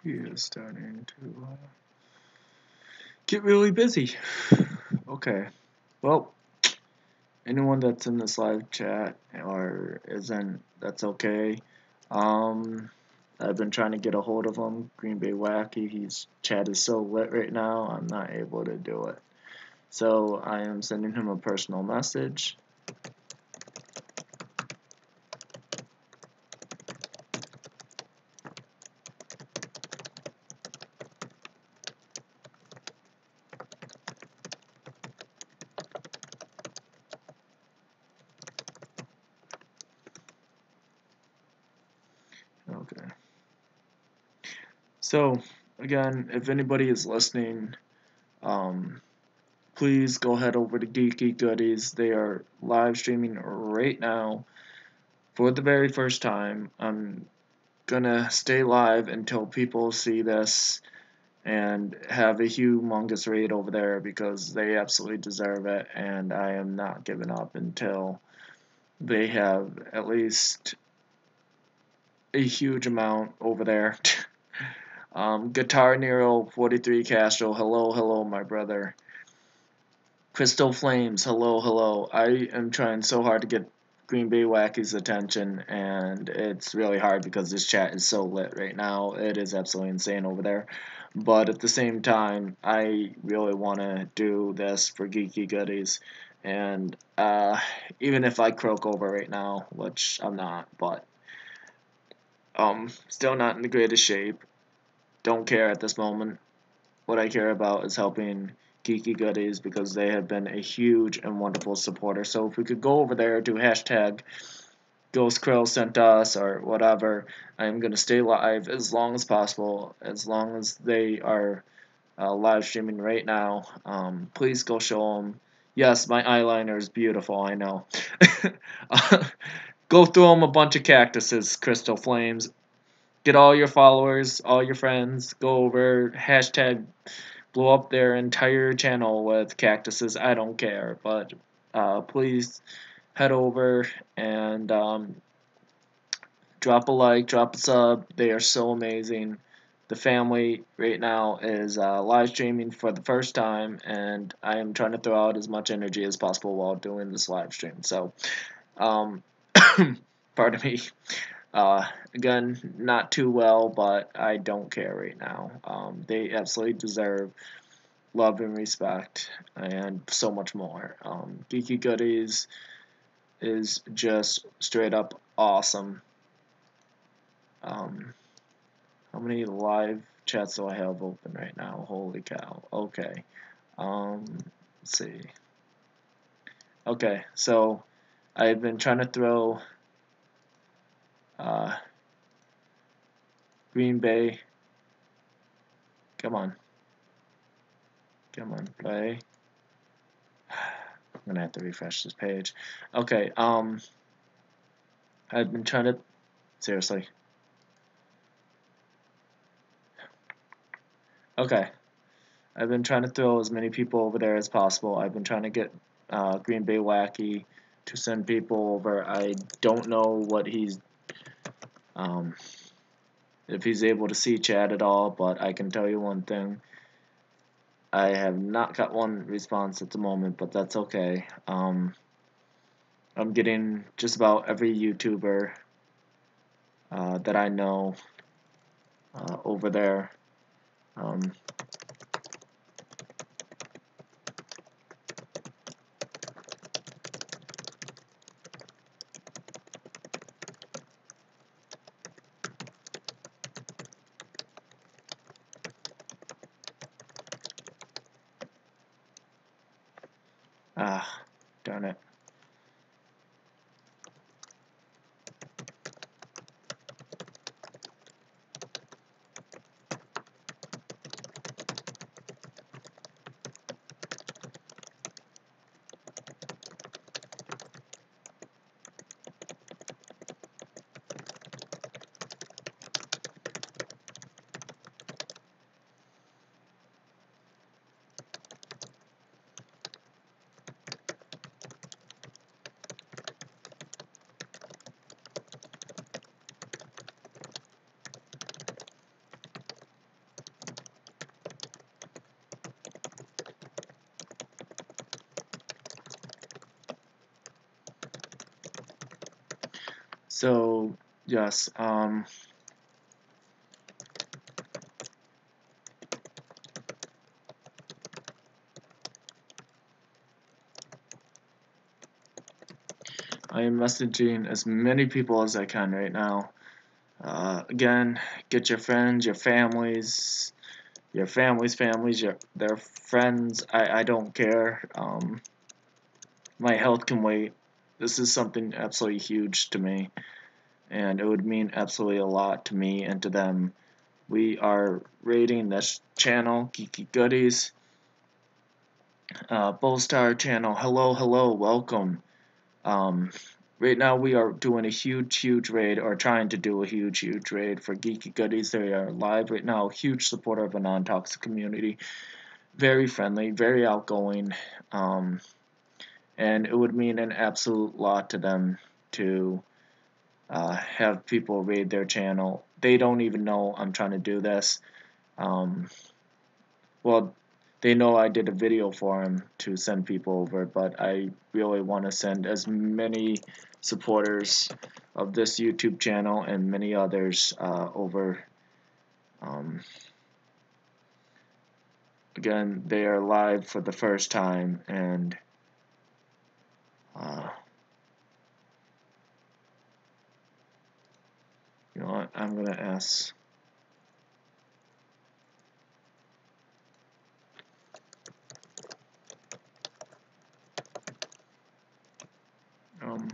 He is starting to get really busy. Okay, well, anyone that's in this live chat or isn't, that's okay. I've been trying to get a hold of him, Green Bay Wacky. His chat is so lit right now, I'm not able to do it. So I am sending him a personal message. Okay. So, again, if anybody is listening, please go head over to Geeky Goodies. They are live streaming right now for the very first time. I'm gonna stay live until people see this and have a humongous raid over there because they absolutely deserve it, and I am not giving up until they have at least a huge amount over there. Guitar Nero 43 Castro, hello, my brother. Crystal Flames, hello. I am trying so hard to get Green Bay Wacky's attention, and it's really hard because this chat is so lit right now. It is absolutely insane over there. But at the same time, I really want to do this for Geeky Goodies. And even if I croak over right now, which I'm not, but still not in the greatest shape. Don't care at this moment. What I care about is helping Geeky Goodies because they have been a huge and wonderful supporter. So if we could go over there, do hashtag Ghost Krill sent us or whatever, I'm going to stay live as long as possible, as long as they are live streaming right now. Please go show them. Yes, my eyeliner is beautiful, I know. Go throw them a bunch of cactuses, Crystal Flames. Get all your followers, all your friends, go over, hashtag blow up their entire channel with cactuses. I don't care, but please head over and drop a like, drop a sub. They are so amazing. The family right now is live streaming for the first time, and I am trying to throw out as much energy as possible while doing this live stream. So, pardon me. Again, not too well, but I don't care right now. They absolutely deserve love and respect and so much more. Geeky Goodies is just straight up awesome. How many live chats do I have open right now? Holy cow. Okay. Let's see. Okay, so I've been trying to throw Green Bay. Come on, play. I'm gonna have to refresh this page. Okay, I've been trying to, seriously. Okay, I've been trying to throw as many people over there as possible. I've been trying to get Green Bay Wacky to send people over. I don't know what he's, if he's able to see chat at all, but I can tell you one thing. I have not got one response at the moment, but that's okay. I'm getting just about every YouTuber that I know over there. Darn it. So yes, I am messaging as many people as I can right now. Again, get your friends, your families, their friends. I don't care. My health can wait. This is something absolutely huge to me, and it would mean absolutely a lot to me and to them. We are rating this channel, Geeky Goodies. Bullstar channel, hello, hello, welcome. Um, right now we are doing a huge raid, or trying to do a huge raid for Geeky Goodies. They are live right now, huge supporter of a non-toxic community, very friendly, very outgoing, and it would mean an absolute lot to them to have people raid their channel. They don't even know I'm trying to do this. Um, well, they know I did a video for them to send people over, but I really want to send as many supporters of this YouTube channel and many others over. Um, Again, they are live for the first time, and uh, you know what? I'm gonna ask. Um,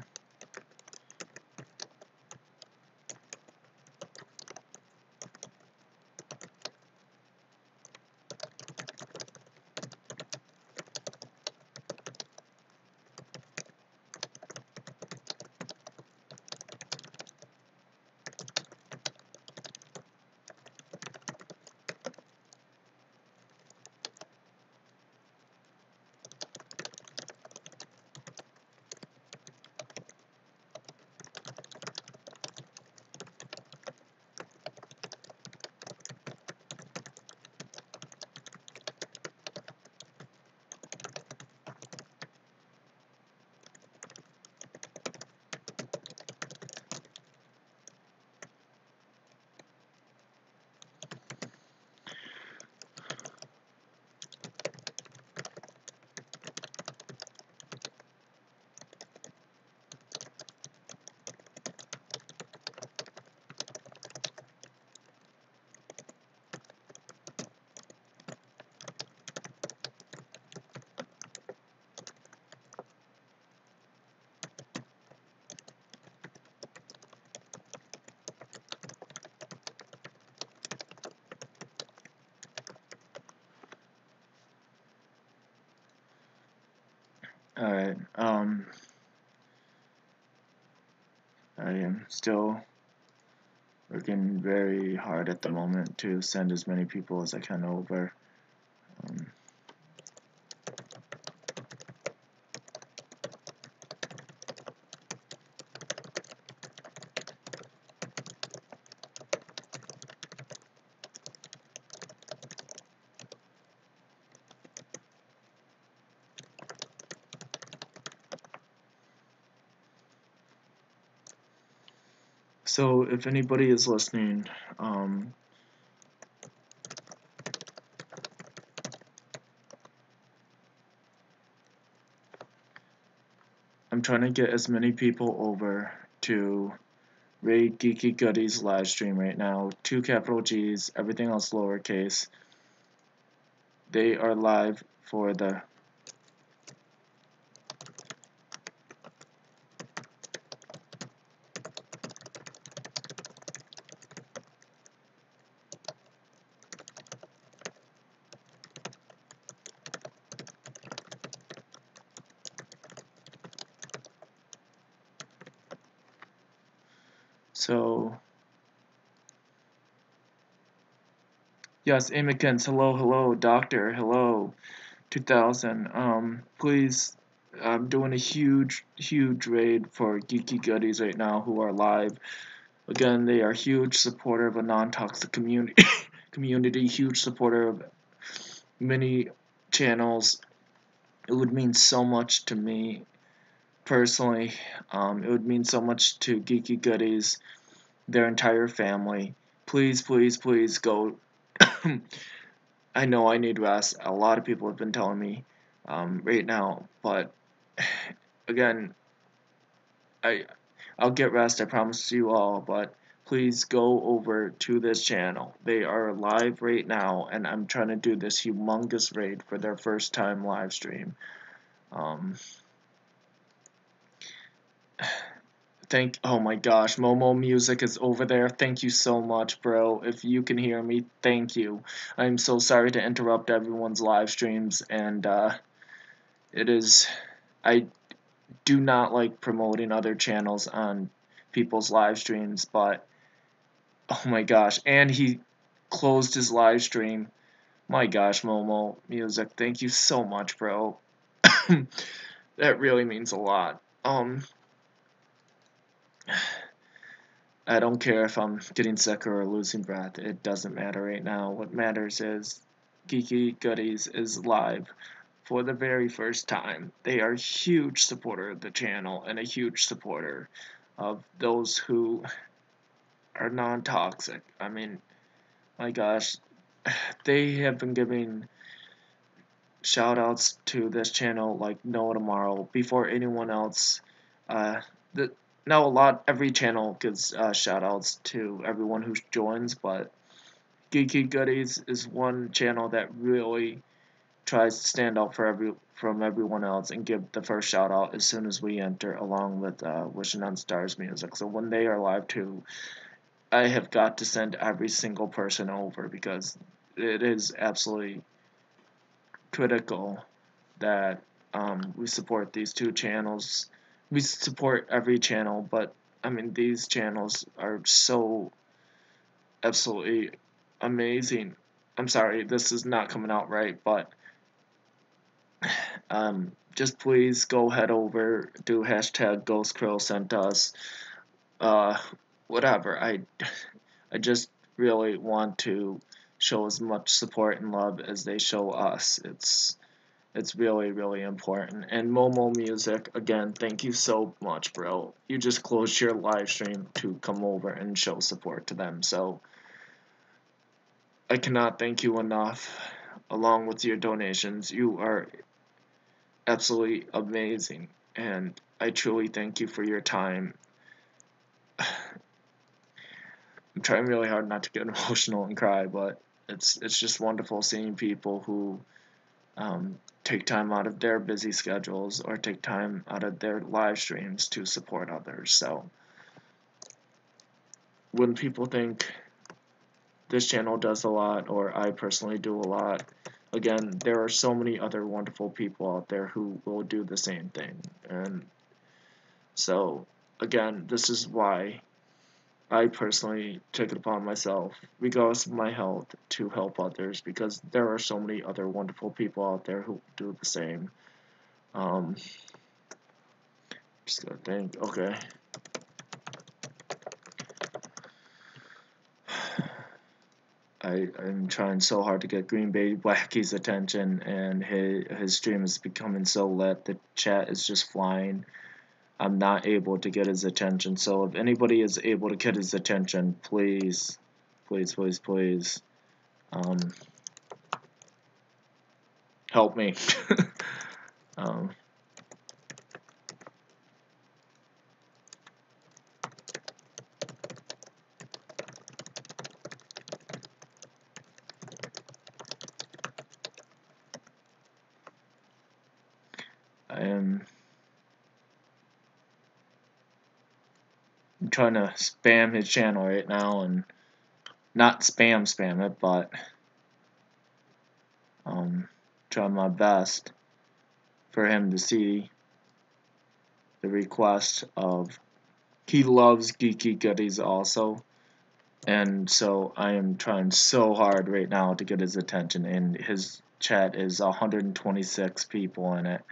all right. I am still working very hard at the moment to send as many people as I can over. Um, so if anybody is listening, I'm trying to get as many people over to raid Geeky Goodies live stream right now. 2 capital G's, everything else lowercase. They are live for the so yes, Amikens, hello, doctor, hello, 2000. Please, I'm doing a huge raid for Geeky Goodies right now who are live. Again, they are huge supporter of a non-toxic community, huge supporter of many channels. It would mean so much to me. personally, it would mean so much to Geeky Goodies, their entire family. Please, please, please go. I know I need rest. A lot of people have been telling me right now, but again, I I'll get rest. I promise you all, but please go over to this channel. They are live right now, and I'm trying to do this humongous raid for their first time live stream. Um, oh my gosh, Momo Music is over there. Thank you so much, bro. If you can hear me, thank you. I'm so sorry to interrupt everyone's live streams, and it is, I do not like promoting other channels on people's live streams, but oh my gosh, and he closed his live stream. My gosh, Momo Music, thank you so much, bro. That really means a lot. I don't care if I'm getting sick or losing breath. It doesn't matter right now. What matters is Geeky Goodies is live for the very first time. They are a huge supporter of the channel and a huge supporter of those who are non-toxic. I mean, my gosh, they have been giving shout outs to this channel like no tomorrow before anyone else. The Now every channel gives shout outs to everyone who joins, but Geeky Goodies is one channel that really tries to stand out from everyone else and give the first shout out as soon as we enter, along with Wishing on Stars music. So when they are live too, I have got to send every single person over because it is absolutely critical that we support these two channels. We support every channel, but I mean these channels are so absolutely amazing. I'm sorry, this is not coming out right, but just please go head over, do hashtag GhostCrill sent us, uh, whatever. I just really want to show as much support and love as they show us. It's really, really important. And Momo Music, again, thank you so much, bro. You just closed your live stream to come over and show support to them. So I cannot thank you enough, along with your donations. You are absolutely amazing. And I truly thank you for your time. I'm trying really hard not to get emotional and cry, but it's just wonderful seeing people who take time out of their busy schedules or take time out of their live streams to support others. So when people think this channel does a lot or I personally do a lot, again, there are so many other wonderful people out there who will do the same thing. And so again, this is why I personally took it upon myself, regardless of my health, to help others because there are so many other wonderful people out there who do the same. Just gotta think. Okay. I'm trying so hard to get Green Bay Wacky's attention, and his stream is becoming so lit. The chat is just flying. I'm not able to get his attention. So if anybody is able to get his attention, please, please, please, please, help me. um, I am trying to spam his channel right now, and not spam it, but trying my best for him to see the request of he loves Geeky Goodies also, and so I am trying so hard right now to get his attention, and his chat is 126 people in it.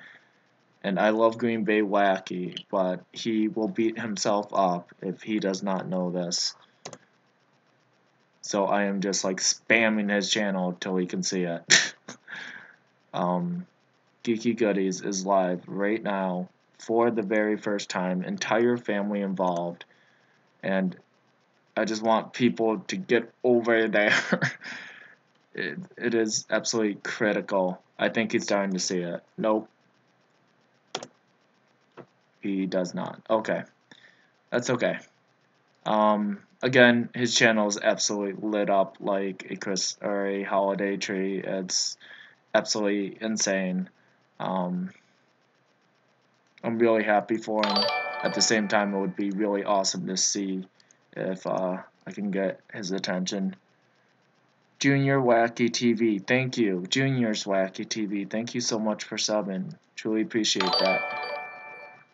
And I love Green Bay Wacky, but he will beat himself up if he does not know this. So I am just like spamming his channel till he can see it. Geeky Goodies is live right now for the very first time, entire family involved, and I just want people to get over there. It is absolutely critical. I think he's starting to see it. Nope, he does not. Okay, that's okay. Again, his channel is absolutely lit up like a Chris or a holiday tree. It's absolutely insane. Um, I'm really happy for him. At the same time, it would be really awesome to see if I can get his attention. Junior Wacky TV, thank you. Junior's Wacky TV, thank you so much for subbing. Truly appreciate that.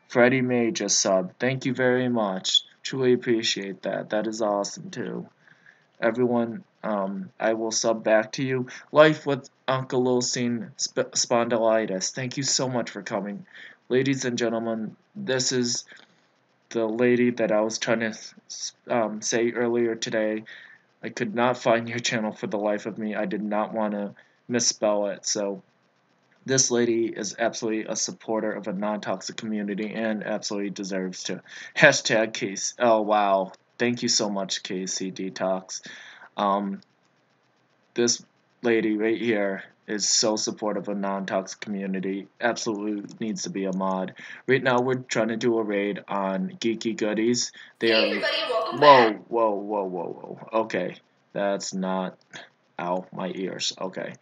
Freddie May just subbed. Thank you very much. Truly appreciate that. That is awesome too. Everyone, I will sub back to you. Life with ankylosing spondylitis. Thank you so much for coming. Ladies and gentlemen, this is the lady that I was trying to say earlier today. I could not find your channel for the life of me. I did not want to misspell it. So this lady is absolutely a supporter of a non-toxic community and absolutely deserves to. Hashtag case. Oh, wow. Thank you so much, KC Detox. This lady right here is so supportive of a non-toxic community. Absolutely needs to be a mod. Right now we're trying to do a raid on Geeky Goodies. They are. Hey everybody, welcome Whoa, back. whoa, whoa, whoa, whoa. Okay, that's not. Ow, my ears. Okay.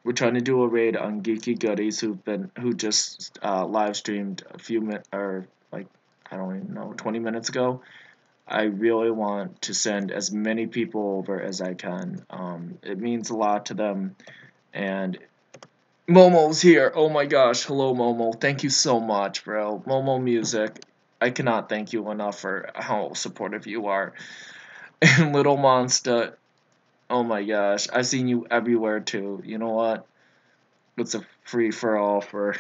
We're trying to do a raid on Geeky Goodies who just live streamed a few minutes or like I don't even know 20 minutes ago. I really want to send as many people over as I can. It means a lot to them. And Momo's here. Oh my gosh. Hello, Momo. Thank you so much, bro. Momo Music. I cannot thank you enough for how supportive you are. And Little Monster. Oh my gosh. I've seen you everywhere too. You know what? It's a free for all for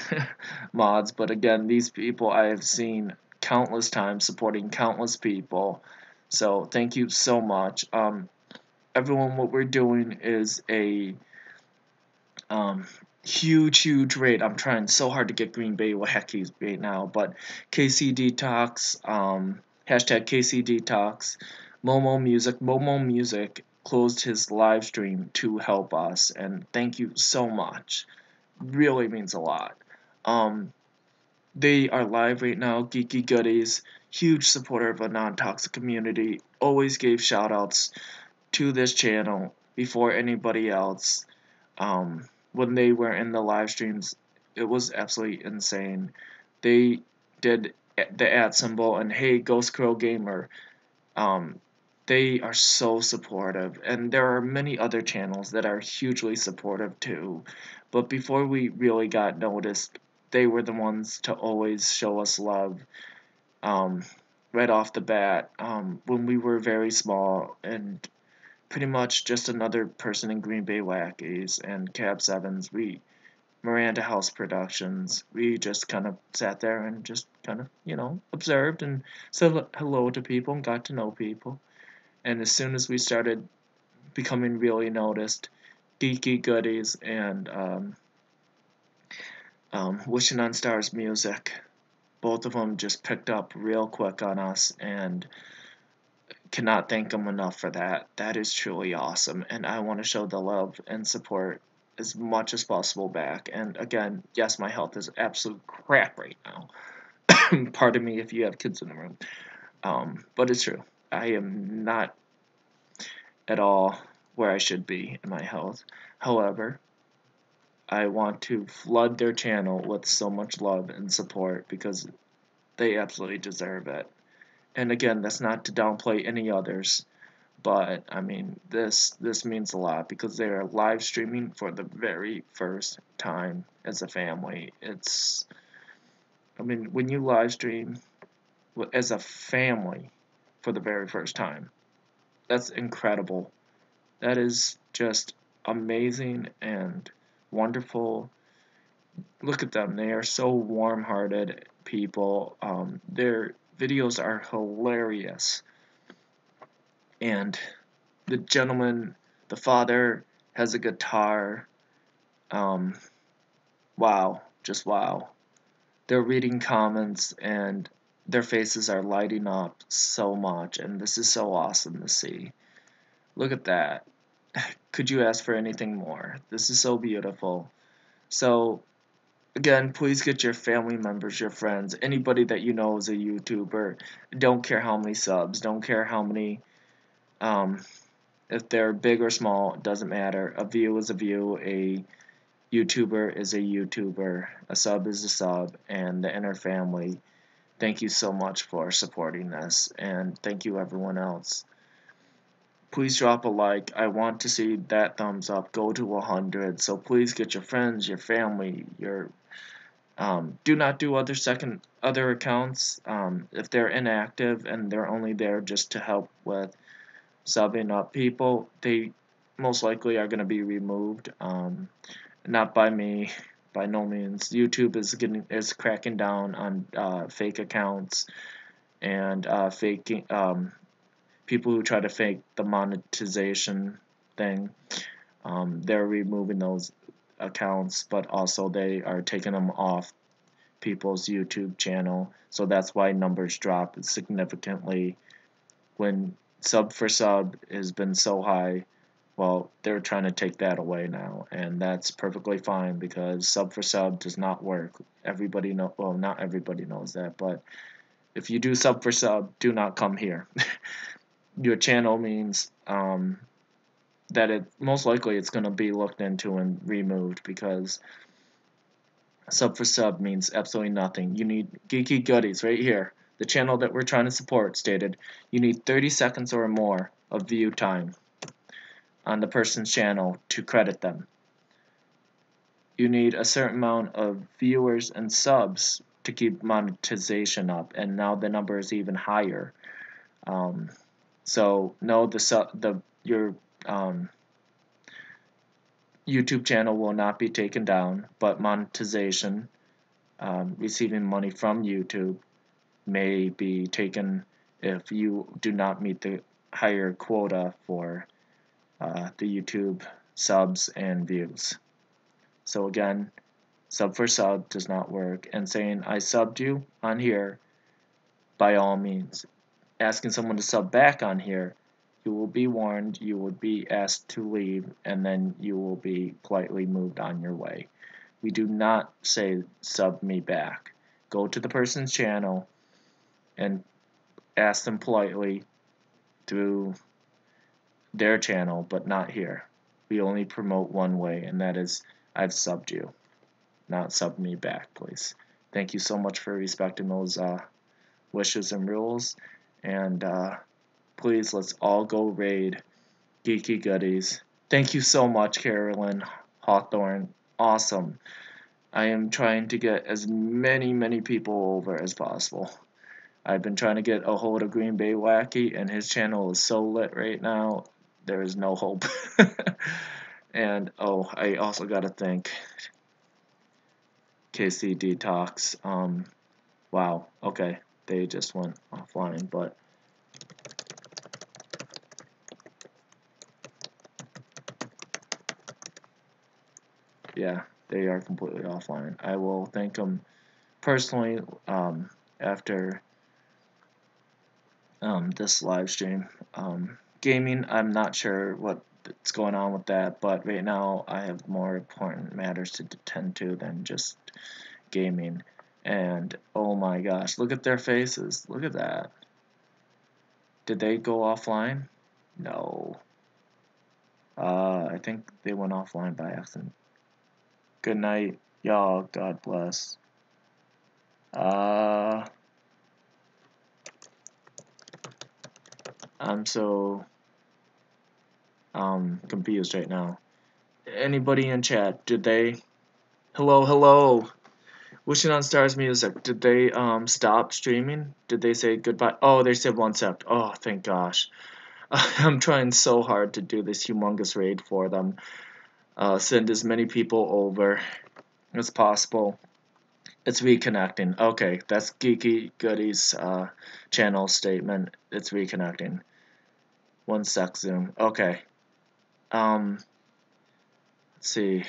mods. But again, these people I have seen countless times supporting countless people. So thank you so much. Everyone, what we're doing is a um, huge raid. I'm trying so hard to get Green Bay Wackies right now, but KC Detox, hashtag KC Detox, Momo Music closed his live stream to help us, and thank you so much. Really means a lot. Um, they are live right now, Geeky Goodies, huge supporter of a non-toxic community, always gave shoutouts to this channel before anybody else. When they were in the live streams, it was absolutely insane. They did the @ symbol and hey, Ghost Crow Gamer. Um, they are so supportive, and there are many other channels that are hugely supportive too. But before we really got noticed, they were the ones to always show us love. Um, right off the bat, when we were very small and pretty much just another person in Green Bay Wackies and Cab Sevens. Miranda House Productions. We just kind of sat there and just kind of, observed and said hello to people and got to know people. And as soon as we started becoming really noticed, Geeky Goodies and Wishing on Stars Music, both of them just picked up real quick on us, and cannot thank them enough for that. That is truly awesome, and I want to show the love and support as much as possible back. And again, yes, my health is absolute crap right now. Pardon me if you have kids in the room. But it's true. I am not at all where I should be in my health. However, I want to flood their channel with so much love and support because they absolutely deserve it. And again, that's not to downplay any others, but I mean, this means a lot because they are live streaming for the very first time as a family. I mean, when you live stream as a family for the very first time, that's incredible. That is just amazing and wonderful. Look at them; they are so warm-hearted people. Their videos are hilarious, and the gentleman, the father, has a guitar. Um, wow, just wow. they're reading comments and their faces are lighting up so much, and this is so awesome to see. Look at that. Could you ask for anything more? This is so beautiful. So again, please get your family members, your friends, anybody that you know is a YouTuber. Don't care how many subs, don't care how many, if they're big or small, it doesn't matter. A view is a view, a YouTuber is a YouTuber, a sub is a sub, and the inner family. Thank you so much for supporting this, and thank you everyone else. Please drop a like. I want to see that thumbs up go to 100. So please get your friends, your family, your do not do other accounts if they're inactive and they're only there just to help with subbing up people. They most likely are going to be removed. Not by me, by no means. YouTube is cracking down on fake accounts and faking people who try to fake the monetization thing. They're removing those accounts, but also they are taking them off people's YouTube channel, so that's why numbers drop significantly. When sub for sub has been so high, well, they're trying to take that away now, and that's perfectly fine because sub for sub does not work. Everybody know, well, not everybody knows that, but if you do sub for sub, do not come here. Your channel means that it most likely it's going to be looked into and removed because sub for sub means absolutely nothing. You need Geeky Goodies right here. The channel that we're trying to support stated you need 30 seconds or more of view time on the person's channel to credit them. You need a certain amount of viewers and subs to keep monetization up, and now the number is even higher. So no, your YouTube channel will not be taken down, but monetization, receiving money from YouTube, may be taken if you do not meet the higher quota for the YouTube subs and views. So again, sub for sub does not work, and saying I subbed you on here, by all means. Asking someone to sub back on here, you will be warned, you will be asked to leave, and then you will be politely moved on your way. We do not say sub me back. Go to the person's channel and ask them politely through their channel, but not here. We only promote one way, and that is I've subbed you, not sub me back, please. Thank you so much for respecting those wishes and rules, and please, let's all go raid Geeky Goodies. Thank you so much, Carolyn Hawthorne. Awesome. I am trying to get as many people over as possible. I've been trying to get a hold of Green Bay Wacky, and his channel is so lit right now, there is no hope. And, oh, I also got to thank KC Detox. Wow, okay, they just went offline, but yeah, they are completely offline. I will thank them personally after this live stream. Gaming, I'm not sure what's going on with that, but right now I have more important matters to attend to than just gaming. And oh my gosh, look at their faces. Look at that. Did they go offline? No. I think they went offline by accident. Good night, y'all. God bless. I'm so confused right now. Anybody in chat? Did they? Hello. Wishing on Stars Music. Did they stop streaming? Did they say goodbye? Oh, they said 1 sec. Oh, thank gosh. I'm trying so hard to do this humongous raid for them. Send as many people over as possible. It's reconnecting. Okay, that's Geeky Goodies channel statement. It's reconnecting. 1 sec, Zoom. Okay. Let's see.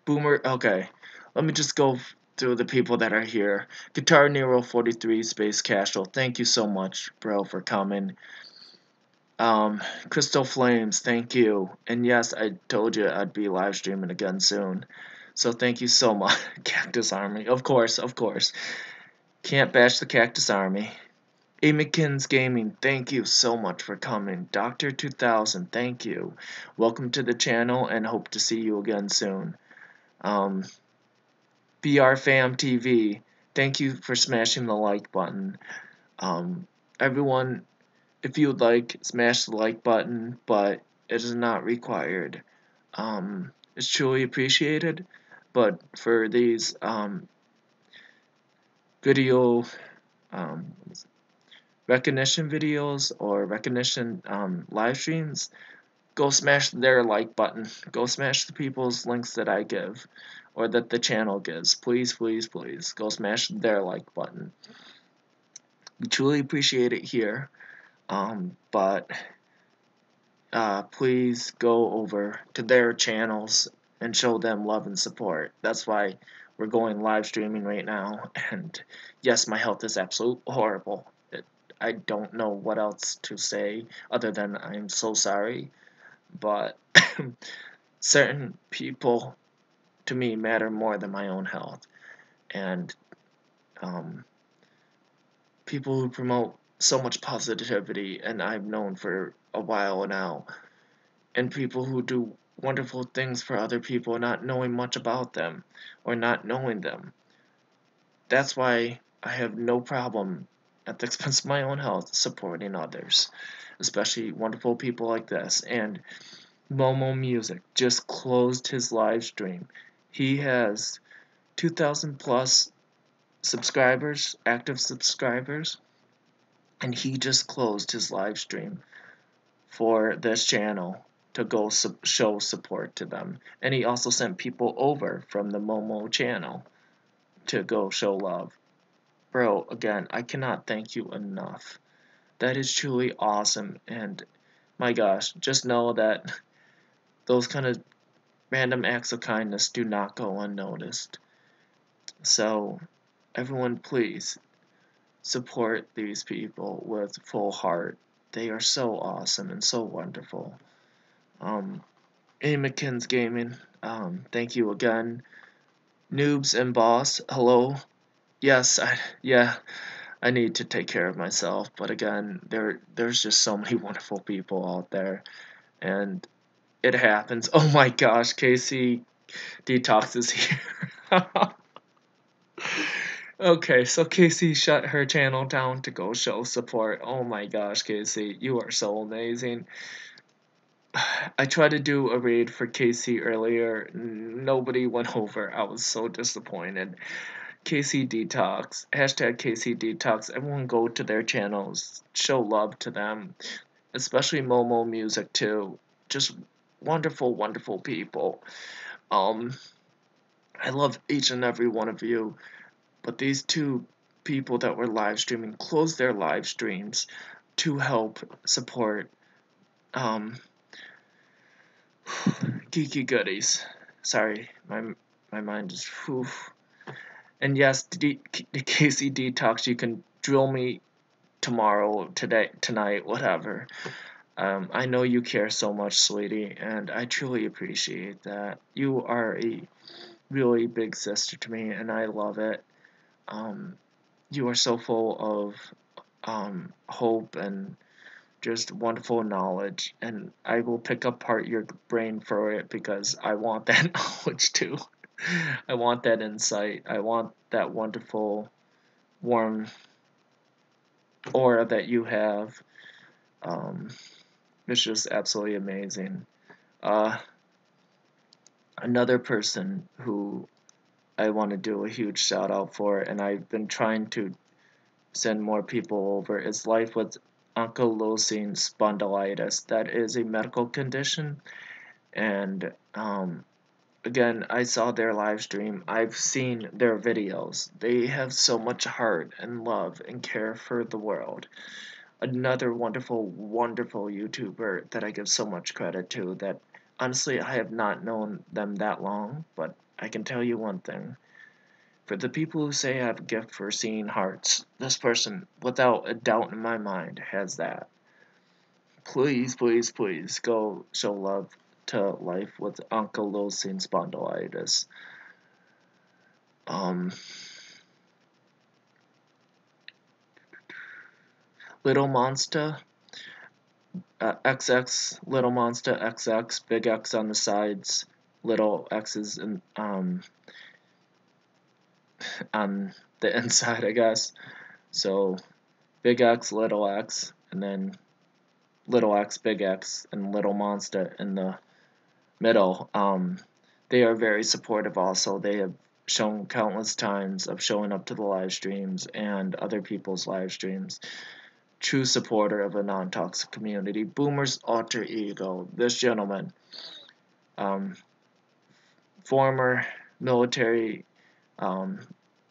Boomer. Okay. Let me just go to the people that are here. Guitar Nero 43 Space Casual, thank you so much, bro, for coming. Crystal Flames, thank you. And yes, I told you I'd be live streaming again soon. So thank you so much, Cactus Army. Of course, of course. Can't bash the Cactus Army. Amikins Gaming, thank you so much for coming. Doctor 2000, thank you. Welcome to the channel and hope to see you again soon. BR Fam TV, thank you for smashing the like button. Everyone, if you would like, smash the like button, but it is not required. It's truly appreciated, but for these video recognition videos or recognition live streams, go smash their like button. Go smash the people's links that I give or that the channel gives. Please, please, please go smash their like button. We truly appreciate it here, but please go over to their channels and show them love and support. That's why we're going live streaming right now. And yes, my health is absolutely horrible. I don't know what else to say other than I'm so sorry. But certain people to me matter more than my own health. And people who promote so much positivity, and I've known for a while now, and people who do wonderful things for other people not knowing much about them or not knowing them. That's why I have no problem at the expense of my own health supporting others, especially wonderful people like this. And Momo Music just closed his live stream. He has 2,000 plus subscribers, active subscribers, and he just closed his live stream for this channel to go show support to them. And he also sent people over from the Momo channel to go show love. Bro, again, I cannot thank you enough. That is truly awesome. And my gosh, just know that those kind of random acts of kindness do not go unnoticed. So, everyone, please support these people with full heart. They are so awesome and so wonderful. Amikins Gaming, thank you again. Noobs and Boss, hello. Yes, I need to take care of myself, but again, there's just so many wonderful people out there, and it happens. Oh my gosh, Casey Detox is here. Okay, so Casey shut her channel down to go show support. Oh my gosh, Casey, you are so amazing. I tried to do a raid for Casey earlier. Nobody went over. I was so disappointed. Casey Detox. Hashtag Casey Detox. Everyone go to their channels. Show love to them. Especially Momo Music too. Just wonderful, wonderful people. I love each and every one of you. But these two people that were live streaming closed their live streams to help support Geeky Goodies. Sorry, my mind is whew. And yes, Casey Detox, you can drill me tomorrow, today, tonight, whatever. I know you care so much, sweetie, and I truly appreciate that. You are a really big sister to me, and I love it. You are so full of hope and just wonderful knowledge, and I will pick apart your brain for it because I want that knowledge too. I want that insight. I want that wonderful, warm aura that you have. It's just absolutely amazing. Another person who I want to do a huge shout out for, and I've been trying to send more people over, is Life with Ankylosing spondylitis. That is a medical condition, and again, I saw their live stream. I've seen their videos. They have so much heart and love and care for the world. Another wonderful, wonderful YouTuber that I give so much credit to, that honestly I have not known them that long, but I can tell you one thing. For the people who say I have a gift for seeing hearts, this person, without a doubt in my mind, has that. Please, please, please go show love to life with ankylosing spondylitis. Little Monster, XX, Little Monster XX, big X on the sides, little X's on the inside, I guess. So big X, little X, and then little X, big X, and Little Monster in the middle. They are very supportive also. They have shown countless times of showing up to the live streams and other people's live streams. True supporter of a non-toxic community. Boomer's alter ego. This gentleman, former military,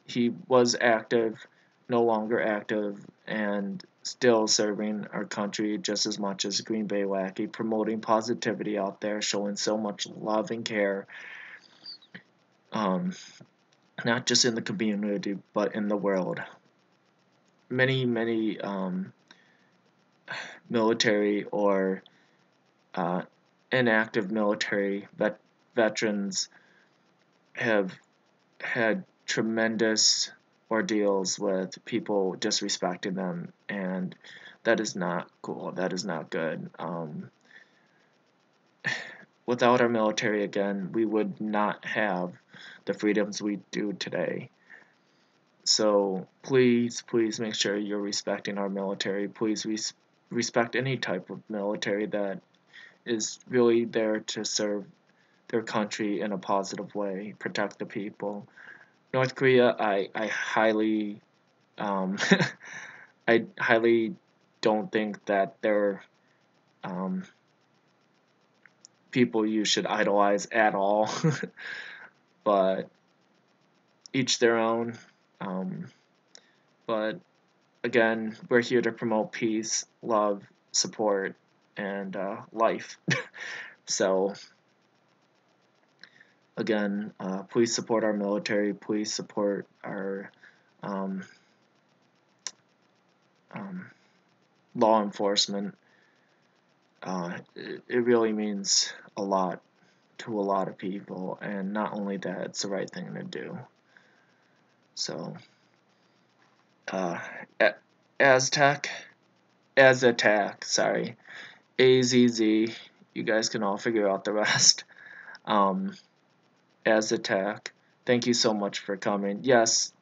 he was active, no longer active, and still serving our country just as much as Green Bay Wacky, promoting positivity out there, showing so much love and care, not just in the community, but in the world. Many military or inactive military veterans have had tremendous ordeals with people disrespecting them, and that is not cool. That is not good. Without our military, again, we would not have the freedoms we do today. So please, please make sure you're respecting our military. Please respect any type of military that is really there to serve their country in a positive way, protect the people. North Korea, I highly, I highly don't think that they're people you should idolize at all. But each their own. But again, we're here to promote peace, love, support, and life. So again, please support our military. Please support our law enforcement. It really means a lot to a lot of people, and not only that, it's the right thing to do. So, Aztec, sorry, AZZ, you guys can all figure out the rest. Aztec, thank you so much for coming. Yes,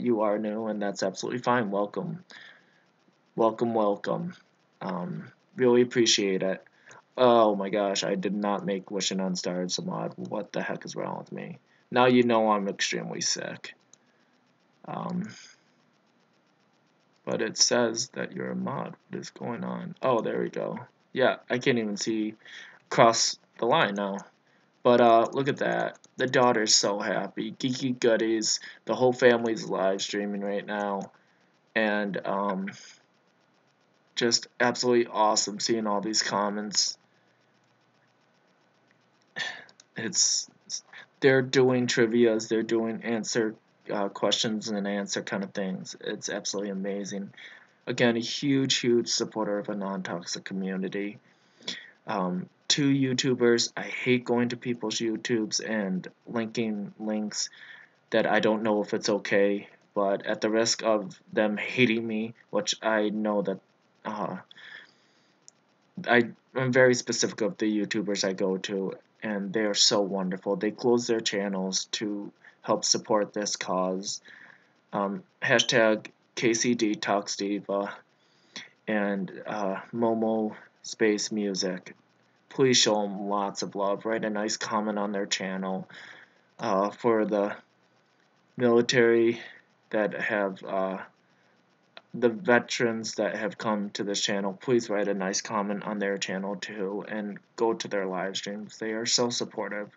you are new, and that's absolutely fine. Welcome. Welcome, welcome. Really appreciate it. Oh my gosh, I did not make Wishing on Stars a mod. What the heck is wrong with me? Now you know I'm extremely sick. But it says that you're a mod. What is going on? Oh, there we go. Yeah, I can't even see across the line now. But look at that. The daughter's so happy. Geeky Goodies. The whole family's live streaming right now. And just absolutely awesome seeing all these comments. They're doing trivias, they're doing answer questions and answer kind of things. It's absolutely amazing. Again, a huge supporter of a non-toxic community. 2 YouTubers. I hate going to people's YouTubes and linking links that I don't know if it's okay, but at the risk of them hating me, which I know that I'm very specific of the YouTubers I go to, and they are so wonderful. They close their channels to help support this cause. Hashtag KCD Talks Diva and Momo Space Music. Please show them lots of love. Write a nice comment on their channel. For the military that have the veterans that have come to this channel, please write a nice comment on their channel too, and go to their live streams. They are so supportive,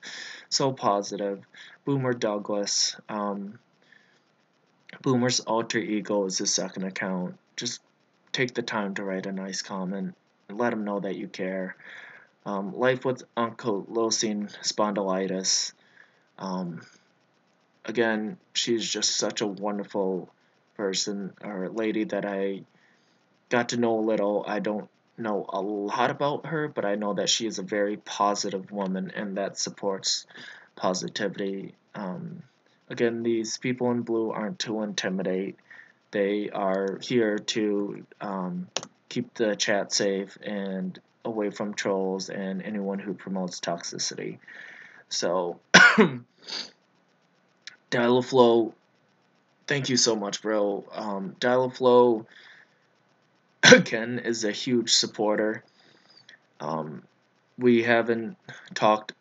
so positive. Boomer Douglas, Boomer's alter ego is his second account. Just take the time to write a nice comment and let him know that you care. Life with ankylosing spondylitis. again, she's just such a wonderful person or lady that I got to know a little. I don't know a lot about her, but I know that she is a very positive woman and that supports positivity. Again, these people in blue aren't to intimidate. They are here to keep the chat safe and away from trolls and anyone who promotes toxicity. So, Dialaflow, thank you so much, bro. Dialaflow, again, is a huge supporter. We haven't talked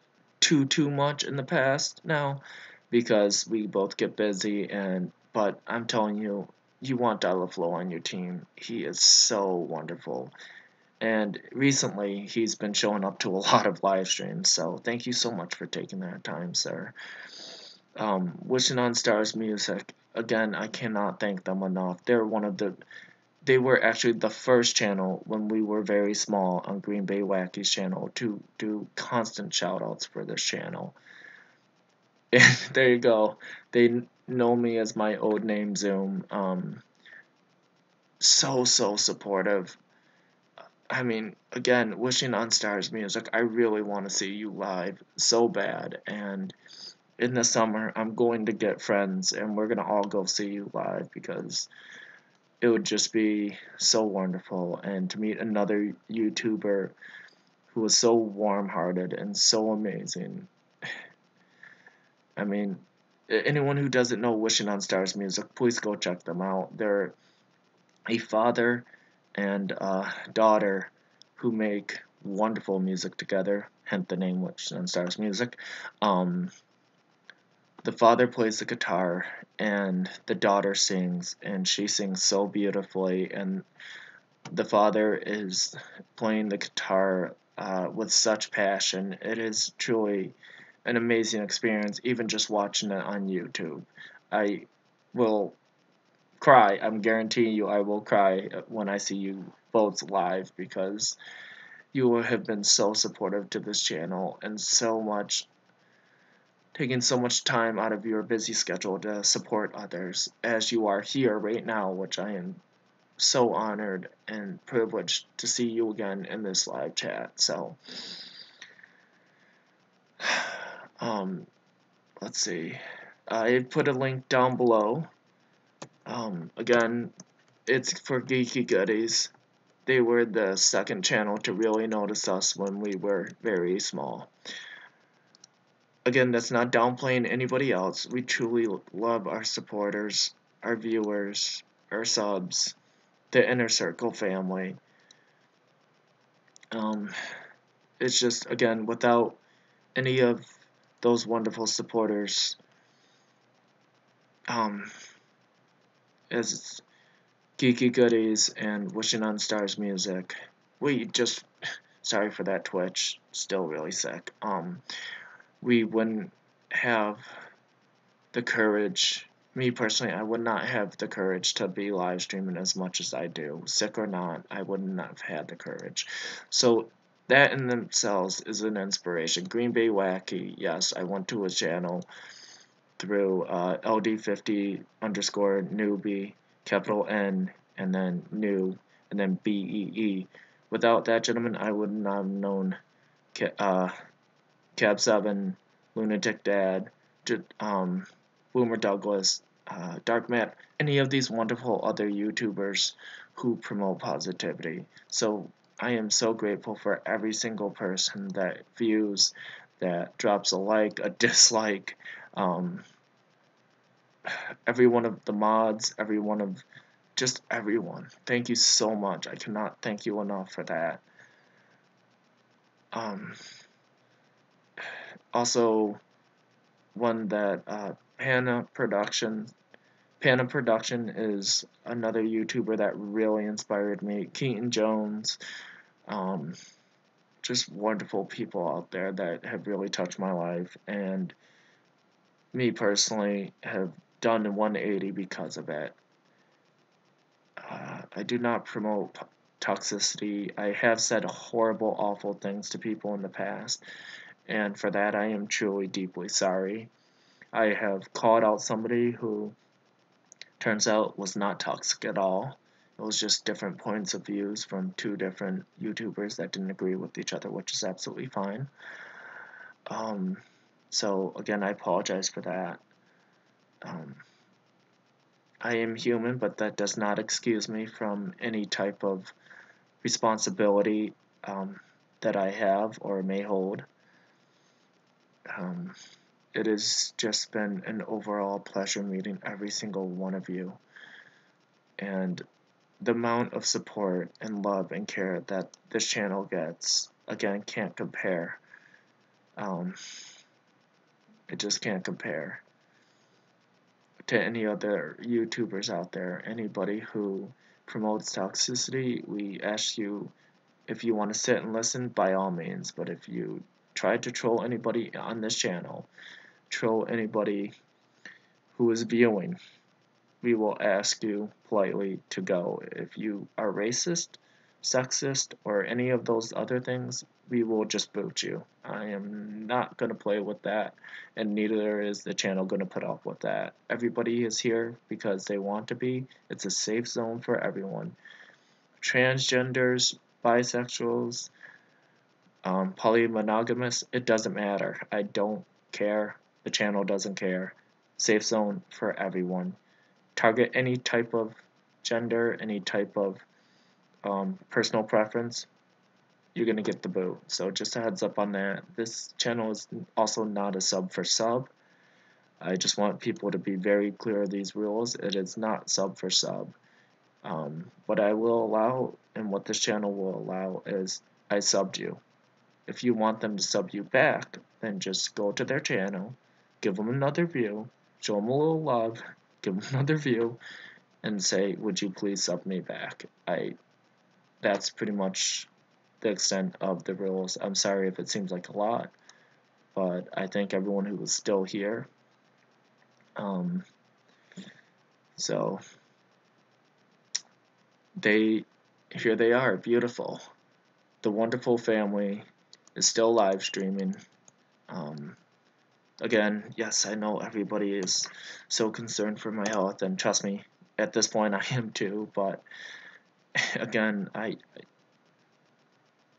too much in the past now because we both get busy, but I'm telling you, you want Dialaflow on your team. He is so wonderful. And recently, he's been showing up to a lot of live streams, so thank you so much for taking that time, sir. Wishing on Stars Music, again, I cannot thank them enough. They were actually the first channel when we were very small on Green Bay Wacky's channel to do constant shoutouts for this channel. And there you go. They know me as my old name, Zoom. So supportive. I mean, again, Wishing on Stars Music, I really want to see you live so bad. And in the summer, I'm going to get friends and we're going to all go see you live because it would just be so wonderful. And to meet another YouTuber who was so warm-hearted and so amazing. I mean, anyone who doesn't know Wishing on Stars Music, please go check them out. They're a father and a daughter who make wonderful music together, hence the name Wishing on Stars Music. The father plays the guitar and the daughter sings, and she sings so beautifully, and the father is playing the guitar with such passion. It is truly an amazing experience, even just watching it on YouTube. I will cry. I'm guaranteeing you I will cry when I see you both live because you have been so supportive to this channel and taking so much time out of your busy schedule to support others as you are here right now, which I am so honored and privileged to see you again in this live chat. So, let's see. I put a link down below. Again, it's for Geeky Goodies. They were the second channel to really notice us when we were very small. Again, that's not downplaying anybody else. We truly love our supporters, our viewers, our subs, the Inner Circle family. It's just, again, without any of those wonderful supporters, as Geeky Goodies and Wishing on Stars Music, sorry for that Twitch, still really sick. We wouldn't have the courage. Me personally, I would not have the courage to be live streaming as much as I do. Sick or not, I would not have had the courage. So that in themselves is an inspiration. Green Bay Wacky, yes, I went to his channel through LD50 underscore newbie, capital N, and then new, and then BEE. Without that gentleman, I would not have known Cab7, Lunatic Dad, Boomer Douglas, Dark Matt, any of these wonderful other YouTubers who promote positivity. So I am so grateful for every single person that views, that drops a like, a dislike, every one of the mods, just everyone. Thank you so much. I cannot thank you enough for that. Also, one that Panna Production is another YouTuber that really inspired me. Keaton Jones, just wonderful people out there that have really touched my life, and me personally have done a 180 because of it. I do not promote toxicity. I have said horrible, awful things to people in the past, and for that I am truly deeply sorry. I have called out somebody who turns out was not toxic at all. It was just different points of views from two different YouTubers that didn't agree with each other, which is absolutely fine. So again, I apologize for that. I am human, but that does not excuse me from any type of responsibility that I have or may hold. It has just been an overall pleasure meeting every single one of you. And the amount of support and love and care that this channel gets, again, can't compare. It just can't compare to any other YouTubers out there. Anybody who promotes toxicity, we ask you, if you want to sit and listen, by all means. But if you try to troll anybody on this channel, troll anybody who is viewing, we will ask you politely to go. If you are racist, sexist, or any of those other things, we will just boot you. I am not going to play with that, and neither is the channel going to put up with that. Everybody is here because they want to be. It's a safe zone for everyone. Transgenders, bisexuals, polymonogamous, it doesn't matter. I don't care. The channel doesn't care. Safe zone for everyone. Target any type of gender, any type of personal preference, you're going to get the boot. So just a heads up on that. This channel is also not a sub for sub. I just want people to be very clear of these rules. It is not sub for sub. What I will allow and what this channel will allow is I subbed you. If you want them to sub you back, then just go to their channel, give them another view, show them a little love, give them another view, and say, would you please sub me back? That's pretty much the extent of the rules. I'm sorry if it seems like a lot, but I thank everyone who was still here. So here they are, beautiful. The wonderful family is still live streaming. Again, yes, I know everybody is so concerned for my health, and trust me, at this point I am too, but again,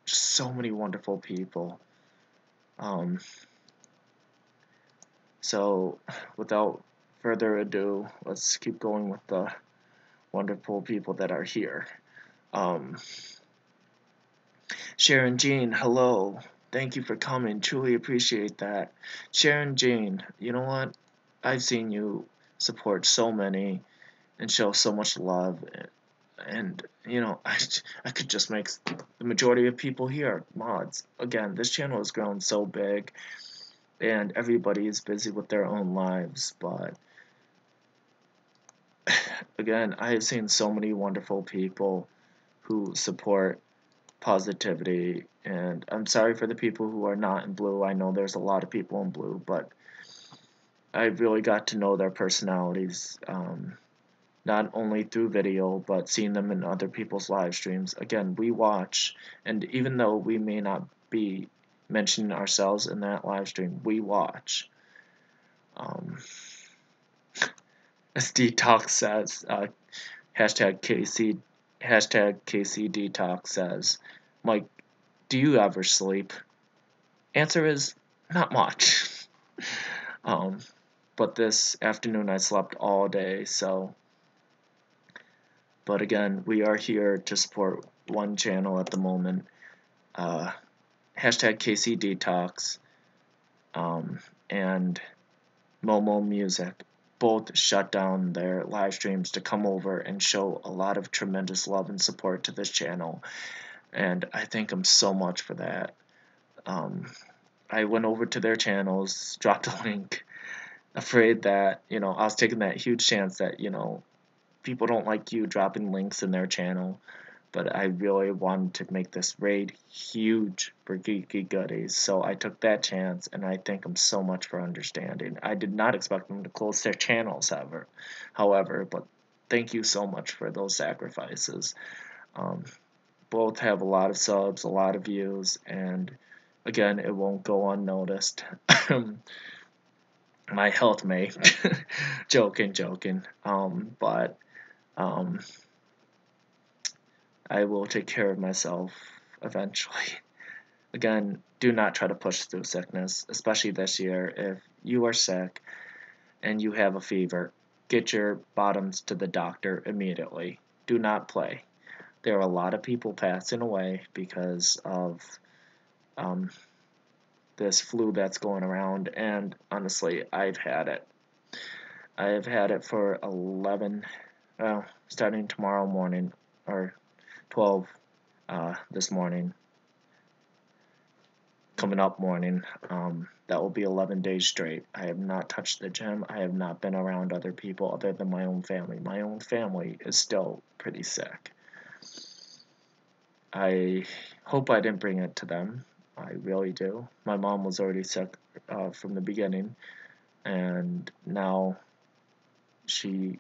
just so many wonderful people. So without further ado, let's keep going with the wonderful people that are here. Sharon Jean, hello. Thank you for coming. Truly appreciate that. Sharon Jean, you know what? I've seen you support so many and show so much love. And you know, I could just make the majority of people here mods. Again, this channel has grown so big, and everybody is busy with their own lives. But again, I have seen so many wonderful people who support positivity, and I'm sorry for the people who are not in blue. I know there's a lot of people in blue, but I really got to know their personalities, not only through video, but seeing them in other people's live streams. Again, we watch, and even though we may not be mentioning ourselves in that live stream, we watch. As Detox says, hashtag KC Detox says, Mike, do you ever sleep? Answer is not much. But this afternoon I slept all day, so. But again, we are here to support one channel at the moment. Hashtag KC Detox and Momo Music both shut down their live streams to come over and show a lot of tremendous love and support to this channel, and I thank them so much for that. I went over to their channels, dropped a link, afraid that, you know, I was taking that huge chance that, you know, people don't like you dropping links in their channel, but I really wanted to make this raid huge for Geeky Goodies, so I took that chance, and I thank them so much for understanding. I did not expect them to close their channels, however, but thank you so much for those sacrifices. Both have a lot of subs, a lot of views, and again, it won't go unnoticed. my health mate. Joking. But um, I will take care of myself eventually. Again, do not try to push through sickness, especially this year. If you are sick and you have a fever, get your bottoms to the doctor immediately. Do not play. There are a lot of people passing away because of um, this flu that's going around, and honestly, I've had it. I have had it for 11, well, starting tomorrow morning, or 12 this morning, coming up morning. That will be 11 days straight. I have not touched the gym. I have not been around other people other than my own family. My own family is still pretty sick. I hope I didn't bring it to them. I really do. My mom was already sick from the beginning, and now she,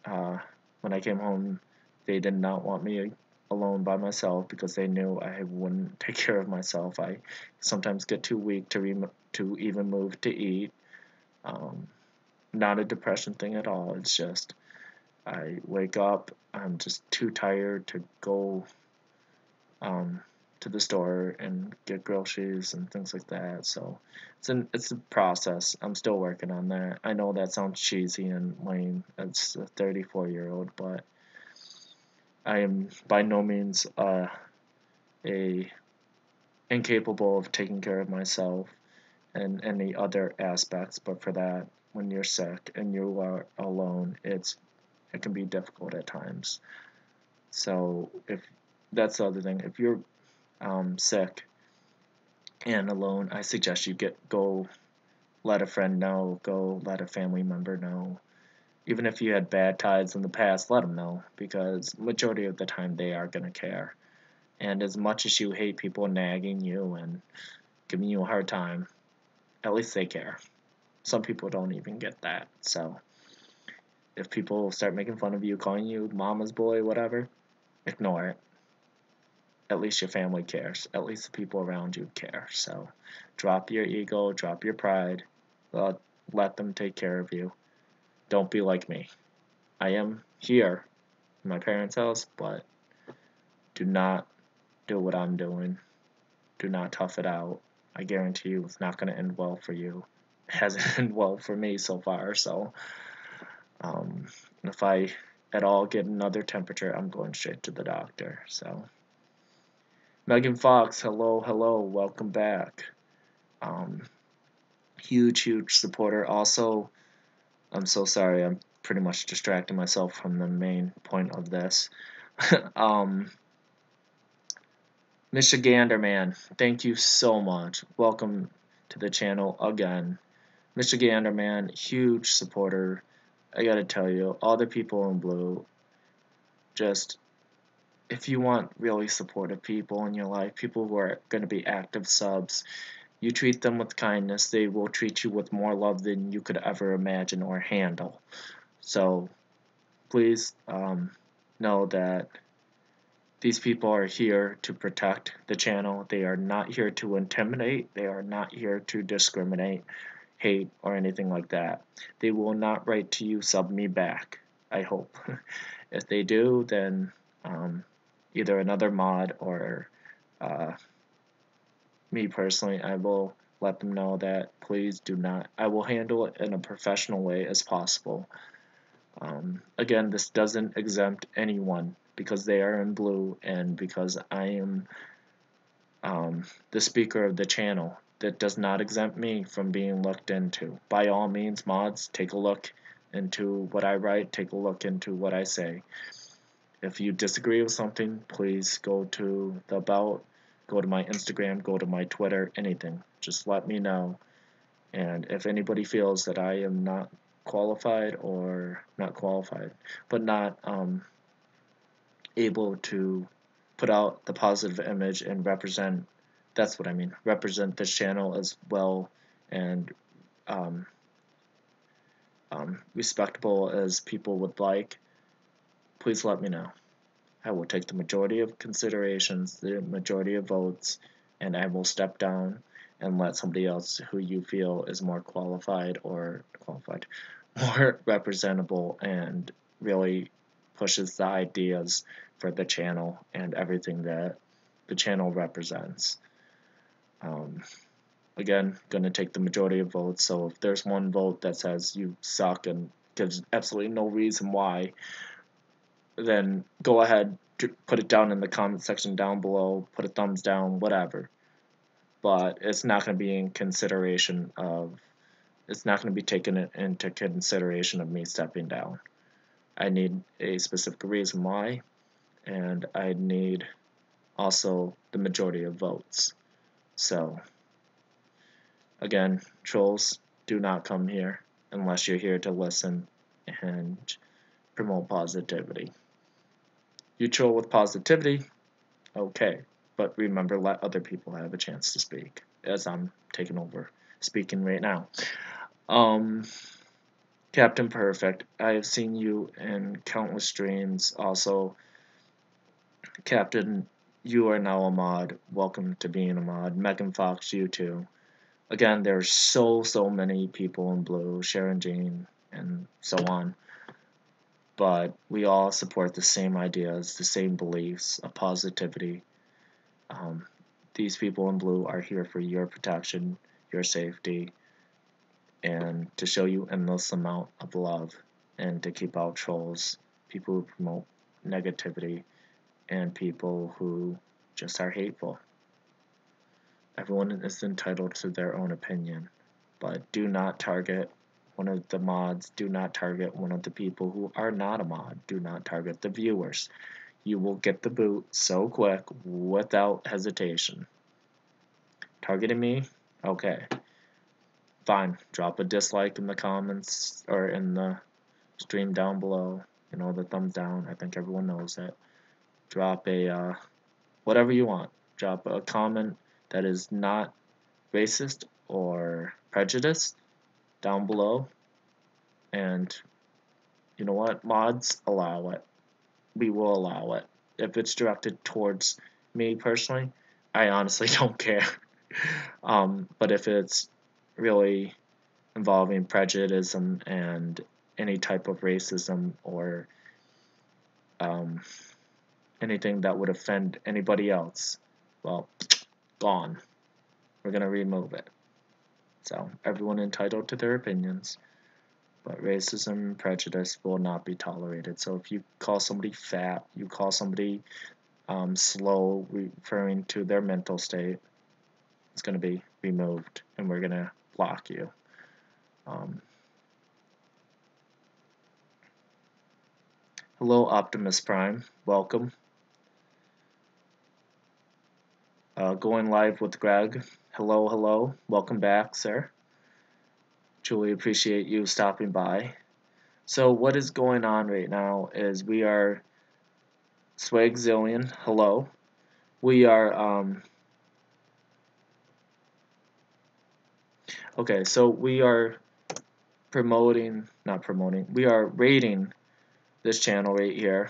when I came home, they did not want me alone by myself because they knew I wouldn't take care of myself. I sometimes get too weak to even move to eat. Um, Not a depression thing at all. It's just I wake up, I'm just too tired to go um, to the store and get groceries and things like that. So it's a process. I'm still working on that. I know that sounds cheesy and lame. It's a 34-year-old, but I am by no means a incapable of taking care of myself and any other aspects. But for that, when you're sick and you are alone, it can be difficult at times. So if that's the other thing, if you're sick and alone, I suggest you go let a friend know, go let a family member know. Even if you had bad times in the past, let them know because majority of the time they are going to care. And as much as you hate people nagging you and giving you a hard time, at least they care. Some people don't even get that. So if people start making fun of you, calling you mama's boy, whatever, ignore it. At least your family cares. At least the people around you care. So drop your ego, drop your pride. Let them take care of you. Don't be like me. I am here in my parents' house, but do not do what I'm doing. Do not tough it out. I guarantee you it's not going to end well for you. It hasn't ended well for me so far. So um, if I at all get another temperature, I'm going straight to the doctor. So Megan Fox, hello, welcome back. Um, huge supporter. Also, I'm so sorry. I'm pretty much distracting myself from the main point of this. um, Michigander man, thank you so much. Welcome to the channel again. Michigander man, huge supporter. I gotta tell you, all the people in blue, just if you want really supportive people in your life, people who are going to be active subs, you treat them with kindness, they will treat you with more love than you could ever imagine or handle. So please know that these people are here to protect the channel. They are not here to intimidate. They are not here to discriminate, hate, or anything like that. They will not write to you, sub me back, I hope. If they do, then either another mod or uh, me personally, I will let them know that please do not. I will handle it in a professional way as possible. Again, this doesn't exempt anyone because they are in blue and because I am the speaker of the channel. That does not exempt me from being looked into. By all means, mods, take a look into what I write, take a look into what I say. If you disagree with something, please go to the about, go to my Instagram, go to my Twitter, anything. Just let me know. And if anybody feels that I am not qualified or not qualified, but not able to put out the positive image and represent, that's what I mean, represent this channel as well and um, respectable as people would like, please let me know. I will take the majority of considerations, the majority of votes, and I will step down and let somebody else who you feel is more more representable and really pushes the ideas for the channel and everything that the channel represents. Again, going to take the majority of votes, so if there's one vote that says you suck and gives absolutely no reason why, then go ahead, put it down in the comment section down below, put a thumbs down, whatever. But it's not going to be it's not going to be taken into consideration of me stepping down. I need a specific reason why, and I need also the majority of votes. So, again, trolls, do not come here unless you're here to listen and promote positivity. You troll with positivity, okay, but remember, let other people have a chance to speak, as I'm taking over speaking right now. Captain Perfect, I have seen you in countless streams. Also, Captain, you are now a mod. Welcome to being a mod. Megan Fox, you too. Again, there's so many people in blue, Sharon Jean, and so on. But we all support the same ideas, the same beliefs of positivity. These people in blue are here for your protection, your safety, and to show you endless amount of love, and to keep out trolls, people who promote negativity, and people who just are hateful. Everyone is entitled to their own opinion, but do not target one of the mods, do not target one of the people who are not a mod, do not target the viewers. You will get the boot so quick without hesitation. Targeting me? Okay. Fine. Drop a dislike in the comments or in the stream down below. You know, the thumbs down. I think everyone knows that. Drop a whatever you want. Drop a comment that is not racist or prejudiced down below. And you know what? Mods, allow it. We will allow it. If it's directed towards me personally, I honestly don't care. But if it's really involving prejudice and any type of racism or anything that would offend anybody else, well, gone. We're going to remove it. So, everyone entitled to their opinions, but racism and prejudice will not be tolerated. So if you call somebody fat, you call somebody slow, referring to their mental state, it's going to be removed, and we're going to block you. Hello, Optimus Prime. Welcome. Going live with Greg. Hello. Welcome back, sir. Truly appreciate you stopping by. So what is going on right now is we are Swagzillion. Hello. We are okay, so we are we are rating this channel right here.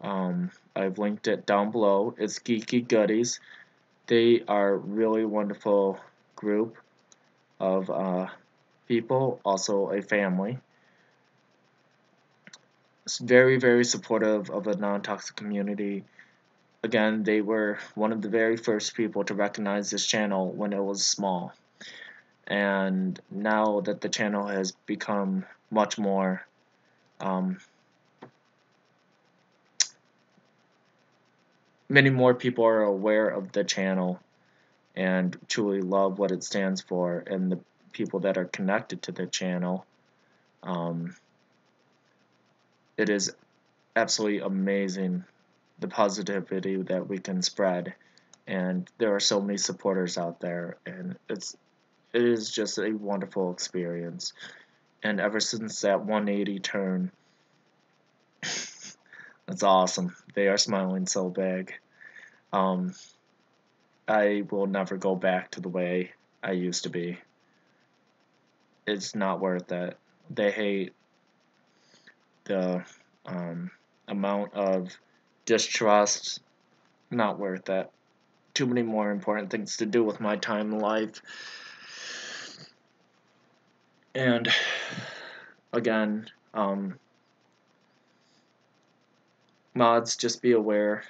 I've linked it down below. It's Geeky Goodies. They are really wonderful group of people, also a family. It's very supportive of a non-toxic community. Again, they were one of the very first people to recognize this channel when it was small. And now that the channel has become much more many more people are aware of the channel and truly love what it stands for, and the people that are connected to the channel, it is absolutely amazing the positivity that we can spread, and there are so many supporters out there, and it is just a wonderful experience. And ever since that 180 turn, that's awesome. They are smiling so big. I will never go back to the way I used to be. It's not worth it. They hate the amount of distrust. Not worth it. too many more important things to do with my time in life. And again, mods, just be aware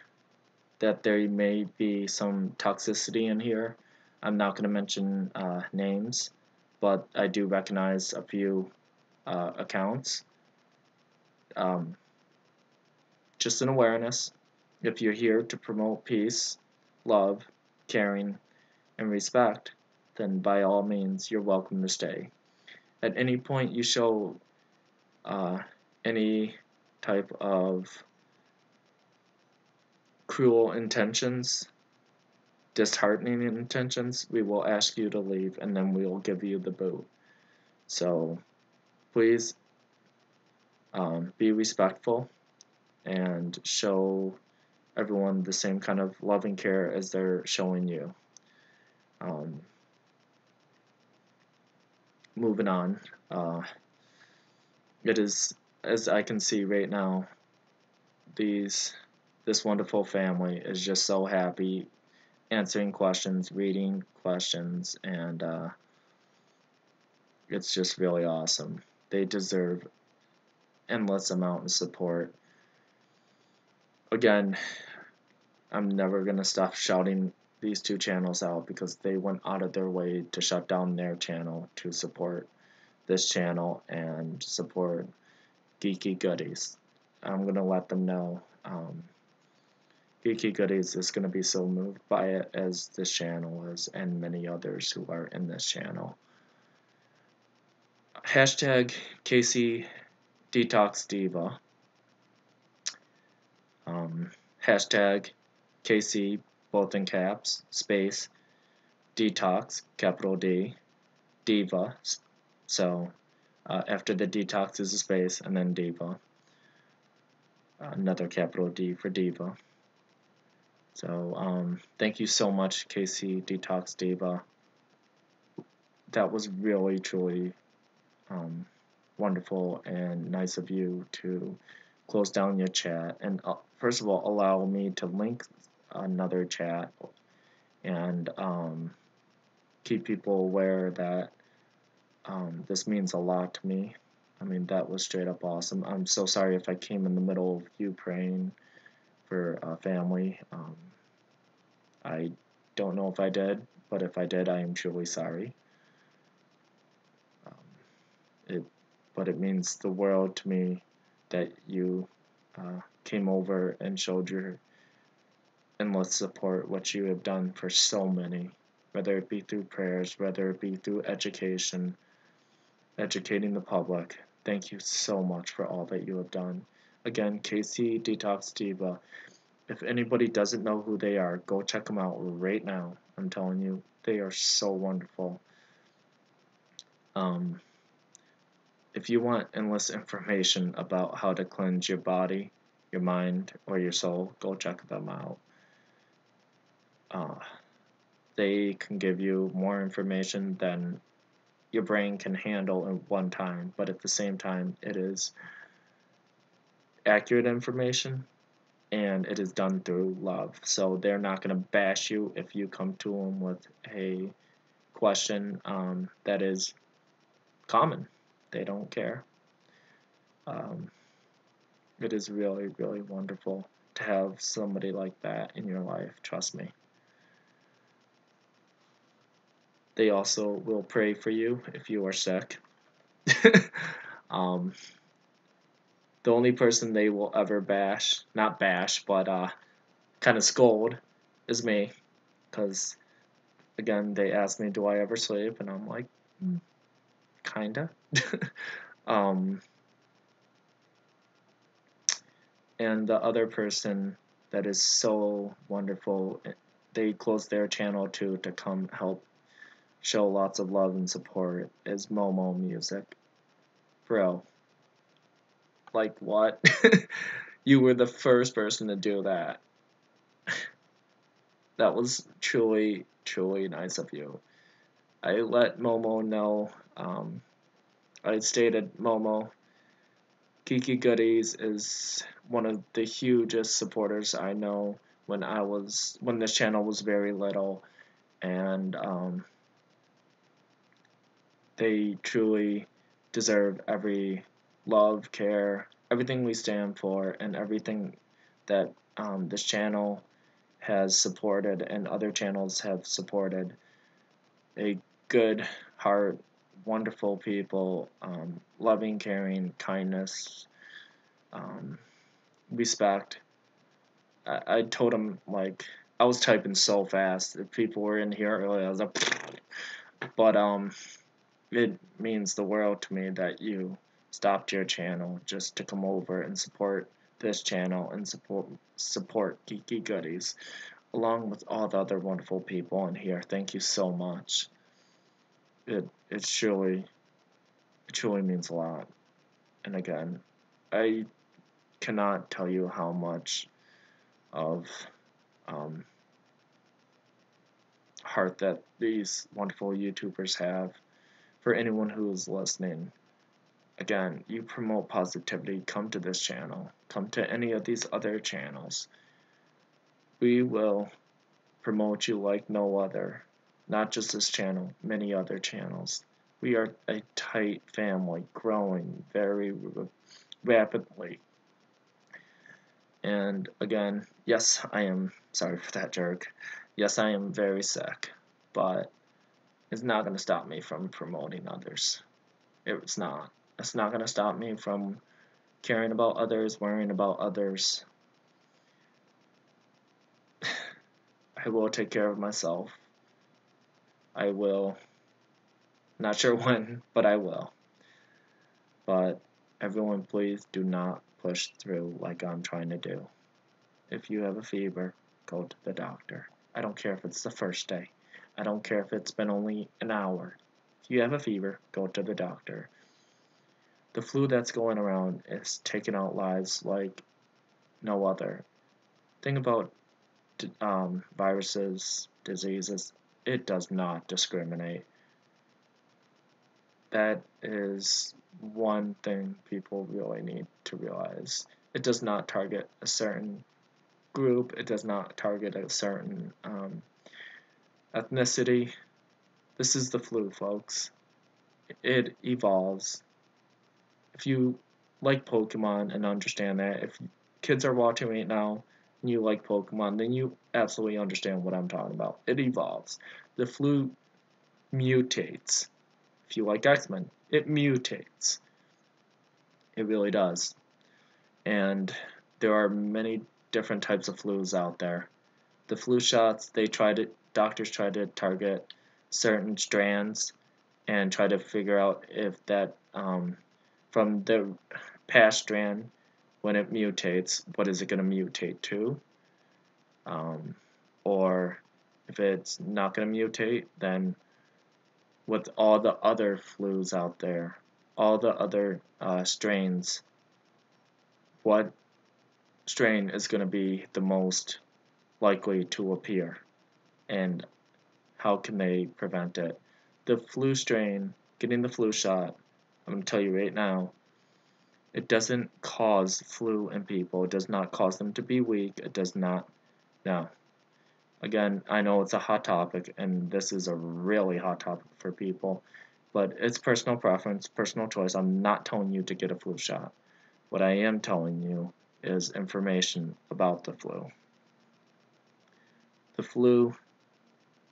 that there may be some toxicity in here. I'm not going to mention names, but I do recognize a few accounts. Just an awareness. If you're here to promote peace, love, caring, and respect, then by all means, you're welcome to stay. At any point you show any type of cruel intentions, disheartening intentions, we will ask you to leave, and then we will give you the boot. So please be respectful and show everyone the same kind of loving care as they're showing you. Moving on, it is, as I can see right now, this wonderful family is just so happy answering questions, reading questions, and it's just really awesome. They deserve endless amount of support. Again, I'm never gonna stop shouting these two channels out because they went out of their way to shut down their channel to support this channel and support Geeky Goodies. I'm gonna let them know. Geeky Goodies is gonna be so moved by it as this channel is, and many others who are in this channel. Hashtag Casey Detox Diva. Hashtag KC, both in caps, space, detox, capital D, diva. So after the detox is a space, and then diva. Another capital D for diva. So thank you so much, KC Detox Diva. That was really, truly wonderful and nice of you to close down your chat, and first of all allow me to link another chat and keep people aware that this means a lot to me. I mean, that was straight up awesome. I'm so sorry if I came in the middle of you praying for family. I don't know if I did, but if I did, I am truly sorry. But it means the world to me that you came over and showed your endless support, what you have done for so many, whether it be through prayers, whether it be through education, educating the public. Thank you so much for all that you have done. Again, KC Detox Diva. If anybody doesn't know who they are, go check them out right now. I'm telling you, they are so wonderful. If you want endless information about how to cleanse your body, your mind, or your soul, go check them out. They can give you more information than your brain can handle in one time, but at the same time, it is accurate information and it is done through love. So they're not going to bash you if you come to them with a question that is common. They don't care. It is really, really wonderful to have somebody like that in your life. Trust me. They also will pray for you if you are sick. The only person they will ever bash, not bash, but kind of scold, is me. Because, again, they ask me, do I ever sleep? And I'm like, kinda. And the other person that is so wonderful, they closed their channel too to come help show lots of love and support, is Momo Music. Bro, like what? You were the first person to do that. That was truly, truly nice of you. I let Momo know. I stated, Momo, Geeky Goodies is one of the hugest supporters I know. when this channel was very little, and they truly deserve every love, care, everything we stand for, and everything that this channel has supported and other channels have supported. A good heart, wonderful people, loving, caring, kindness, respect. I told them, like, I was typing so fast. If people were in here earlier, I was like, but it means the world to me that you stopped your channel just to come over and support this channel and support Geeky Goodies, along with all the other wonderful people in here. Thank you so much. It truly means a lot. And again, I cannot tell you how much of heart that these wonderful YouTubers have for anyone who is listening. Again, you promote positivity, come to this channel, come to any of these other channels. We will promote you like no other, not just this channel, many other channels. We are a tight family, growing very rapidly. And again, yes, I am sorry for that jerk. Yes, I am very sick, but it's not going to stop me from promoting others. It's not. It's not going to stop me from caring about others, worrying about others. I will take care of myself. I will. Not sure when, but I will. But everyone, please do not push through like I'm trying to do. If you have a fever, go to the doctor. I don't care if it's the first day. I don't care if it's been only an hour. If you have a fever, go to the doctor. The flu that's going around is taking out lives like no other. Think about viruses, diseases. It does not discriminate. That is one thing people really need to realize. It does not target a certain group. It does not target a certain ethnicity. This is the flu, folks. It evolves. If you like Pokemon and understand that, if kids are watching right now and you like Pokemon, then you absolutely understand what I'm talking about. It evolves. The flu mutates. If you like X-Men, it mutates. It really does. And there are many different types of flus out there. The flu shots, doctors try to target certain strands and try to figure out if that from the past strand, when it mutates, what is it going to mutate to? Or if it's not going to mutate, then with all the other flus out there, all the other strains, what strain is going to be the most likely to appear, and how can they prevent it? The flu strain, getting the flu shot, I'm going to tell you right now, it doesn't cause flu in people. It does not cause them to be weak. It does not. No. Again, I know it's a hot topic, and this is a really hot topic for people, but it's personal preference, personal choice. I'm not telling you to get a flu shot. What I am telling you is information about the flu. The flu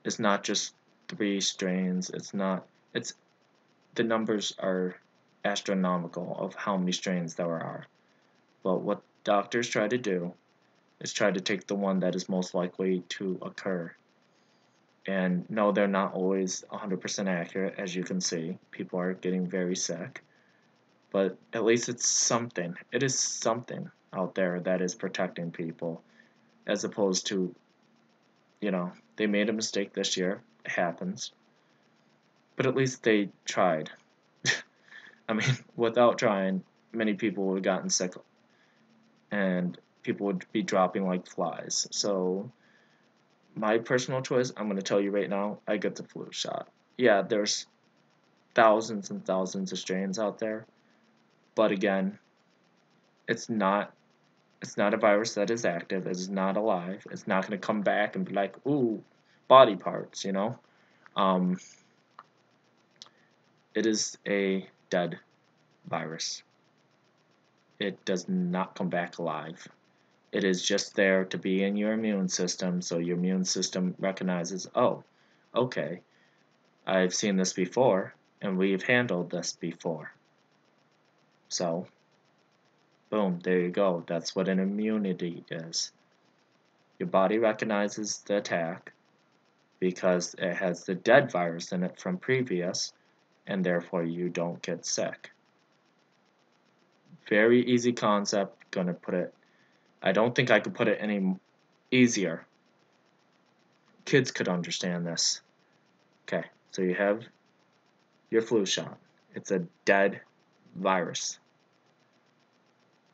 is not just 3 strains. The numbers are astronomical of how many strains there are. But what doctors try to do is try to take the one that is most likely to occur. And no, they're not always 100% accurate, as you can see. People are getting very sick. But at least it's something. It is something out there that is protecting people, as opposed to, they made a mistake this year. It happens. But at least they tried. I mean, without trying, many people would have gotten sick, and people would be dropping like flies. So, my personal choice, I'm going to tell you right now, I get the flu shot. Yeah, there's thousands and thousands of strains out there, but again, it's not It's not a virus that is active. It's not alive. It's not going to come back and be like, ooh, body parts, you know? Um, it is a dead virus. It does not come back alive. It is just there to be in your immune system, so your immune system recognizes, oh, okay, I've seen this before, and we've handled this before. So, boom, there you go. That's what an immunity is. Your body recognizes the attack because it has the dead virus in it from previous, and therefore you don't get sick. Very easy concept. Gonna put it, I don't think I could put it any easier. Kids could understand this. Okay, so you have your flu shot. It's a dead virus.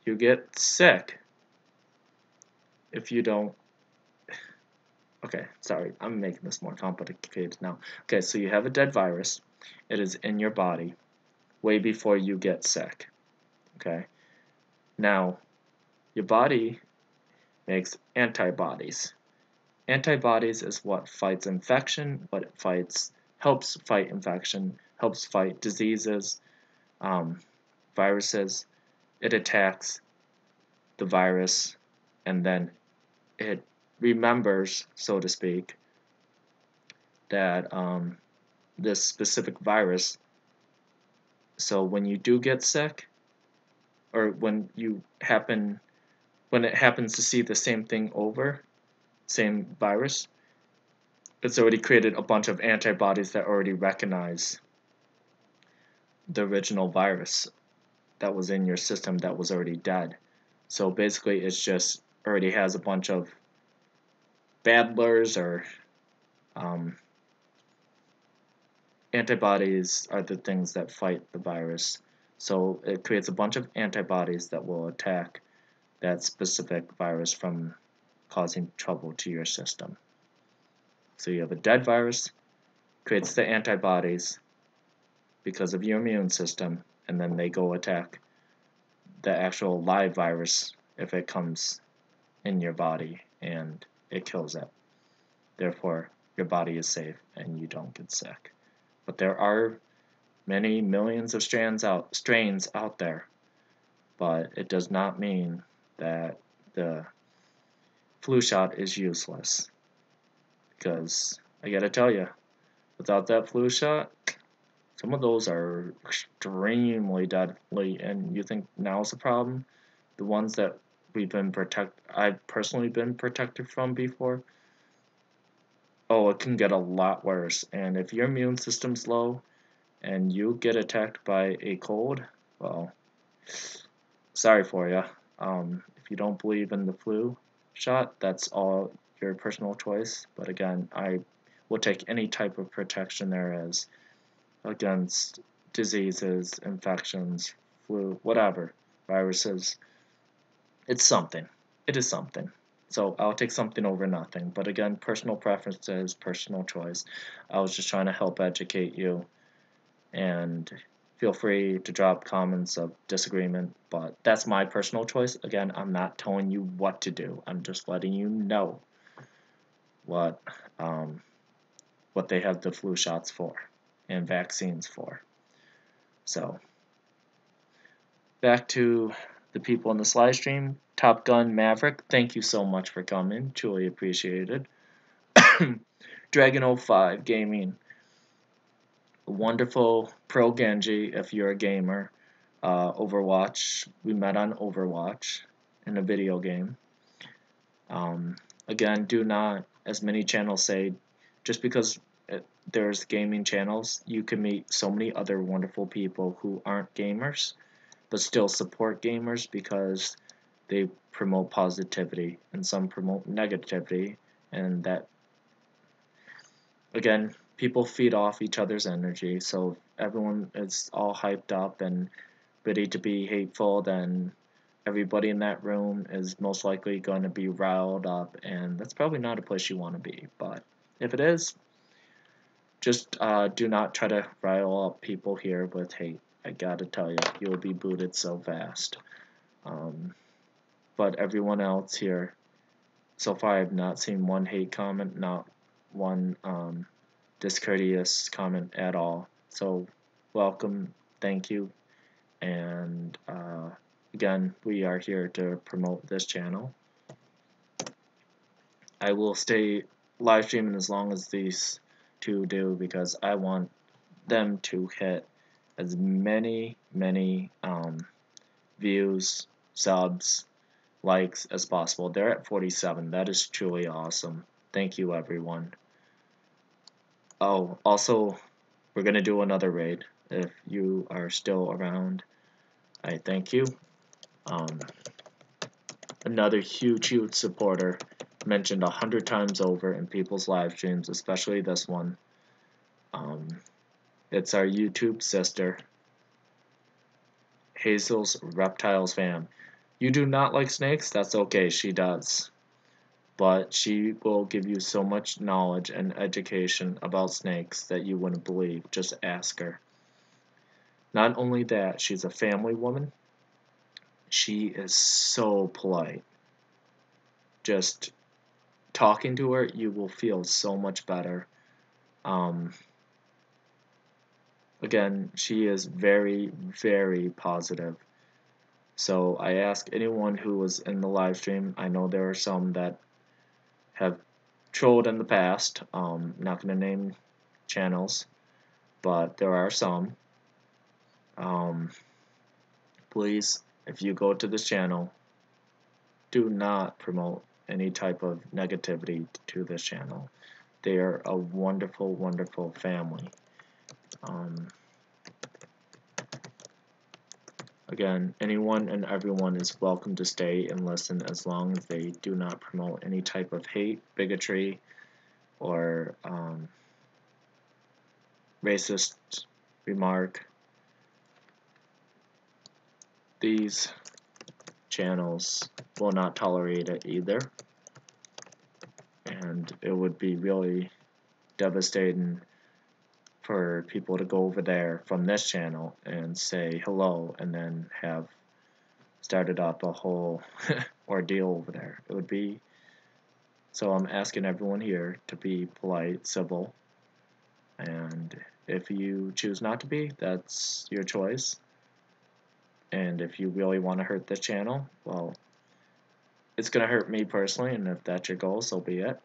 You get sick if you don't. Okay, sorry, I'm making this more complicated now. Okay, so you have a dead virus. It is in your body way before you get sick. Okay, now your body makes antibodies. Antibodies is what fights infection, helps fight infection, helps fight diseases, viruses. It attacks the virus, and then it remembers, so to speak, that this specific virus. So when you do get sick, or when it happens to see the same thing over, same virus, it's already created a bunch of antibodies that already recognize the original virus that was in your system that was already dead. So basically, it's just already has a bunch of battlers or antibodies are the things that fight the virus. So it creates a bunch of antibodies that will attack that specific virus from causing trouble to your system. So you have a dead virus, creates the antibodies because of your immune system, and then they go attack the actual live virus if it comes in your body and it kills it. Therefore, your body is safe and you don't get sick. But there are many millions of strains out there, but it does not mean that the flu shot is useless. Because I gotta tell you, without that flu shot, some of those are extremely deadly. And you think now's the problem? The ones that I've personally been protected from before. Oh, it can get a lot worse. And if your immune system's low and you get attacked by a cold, well, sorry for you. If you don't believe in the flu shot, that's all your personal choice. But again, I will take any type of protection there is against diseases, infections, flu, whatever, viruses. It's something. It is something. So I'll take something over nothing. But again, personal preferences, personal choice. I was just trying to help educate you. And feel free to drop comments of disagreement. But that's my personal choice. Again, I'm not telling you what to do. I'm just letting you know what they have the flu shots for and vaccines for. So back to the people in this live stream. Top Gun Maverick, thank you so much for coming. Truly appreciated. Dragon05 Gaming. Wonderful Pro Genji if you're a gamer. Overwatch. We met on Overwatch in a video game. Again, do not, as many channels say, just because there's gaming channels, you can meet so many other wonderful people who aren't gamers, but still support gamers because they promote positivity and some promote negativity, and that, again, people feed off each other's energy. So if everyone is all hyped up and ready to be hateful, then everybody in that room is most likely going to be riled up, and that's probably not a place you want to be. But if it is, just do not try to rile up people here with hate. I gotta tell you, you'll be booted so fast. but everyone else here, so far I've not seen one hate comment, not one discourteous comment at all. So welcome, thank you, and again, we are here to promote this channel. I will stay live streaming as long as these two do, because I want them to hit as many views, subs, likes as possible. They're at 47. That is truly awesome. Thank you, everyone. Oh, also, we're gonna do another raid. If you are still around, I thank you. Another huge supporter, mentioned 100 times over in people's live streams, especially this one. It's our YouTube sister, HazelsReptiles Fam. You do not like snakes? That's okay, she does. But she will give you so much knowledge and education about snakes that you wouldn't believe. Just ask her. Not only that, she's a family woman. She is so polite. Just talking to her, you will feel so much better. Again, she is very positive. So I ask anyone who was in the live stream, I know there are some that have trolled in the past, not going to name channels, but there are some. Please, if you go to this channel, do not promote any type of negativity to this channel. They are a wonderful family. Again, anyone and everyone is welcome to stay and listen as long as they do not promote any type of hate, bigotry, or racist remark. These channels will not tolerate it either, and it would be really devastating for people to go over there from this channel and say hello and then have started up a whole ordeal over there. It would be, so I'm asking everyone here to be polite, civil, and if you choose not to be, that's your choice. And if you really want to hurt this channel, well, it's going to hurt me personally, and if that's your goal, so be it.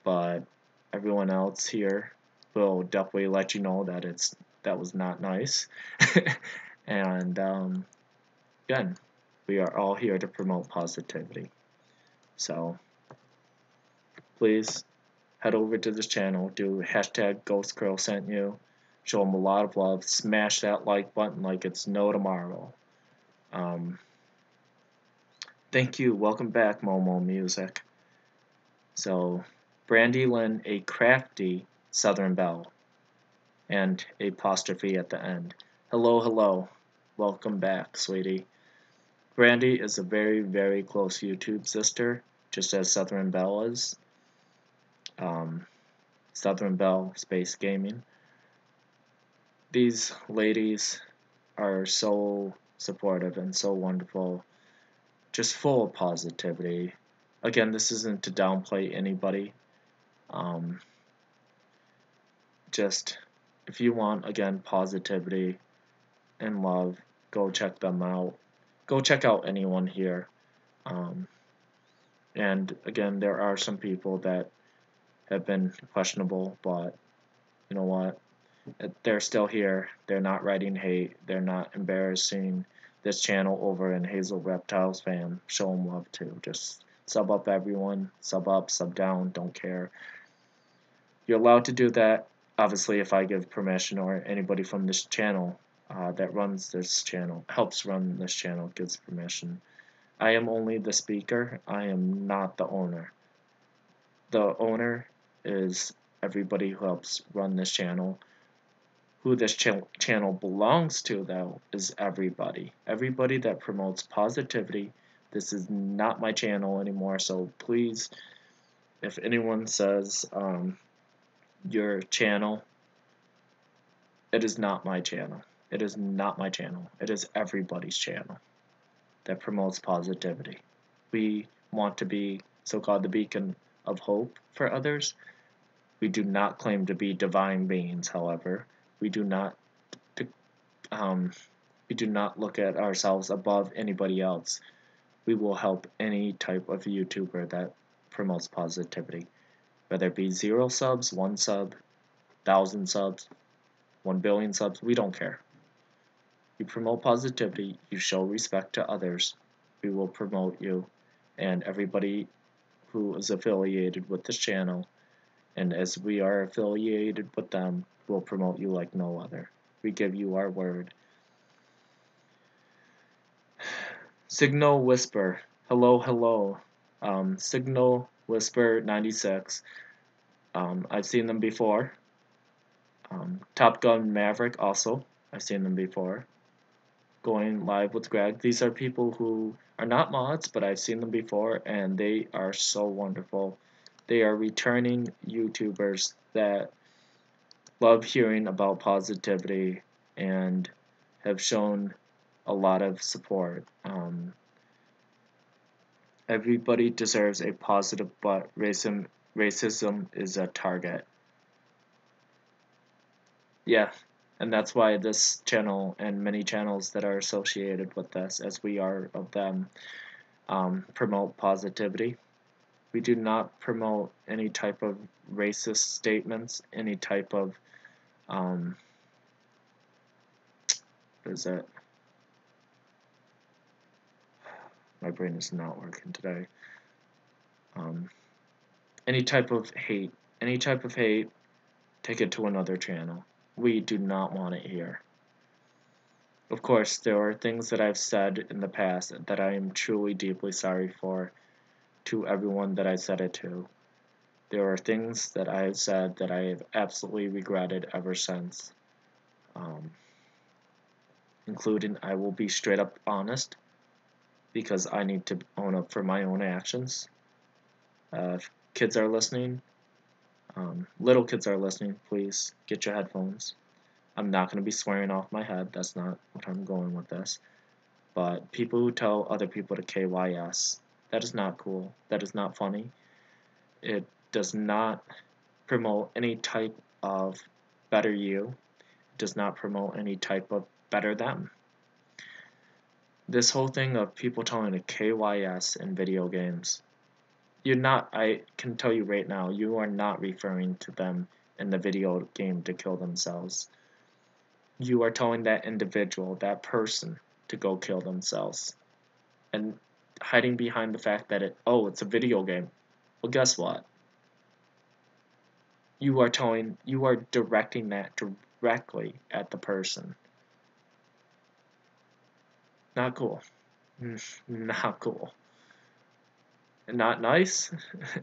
But everyone else here will definitely let you know that that was not nice. And again, we are all here to promote positivity. So please head over to this channel, do hashtag GhostGirl sent you, show them a lot of love, smash that like button like it's no tomorrow. Thank you, welcome back, Momo Music. So Brandy Lynn, a crafty Southern Belle, and apostrophe at the end. Hello, welcome back, sweetie. Brandy is a very close YouTube sister, just as Southern Belle is. Southern Belle Space Gaming. These ladies are so supportive and so wonderful, just full of positivity. Again, this isn't to downplay anybody. Just if you want, again, positivity and love, go check them out. Go check out anyone here. And again, there are some people that have been questionable, but you know what? They're still here. They're not writing hate. They're not embarrassing this channel over in HazelsReptiles Fam. Show them love too. Just sub up, everyone. Sub up, sub down. Don't care. You're allowed to do that, obviously, if I give permission, or anybody from this channel that runs this channel, helps run this channel, gives permission. I am only the speaker. I am not the owner. The owner is everybody who helps run this channel. Who this channel belongs to, though, is everybody. Everybody that promotes positivity. This is not my channel anymore, so please, if anyone says your channel, it is not my channel. It is not my channel. It is everybody's channel that promotes positivity. we want to be so-called the beacon of hope for others. We do not claim to be divine beings, however. We do not um, we do not look at ourselves above anybody else. We will help any type of YouTuber that promotes positivity, whether it be 0 subs, 1 sub, 1,000 subs, 1 billion subs, we don't care. You promote positivity, you show respect to others, we will promote you, and everybody who is affiliated with this channel, and as we are affiliated with them, will promote you like no other. We give you our word. Signal Whisper, hello, hello. Signal Whisper 96. I've seen them before. Top Gun Maverick also, I've seen them before. Going Live with Greg. These are people who are not mods, but I've seen them before, and they are so wonderful. They are returning YouTubers that love hearing about positivity and have shown a lot of support. Everybody deserves a positive, but racism is a target. Yeah, and that's why this channel and many channels that are associated with this, as we are of them, promote positivity. We do not promote any type of racist statements, any type of what is it? My brain is not working today. Any type of hate, take it to another channel. We do not want it here. Of course, there are things that I've said in the past that I am truly deeply sorry for to everyone that I said it to. There are things that I have said that I have absolutely regretted ever since. Including, I will be straight up honest, because I need to own up for my own actions. If kids are listening, little kids are listening, please get your headphones. I'm not going to be swearing off my head, that's not what I'm going with this. But people who tell other people to KYS, that is not cool, that is not funny. It does not promote any type of better you. It does not promote any type of better them. This whole thing of people telling to KYS in video games, I can tell you right now, you are not referring to them in the video game to kill themselves. You are telling that individual, that person, to go kill themselves. And hiding behind the fact that it's a video game. Well, guess what? You are directing that directly at the person. Not cool. Not cool. Not nice,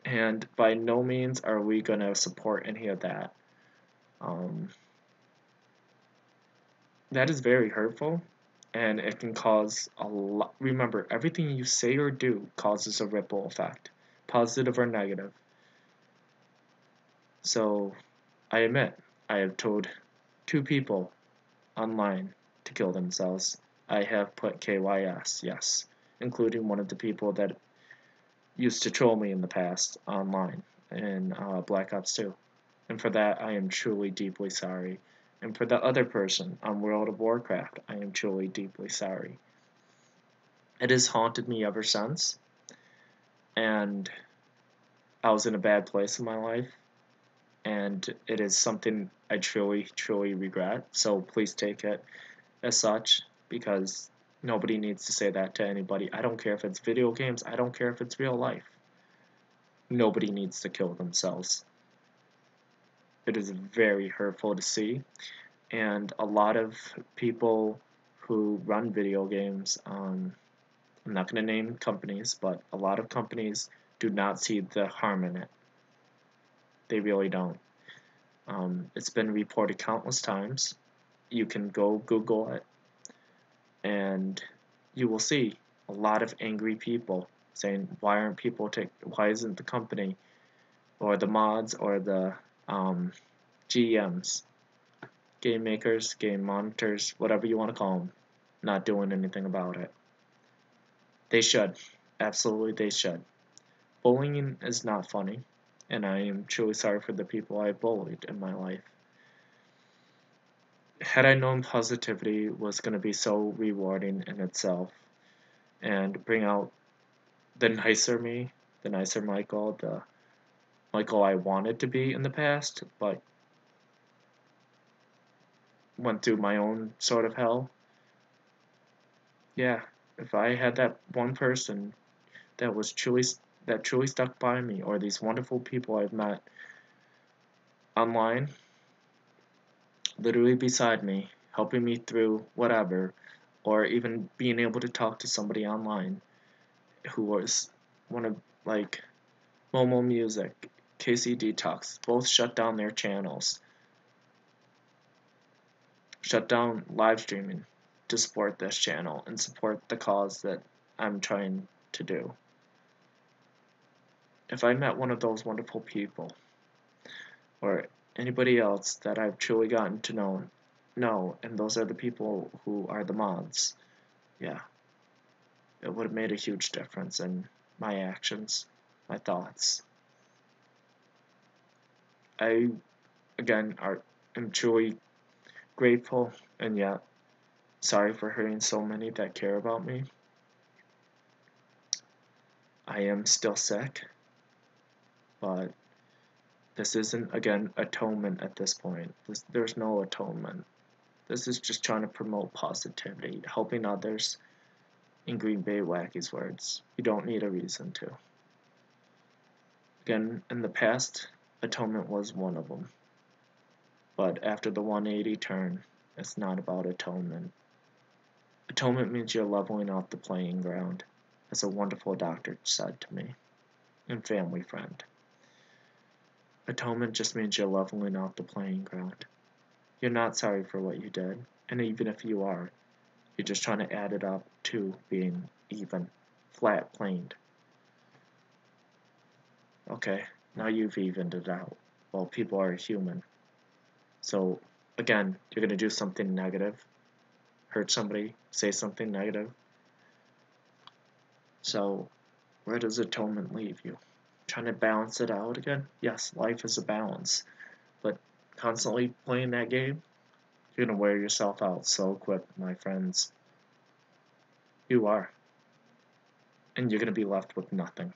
and by no means are we going to support any of that. That is very hurtful, and it can cause a lot. Remember, everything you say or do causes a ripple effect, positive or negative. So, I admit, I have told 2 people online to kill themselves. I have put KYS, yes, including one of the people that used to troll me in the past online in Black Ops 2. And for that, I am truly deeply sorry. And for the other person on World of Warcraft, I am truly deeply sorry. It has haunted me ever since, and I was in a bad place in my life, and it is something I truly, truly regret. So please take it as such, because nobody needs to say that to anybody. I don't care if it's video games, I don't care if it's real life. Nobody needs to kill themselves. It is very hurtful to see, and a lot of people who run video games, I'm not going to name companies, but a lot of companies do not see the harm in it. They really don't. It's been reported countless times. You can go Google it, and you will see a lot of angry people saying, why isn't the company or the mods or the GMs, game makers, game monitors, whatever you want to call them, not doing anything about it? They should. Absolutely they should. Bullying is not funny, and I am truly sorry for the people I bullied in my life. Had I known positivity was going to be so rewarding in itself and bring out the nicer me, the nicer Michael, the Michael I wanted to be in the past, but went through my own sort of hell. Yeah, if I had that one person that was truly stuck by me, or these wonderful people I've met online, literally beside me, helping me through whatever, or even being able to talk to somebody online who was one of like Momo Music, KC Detox, both shut down their channels, shut down live streaming to support this channel and support the cause that I'm trying to do. If I met one of those wonderful people, or anybody else that I've truly gotten to know, and those are the people who are the mods, yeah, it would have made a huge difference in my actions, my thoughts. I, again, am truly grateful and yet sorry for hurting so many that care about me. I am still sick, but this isn't, again, atonement at this point. There's no atonement. This is just trying to promote positivity, helping others. In Green Bay Wacky's words, you don't need a reason to. Again, in the past, atonement was one of them. But after the 180 turn, it's not about atonement. Atonement means you're leveling off the playing ground, as a wonderful doctor said to me, and family friend. Atonement just means you're leveling off the playing ground. You're not sorry for what you did, and even if you are, you're just trying to add it up to being even, flat planed. Okay, now you've evened it out. Well, people are human. So, again, you're going to do something negative, hurt somebody, say something negative. So, where does atonement leave you? Trying to balance it out again? Yes, life is a balance. But constantly playing that game, you're going to wear yourself out so quick, my friends. You are. And you're going to be left with nothing.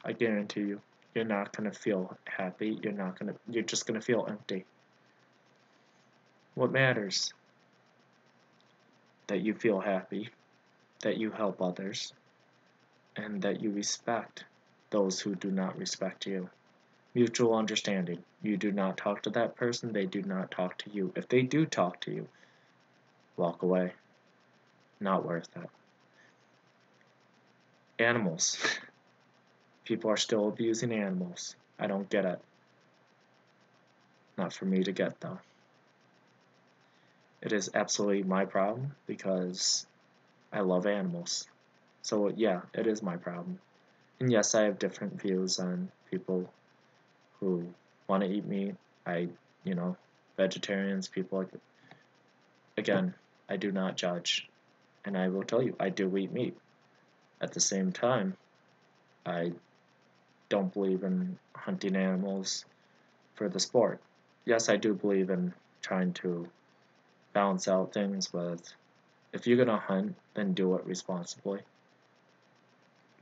I guarantee you. You're not going to feel happy. You're just going to feel empty. What matters? That you feel happy, that you help others, and that you respect those who do not respect you. Mutual understanding. You do not talk to that person, they do not talk to you. If they do talk to you, walk away. Not worth it. Animals. People are still abusing animals. I don't get it. Not for me to get, though. It is absolutely my problem because I love animals. So, yeah, it is my problem. And yes, I have different views on people who want to eat meat. Vegetarians, people like, again, I do not judge. And I will tell you, I do eat meat. At the same time, I don't believe in hunting animals for the sport. Yes, I do believe in trying to balance out things with, if you're going to hunt, then do it responsibly.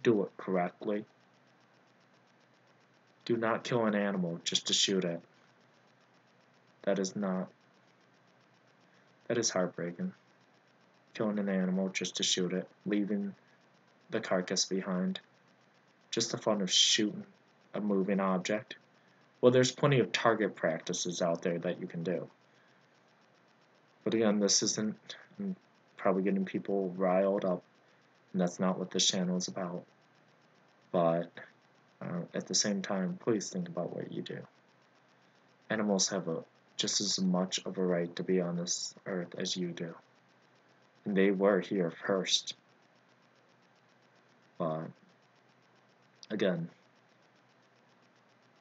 Do it correctly. Do not kill an animal just to shoot it. That is heartbreaking. Killing an animal just to shoot it, leaving the carcass behind. Just the fun of shooting a moving object. Well, there's plenty of target practices out there that you can do. But again, this isn't, I'm probably getting people riled up, and that's not what this channel is about. But at the same time, please think about what you do. Animals have just as much of a right to be on this earth as you do. And they were here first. But again,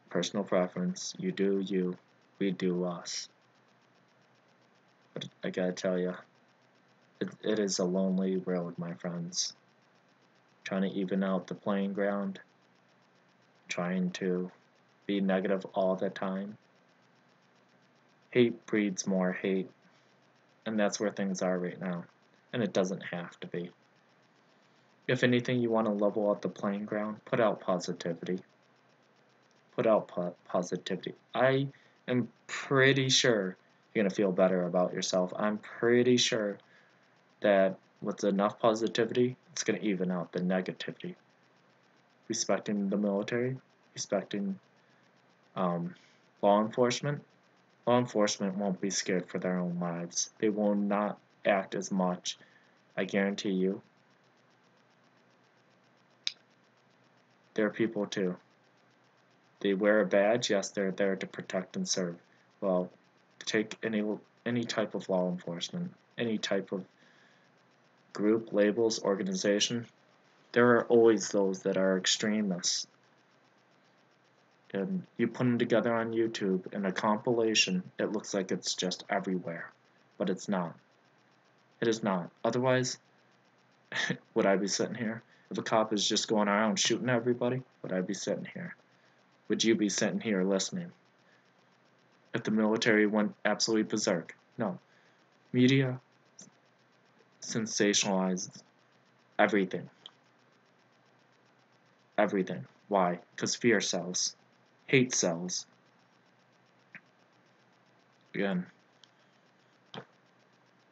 personal preference, you do you, we do us. But I gotta tell you, it is a lonely road, my friends. trying to even out the playing ground, trying to be negative all the time. Hate breeds more hate, and that's where things are right now, and it doesn't have to be. If anything, you want to level out the playing ground, put out positivity. Put out positivity. I am pretty sure you're going to feel better about yourself. I'm pretty sure that with enough positivity, it's going to even out the negativity. Respecting the military, respecting law enforcement. Law enforcement won't be scared for their own lives. They will not act as much, I guarantee you. They're people too. They wear a badge, yes, they're there to protect and serve. Well, take any type of law enforcement, any type of group, labels, organization, there are always those that are extremists. And you put them together on YouTube in a compilation, it looks like it's just everywhere. But it's not. It is not. Otherwise, would I be sitting here? If a cop is just going around shooting everybody, would I be sitting here? Would you be sitting here listening? If the military went absolutely berserk? No. Media sensationalizes everything. Everything. Why? Because fear sells. Hate sells. Again,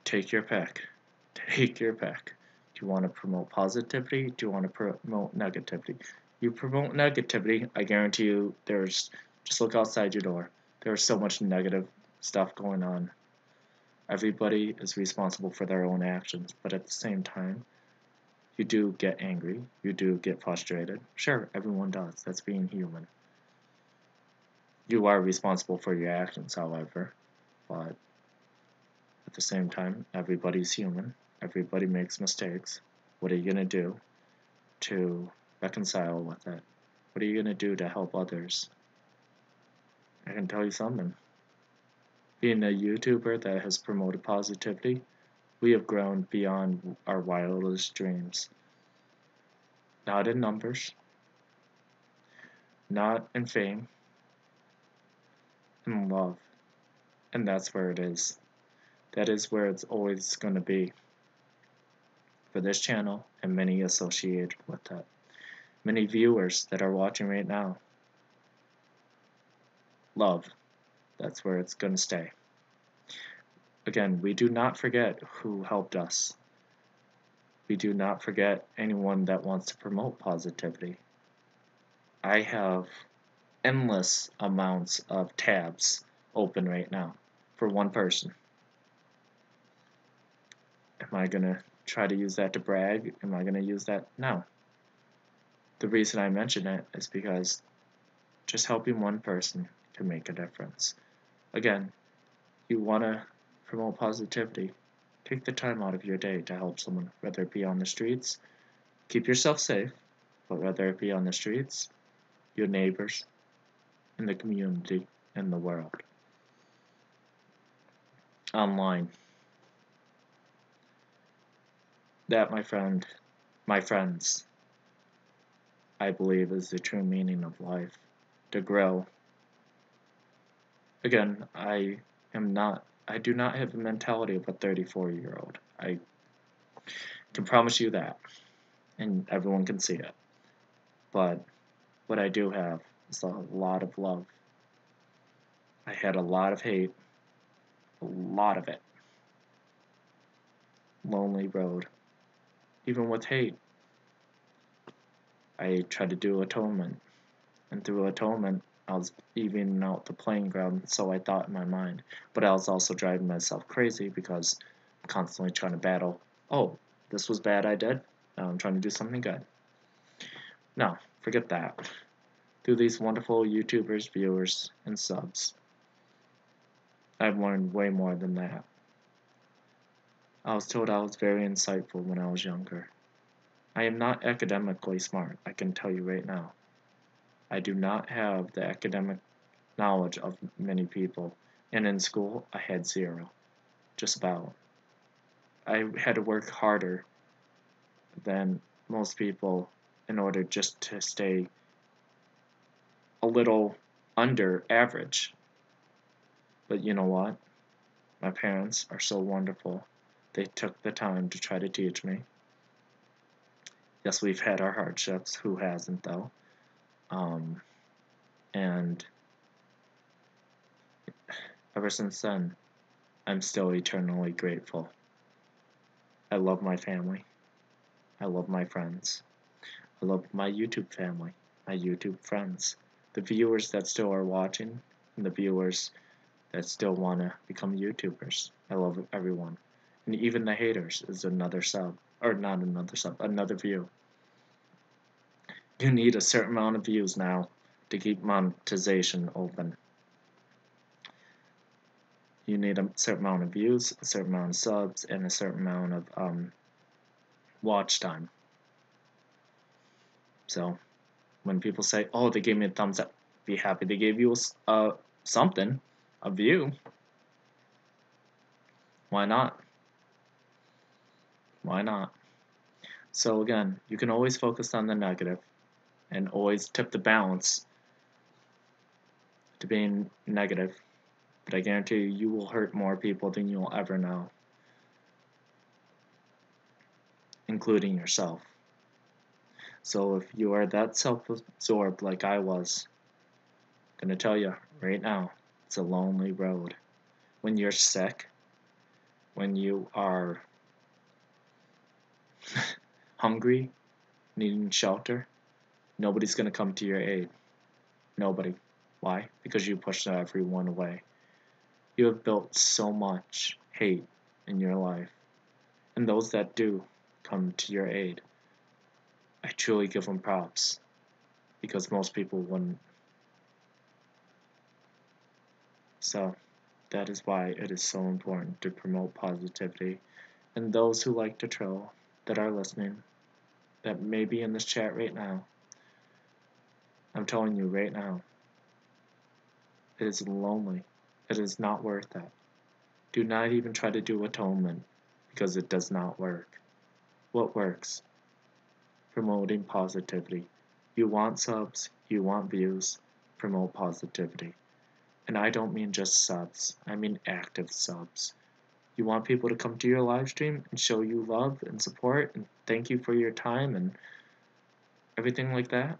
take your pick. Take your pick. Do you want to promote positivity? Do you want to promote negativity? You promote negativity, I guarantee you just look outside your door. There's so much negative stuff going on. Everybody is responsible for their own actions, but at the same time, you do get angry. You do get frustrated. Sure, everyone does. That's being human. You are responsible for your actions, however, but at the same time, everybody's human. Everybody makes mistakes. What are you going to do to reconcile with it? What are you going to do to help others? I can tell you something. Being a YouTuber that has promoted positivity, we have grown beyond our wildest dreams. Not in numbers, not in fame, in love. And that's where it is. That is where it's always going to be for this channel and many associated with it. Many viewers that are watching right now. Love. That's where it's going to stay. Again, we do not forget who helped us. We do not forget anyone that wants to promote positivity. I have endless amounts of tabs open right now for one person. Am I going to try to use that to brag? Am I going to use that? No. The reason I mention it is because just helping one person can make a difference. Again, you want to promote positivity, take the time out of your day to help someone, whether it be on the streets. Keep yourself safe, but whether it be on the streets, your neighbors, in the community, in the world. Online. That, my friends, I believe is the true meaning of life. To grow. Again, I do not have the mentality of a 34-year-old. I can promise you that. And everyone can see it. But what I do have is a lot of love. I had a lot of hate. A lot of it. Lonely road. Even with hate, I tried to do atonement. And through atonement, I was evening out the playing ground, so I thought in my mind. But I was also driving myself crazy because I'm constantly trying to battle. Oh, this was bad I did. Now I'm trying to do something good. No, forget that. Through these wonderful YouTubers, viewers, and subs, I've learned way more than that. I was told I was very insightful when I was younger. I am not academically smart, I can tell you right now. I do not have the academic knowledge of many people, and in school I had zero, just about. I had to work harder than most people in order just to stay a little under average. But you know what? My parents are so wonderful. They took the time to try to teach me. Yes, we've had our hardships. Who hasn't, though? And ever since then, I'm still eternally grateful. I love my family. I love my friends. I love my YouTube family, my YouTube friends, the viewers that still are watching, and the viewers that still want to become YouTubers. I love everyone. And even the haters is another sub. Or not another sub, another view. You need a certain amount of views now to keep monetization open. You need a certain amount of views, a certain amount of subs, and a certain amount of watch time. So when people say, oh, they gave me a thumbs up, be happy they gave you something, a view. Why not? Why not? So again, you can always focus on the negative and always tip the balance to being negative. But I guarantee you, you will hurt more people than you'll ever know, including yourself. So if you are that self-absorbed like I was, I'm going to tell you right now, it's a lonely road. When you're sick, when you are hungry, needing shelter, nobody's going to come to your aid. Nobody. Why? Because you pushed everyone away. You have built so much hate in your life. And those that do come to your aid, I truly give them props. Because most people wouldn't. So, that is why it is so important to promote positivity. And those who like to troll, that are listening, that may be in this chat right now, I'm telling you right now, it is lonely. It is not worth it. Do not even try to do atonement, because it does not work. What works? Promoting positivity. You want subs, you want views, promote positivity. And I don't mean just subs, I mean active subs. You want people to come to your live stream and show you love and support and thank you for your time and everything like that?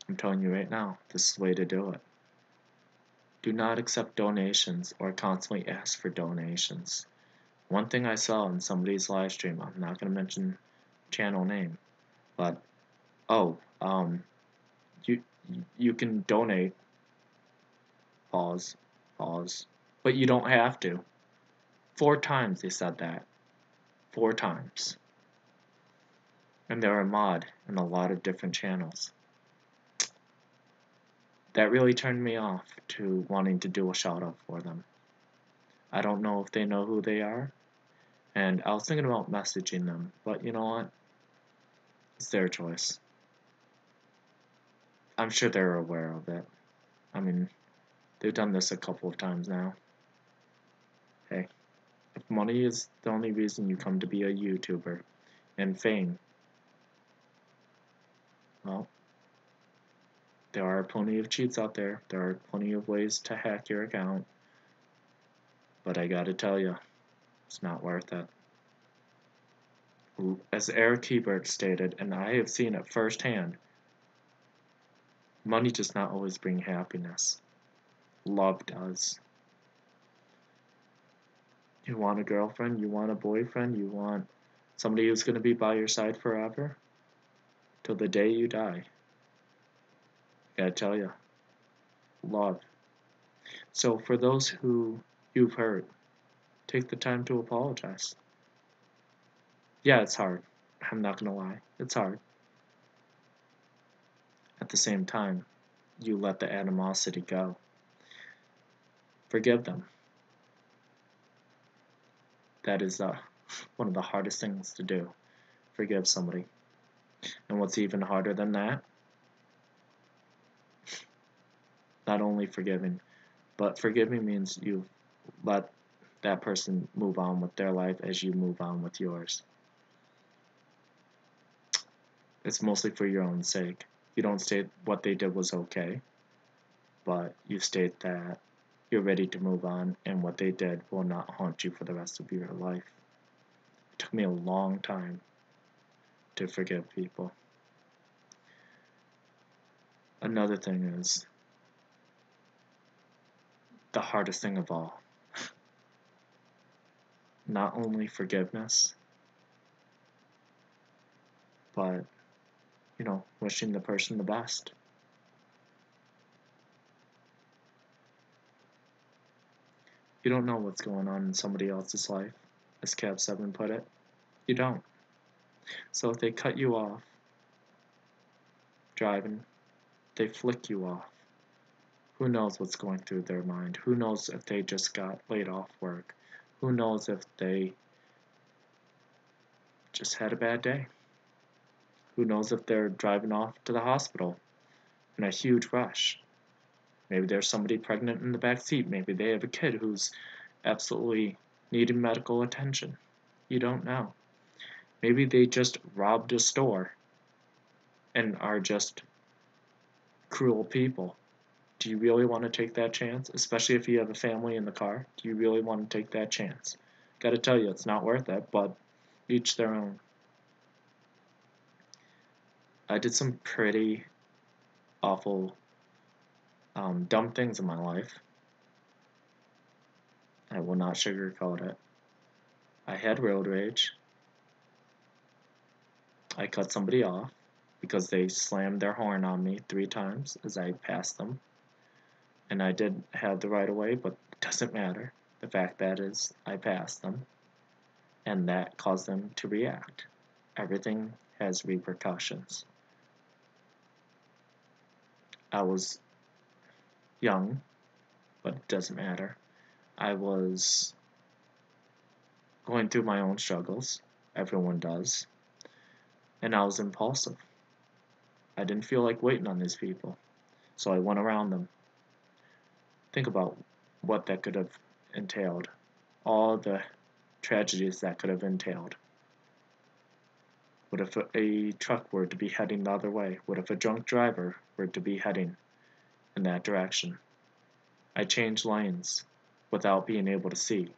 I'm telling you right now, this is the way to do it. Do not accept donations or constantly ask for donations. One thing I saw in somebody's live stream, I'm not going to mention channel name, but you can donate, pause, but you don't have to. 4 times they said that. 4 times. And they're a mod in a lot of different channels. That really turned me off to wanting to do a shout out for them. I don't know if they know who they are, and I was thinking about messaging them, but you know what? It's their choice. I'm sure they're aware of it. I mean, they've done this a couple of times now. Hey, if money is the only reason you come to be a YouTuber and fame, well, there are plenty of cheats out there. There are plenty of ways to hack your account. But I gotta tell you, it's not worth it. As Eric Hebert stated, and I have seen it firsthand, money does not always bring happiness. Love does. You want a girlfriend, you want a boyfriend, you want somebody who's going to be by your side forever? Till the day you die. I gotta tell you, love. So for those who you've hurt, take the time to apologize. Yeah, it's hard. I'm not gonna lie. It's hard. At the same time, you let the animosity go. Forgive them. That is one of the hardest things to do. Forgive somebody. And what's even harder than that? Not only forgiving, but forgiving means you let that person move on with their life as you move on with yours. It's mostly for your own sake. You don't state what they did was okay, but you state that you're ready to move on and what they did will not haunt you for the rest of your life. It took me a long time to forgive people. Another thing is the hardest thing of all. Not only forgiveness, but, wishing the person the best. You don't know what's going on in somebody else's life, as Cap 7 put it. You don't. So if they cut you off driving, they flick you off. Who knows what's going through their mind? Who knows if they just got laid off work? Who knows if they just had a bad day? Who knows if they're driving off to the hospital in a huge rush? Maybe there's somebody pregnant in the back seat. Maybe they have a kid who's absolutely needing medical attention. You don't know. Maybe they just robbed a store and are just cruel people. Do you really want to take that chance? Especially if you have a family in the car. Do you really want to take that chance? Gotta tell you, it's not worth it, but each their own. I did some pretty awful, dumb things in my life. I will not sugarcoat it. I had road rage. I cut somebody off because they slammed their horn on me 3 times as I passed them. And I did have the right of way, but it doesn't matter. The fact that is, I passed them. And that caused them to react. Everything has repercussions. I was young, but it doesn't matter. I was going through my own struggles. Everyone does. And I was impulsive. I didn't feel like waiting on these people. So I went around them. Think about what that could have entailed. All the tragedies that could have entailed. What if a truck were to be heading the other way? What if a drunk driver were to be heading in that direction? I changed lanes without being able to see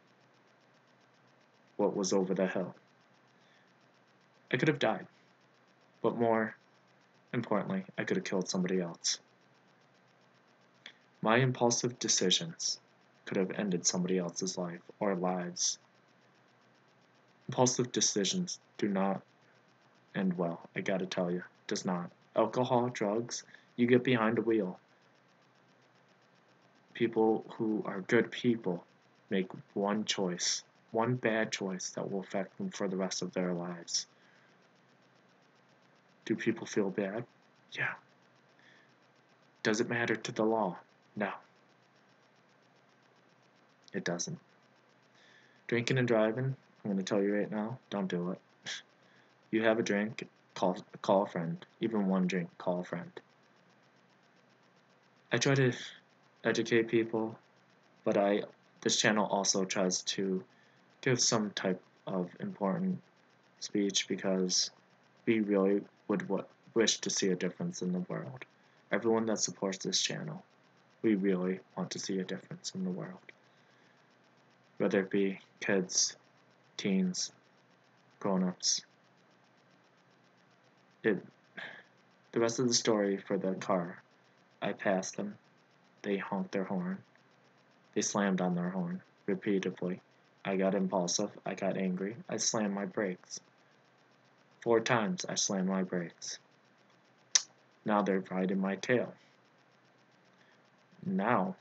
what was over the hill. I could have died, but more importantly, I could have killed somebody else. My impulsive decisions could have ended somebody else's life or lives. Impulsive decisions do not end well, I gotta tell you. Does not. Alcohol, drugs, you get behind a wheel. People who are good people make one choice, one bad choice that will affect them for the rest of their lives. Do people feel bad? Yeah. Does it matter to the law? No. It doesn't. Drinking and driving, I'm going to tell you right now, don't do it. You have a drink, call a friend. Even one drink, call a friend. I try to educate people, but this channel also tries to give some type of important speech because we really would wish to see a difference in the world. Everyone that supports this channel, we really want to see a difference in the world. Whether it be kids, teens, grown-ups. The rest of the story for the car, I passed them, they honked their horn, they slammed on their horn repeatedly. I got impulsive, I got angry, I slammed my brakes. 4 times I slammed my brakes. Now they're riding my tail. Now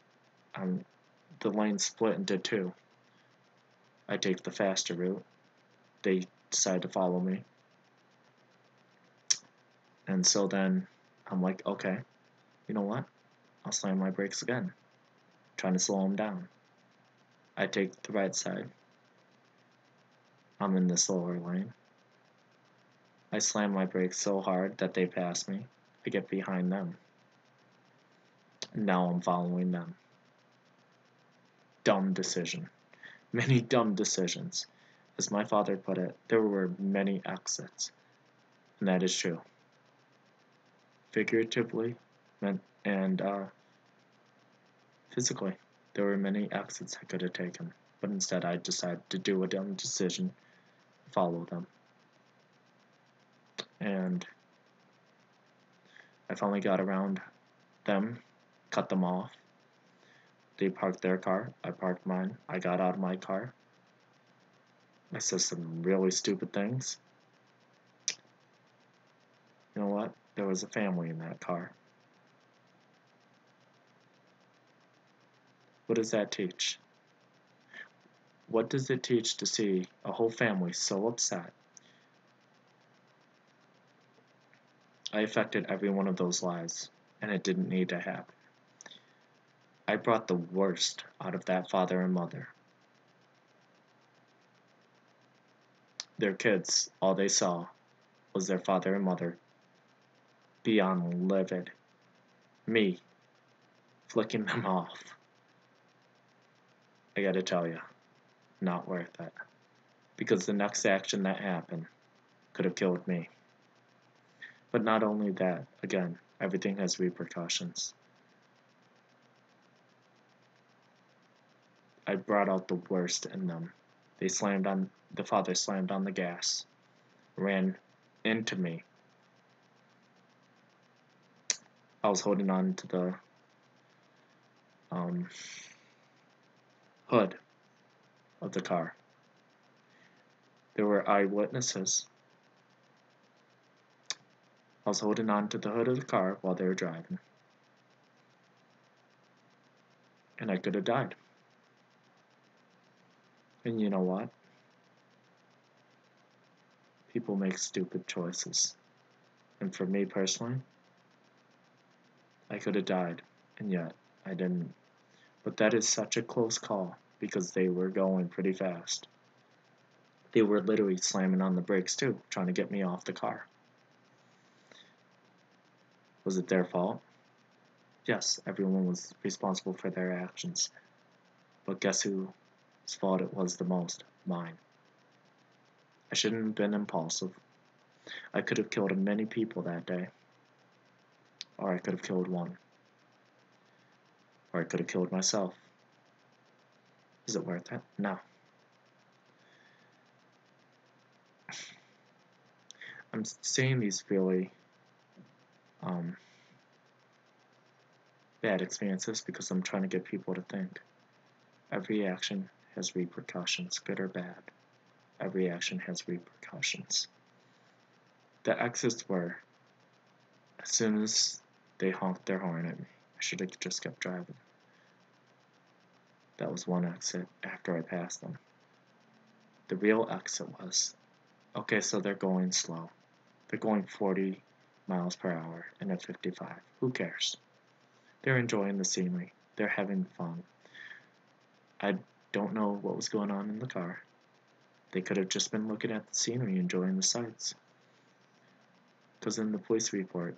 the lane split into 2. I take the faster route. They decide to follow me. And so then I'm like, okay, you know what? I'll slam my brakes again, trying to slow them down. I take the right side. I'm in the slower lane. I slam my brakes so hard that they pass me. I get behind them. Now I'm following them. Dumb decision. Many dumb decisions. As my father put it, there were many exits. And that is true. Figuratively and physically, there were many exits I could have taken. But instead I decided to do a dumb decision, follow them. And I finally got around them, cut them off. They parked their car, I parked mine. I got out of my car. I said some really stupid things. You know what? There was a family in that car. What does that teach? What does it teach to see a whole family so upset? I affected every one of those lives, and it didn't need to happen. I brought the worst out of that father and mother. Their kids, all they saw was their father and mother beyond livid. Me, flicking them off. I gotta tell you, not worth it. Because the next action that happened could have killed me. But not only that, again, everything has repercussions. I brought out the worst in them. The father slammed on the gas, ran into me. I was holding on to the hood of the car. There were eyewitnesses. I was holding on to the hood of the car while they were driving. And I could have died. And you know what? People make stupid choices. And for me personally, I could have died. And yet, I didn't. But that is such a close call because they were going pretty fast. They were literally slamming on the brakes too, trying to get me off the car. Was it their fault? Yes, everyone was responsible for their actions. But guess whose fault it was the most? Mine. I shouldn't have been impulsive. I could have killed many people that day. Or I could have killed one. Or I could have killed myself. Is it worth it? No. I'm saying these really bad experiences because I'm trying to get people to think. Every action has repercussions, good or bad. Every action has repercussions. The exits were, as soon as they honked their horn at me, I should have just kept driving. That was one exit after I passed them. The real exit was, okay, so they're going slow. They're going 40 miles per hour in a 55. Who cares? They're enjoying the scenery. They're having fun. I don't know what was going on in the car. They could have just been looking at the scenery, enjoying the sights. Because in the police report,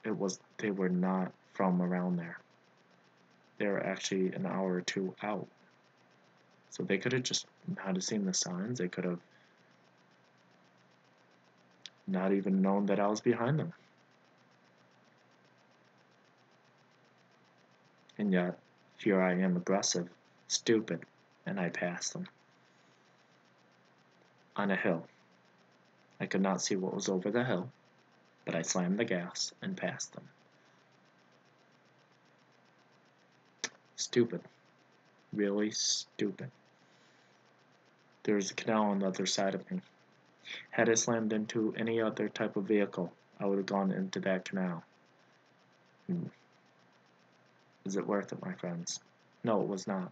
they were not from around there. They were actually an hour or two out. So they could have just not seen the signs. They could have not even known that I was behind them. And yet, here I am aggressive, stupid, and I passed them. On a hill. I could not see what was over the hill, but I slammed the gas and passed them. Stupid. Really stupid. There's a canal on the other side of me. Had I slammed into any other type of vehicle, I would have gone into that canal. Is it worth it, my friends? No, it was not.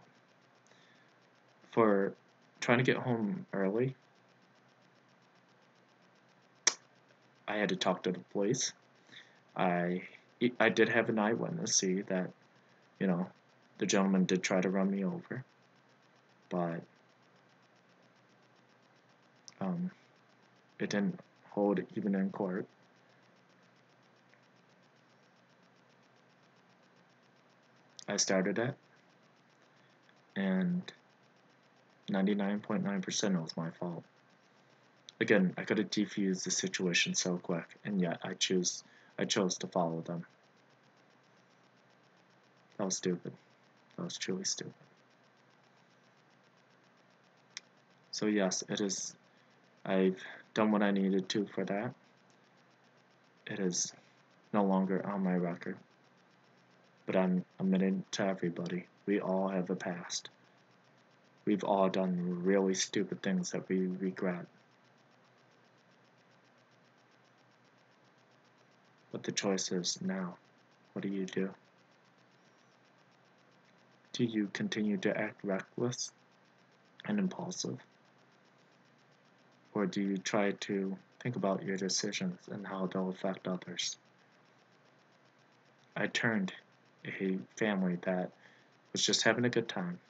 For trying to get home early, I had to talk to the police. I did have an eyewitness see that, the gentleman did try to run me over, but it didn't hold even in court. I started it, and 99.9% was my fault. Again, I could have defused the situation so quick, and yet I chose to follow them. That was stupid. That was truly stupid. So yes, it is. I've done what I needed to for that. It is no longer on my record. But I'm admitting to everybody, we all have a past. We've all done really stupid things that we regret. But the choice is now. What do you do? Do you continue to act reckless and impulsive? Or do you try to think about your decisions and how they'll affect others? I turned a family that was just having a good time,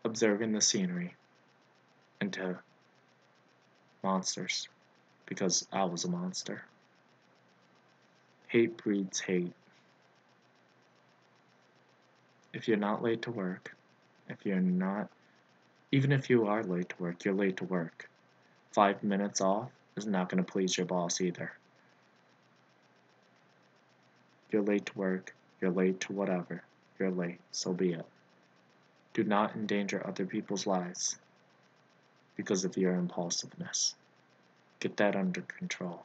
observing the scenery, into monsters because I was a monster. Hate breeds hate. If you're not late to work, even if you are late to work, you're late to work. 5 minutes off is not going to please your boss either. You're late to work, you're late to whatever, you're late, so be it. Do not endanger other people's lives because of your impulsiveness. Get that under control.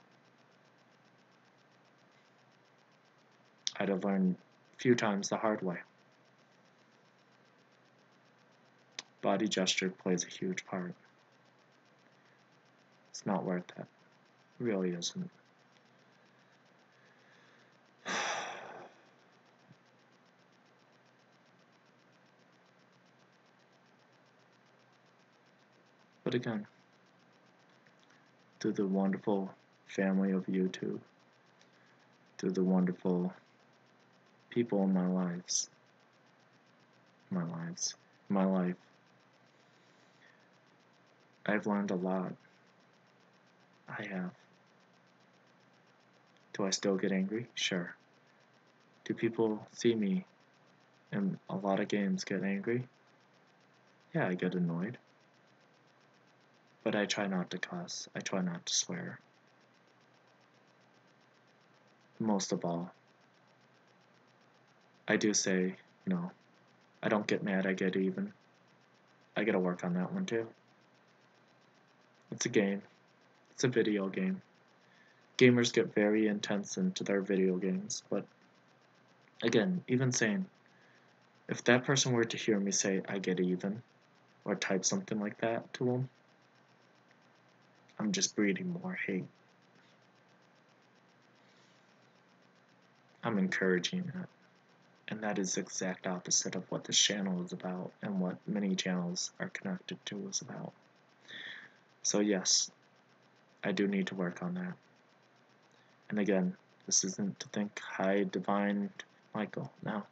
I had to learn a few times the hard way. Body gesture plays a huge part. It's not worth it. It really isn't. But again, through the wonderful family of YouTube, through the wonderful people in my life, I've learned a lot. I have. Do I still get angry? Sure. Do people see me in a lot of games get angry? Yeah, I get annoyed. But I try not to cuss. I try not to swear. Most of all, I do say, I don't get mad, I get even. I gotta work on that one too. It's a game. It's a video game. Gamers get very intense into their video games, but again, even saying, if that person were to hear me say, I get even, or type something like that to them, I'm just breeding more hate. I'm encouraging it. And that is the exact opposite of what this channel is about and what many channels are connected to is about. So yes, I do need to work on that. And again, this isn't to think high divine Michael, no.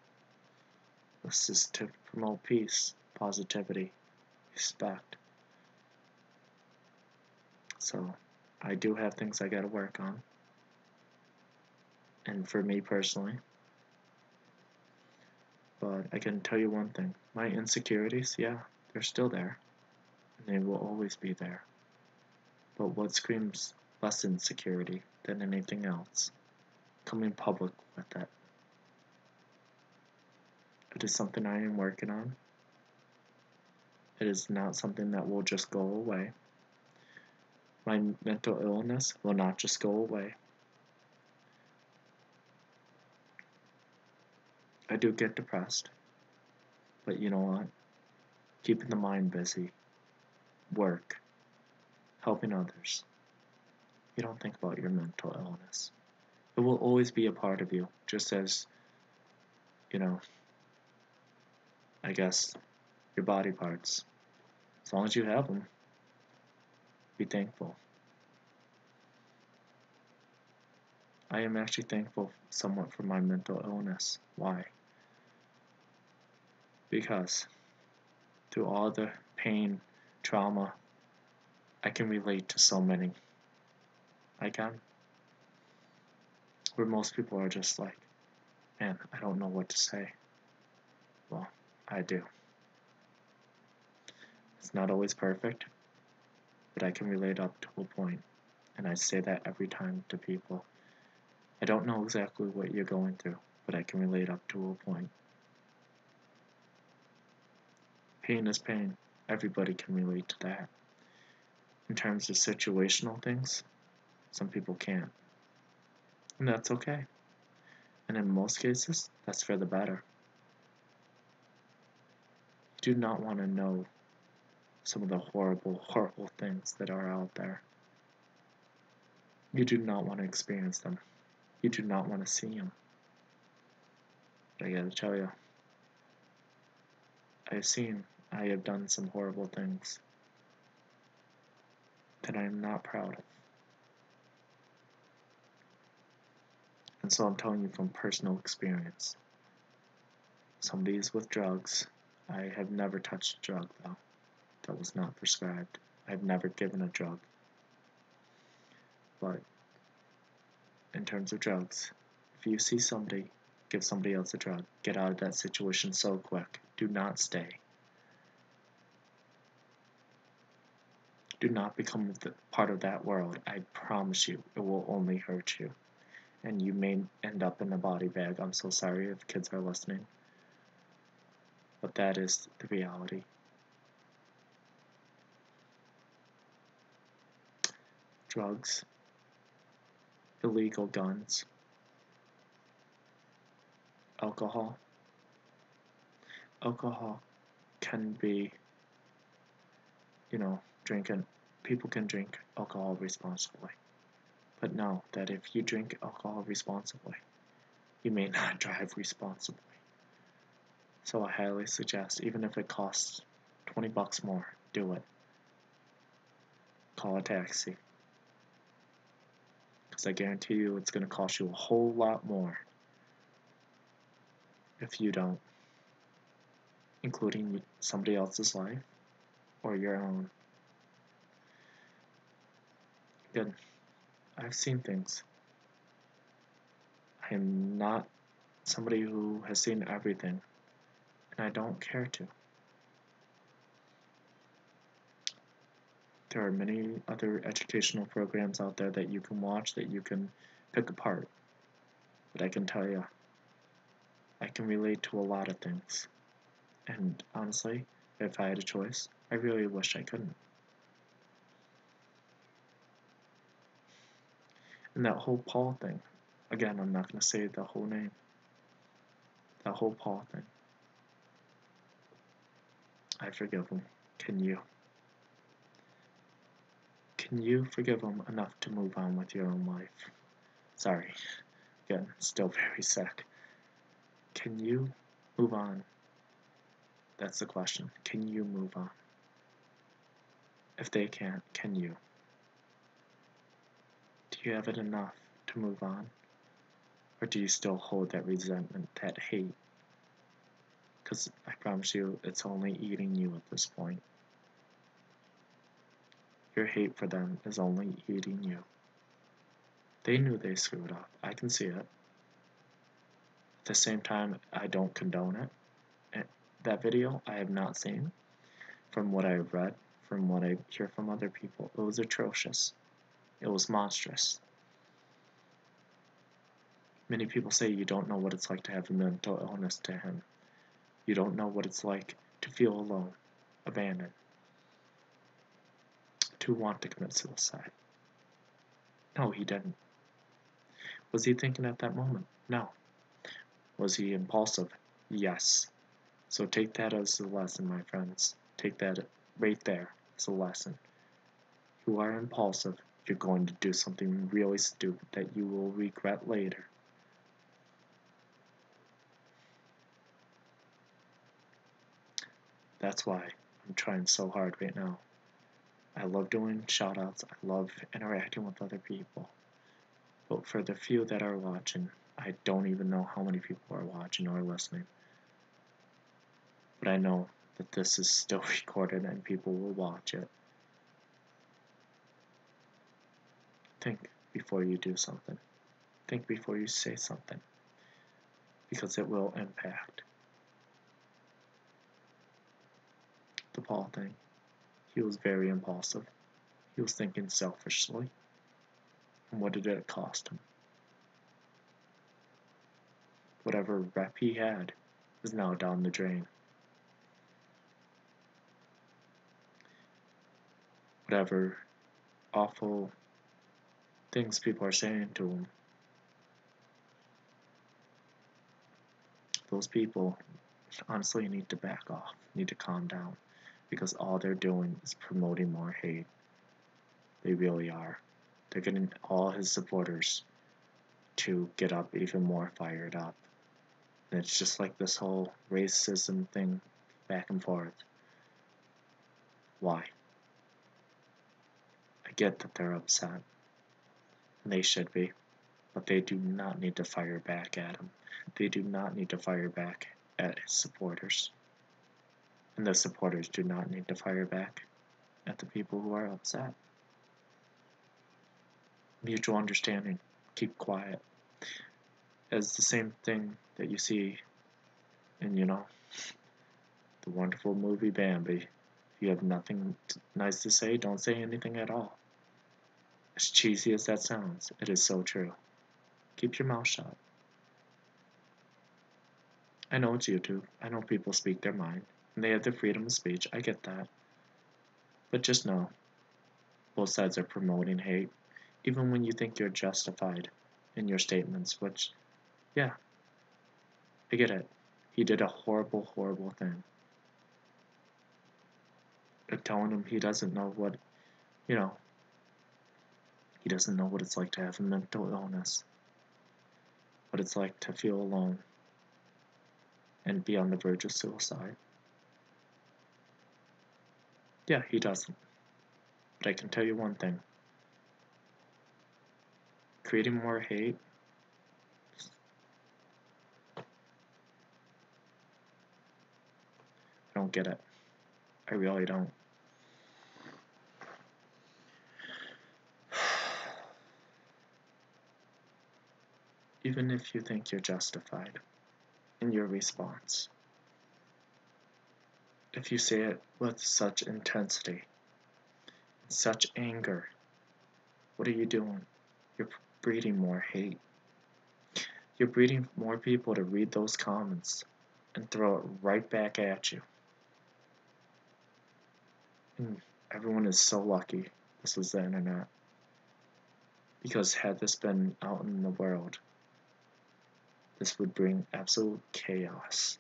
This is to promote peace, positivity, respect. So I do have things I gotta work on. And for me personally, but I can tell you one thing, my insecurities, yeah, they're still there, and they will always be there. But what screams less insecurity than anything else? Coming public with it. It is something I am working on. It is not something that will just go away. My mental illness will not just go away. I do get depressed, but you know what? Keeping the mind busy, work, helping others. You don't think about your mental illness. It will always be a part of you, just as, I guess, your body parts. As long as you have them, be thankful. I am actually thankful somewhat for my mental illness. Why? Because through all the pain, trauma, I can relate to so many. I can. Where most people are just like, man, I don't know what to say. Well, I do. It's not always perfect, but I can relate up to a point, and I say that every time to people. I don't know exactly what you're going through, but I can relate up to a point. Pain is pain. Everybody can relate to that. In terms of situational things, some people can't. And that's okay. And in most cases, that's for the better. You do not want to know some of the horrible, horrible things that are out there. You do not want to experience them. You do not want to see them. But I gotta tell you, I have done some horrible things that I am not proud of. And so I'm telling you from personal experience. Some of these with drugs. I have never touched a drug though. That was not prescribed. I've never given a drug. But in terms of drugs, if you see somebody give somebody else a drug, get out of that situation so quick. Do not stay. Do not become part of that world. I promise you, it will only hurt you. And you may end up in a body bag. I'm so sorry if kids are listening. But that is the reality. Drugs, illegal guns, alcohol. Alcohol can be, drinking. People can drink alcohol responsibly. But know that if you drink alcohol responsibly, you may not drive responsibly. So I highly suggest, even if it costs $20 more, do it. Call a taxi. Because I guarantee you it's going to cost you a whole lot more if you don't, including somebody else's life or your own. Good. I've seen things. I am not somebody who has seen everything, and I don't care to. There are many other educational programs out there that you can watch, that you can pick apart. But I can tell you, I can relate to a lot of things. And honestly, if I had a choice, I really wish I couldn't. And that whole Paul thing, again, I'm not going to say the whole name. That whole Paul thing. I forgive him. Can you? Can you forgive him enough to move on with your own life? Sorry. Again, still very sick. Can you move on? That's the question. Can you move on? If they can't, can you? Do you have it enough to move on? Or do you still hold that resentment, that hate? Because I promise you, it's only eating you at this point. Your hate for them is only eating you. They knew they screwed up. I can see it. At the same time, I don't condone it. And that video, I have not seen. From what I've read, from what I hear from other people, it was atrocious. It was monstrous. Many people say you don't know what it's like to have a mental illness to him. You don't know what it's like to feel alone, abandoned, to want to commit suicide. No, he didn't. Was he thinking at that moment? No. Was he impulsive? Yes. So take that as a lesson, my friends. Take that right there as a lesson. You are impulsive. You're going to do something really stupid that you will regret later. That's why I'm trying so hard right now. I love doing shoutouts. I love interacting with other people. But for the few that are watching, I don't even know how many people are watching or listening. But I know that this is still recorded and people will watch it. Think before you do something. Think before you say something. Because it will impact. The Paul thing. He was very impulsive. He was thinking selfishly. And what did it cost him? Whatever rep he had is now down the drain. Whatever awful things people are saying to him, those people honestly need to back off, need to calm down, because all they're doing is promoting more hate. They really are. They're getting all his supporters to get up even more fired up. And it's just like this whole racism thing back and forth. Why? I get that they're upset. And they should be. But they do not need to fire back at him. They do not need to fire back at his supporters. And the supporters do not need to fire back at the people who are upset. Mutual understanding. Keep quiet. As the same thing that you see in, the wonderful movie Bambi. If you have nothing nice to say, don't say anything at all. As cheesy as that sounds, it is so true. Keep your mouth shut. I know it's YouTube. I know people speak their mind. And they have the freedom of speech. I get that. But just know, both sides are promoting hate, even when you think you're justified in your statements, which, yeah, I get it. He did a horrible, horrible thing. But telling him he doesn't know what, he doesn't know what it's like to have a mental illness, what it's like to feel alone and be on the verge of suicide. Yeah, he doesn't. But I can tell you one thing. Creating more hate, I don't get it. I really don't. Even if you think you're justified in your response, if you say it with such intensity, such anger, what are you doing? You're breeding more hate. You're breeding more people to read those comments and throw it right back at you. And everyone is so lucky this was the internet. Because had this been out in the world, this would bring absolute chaos.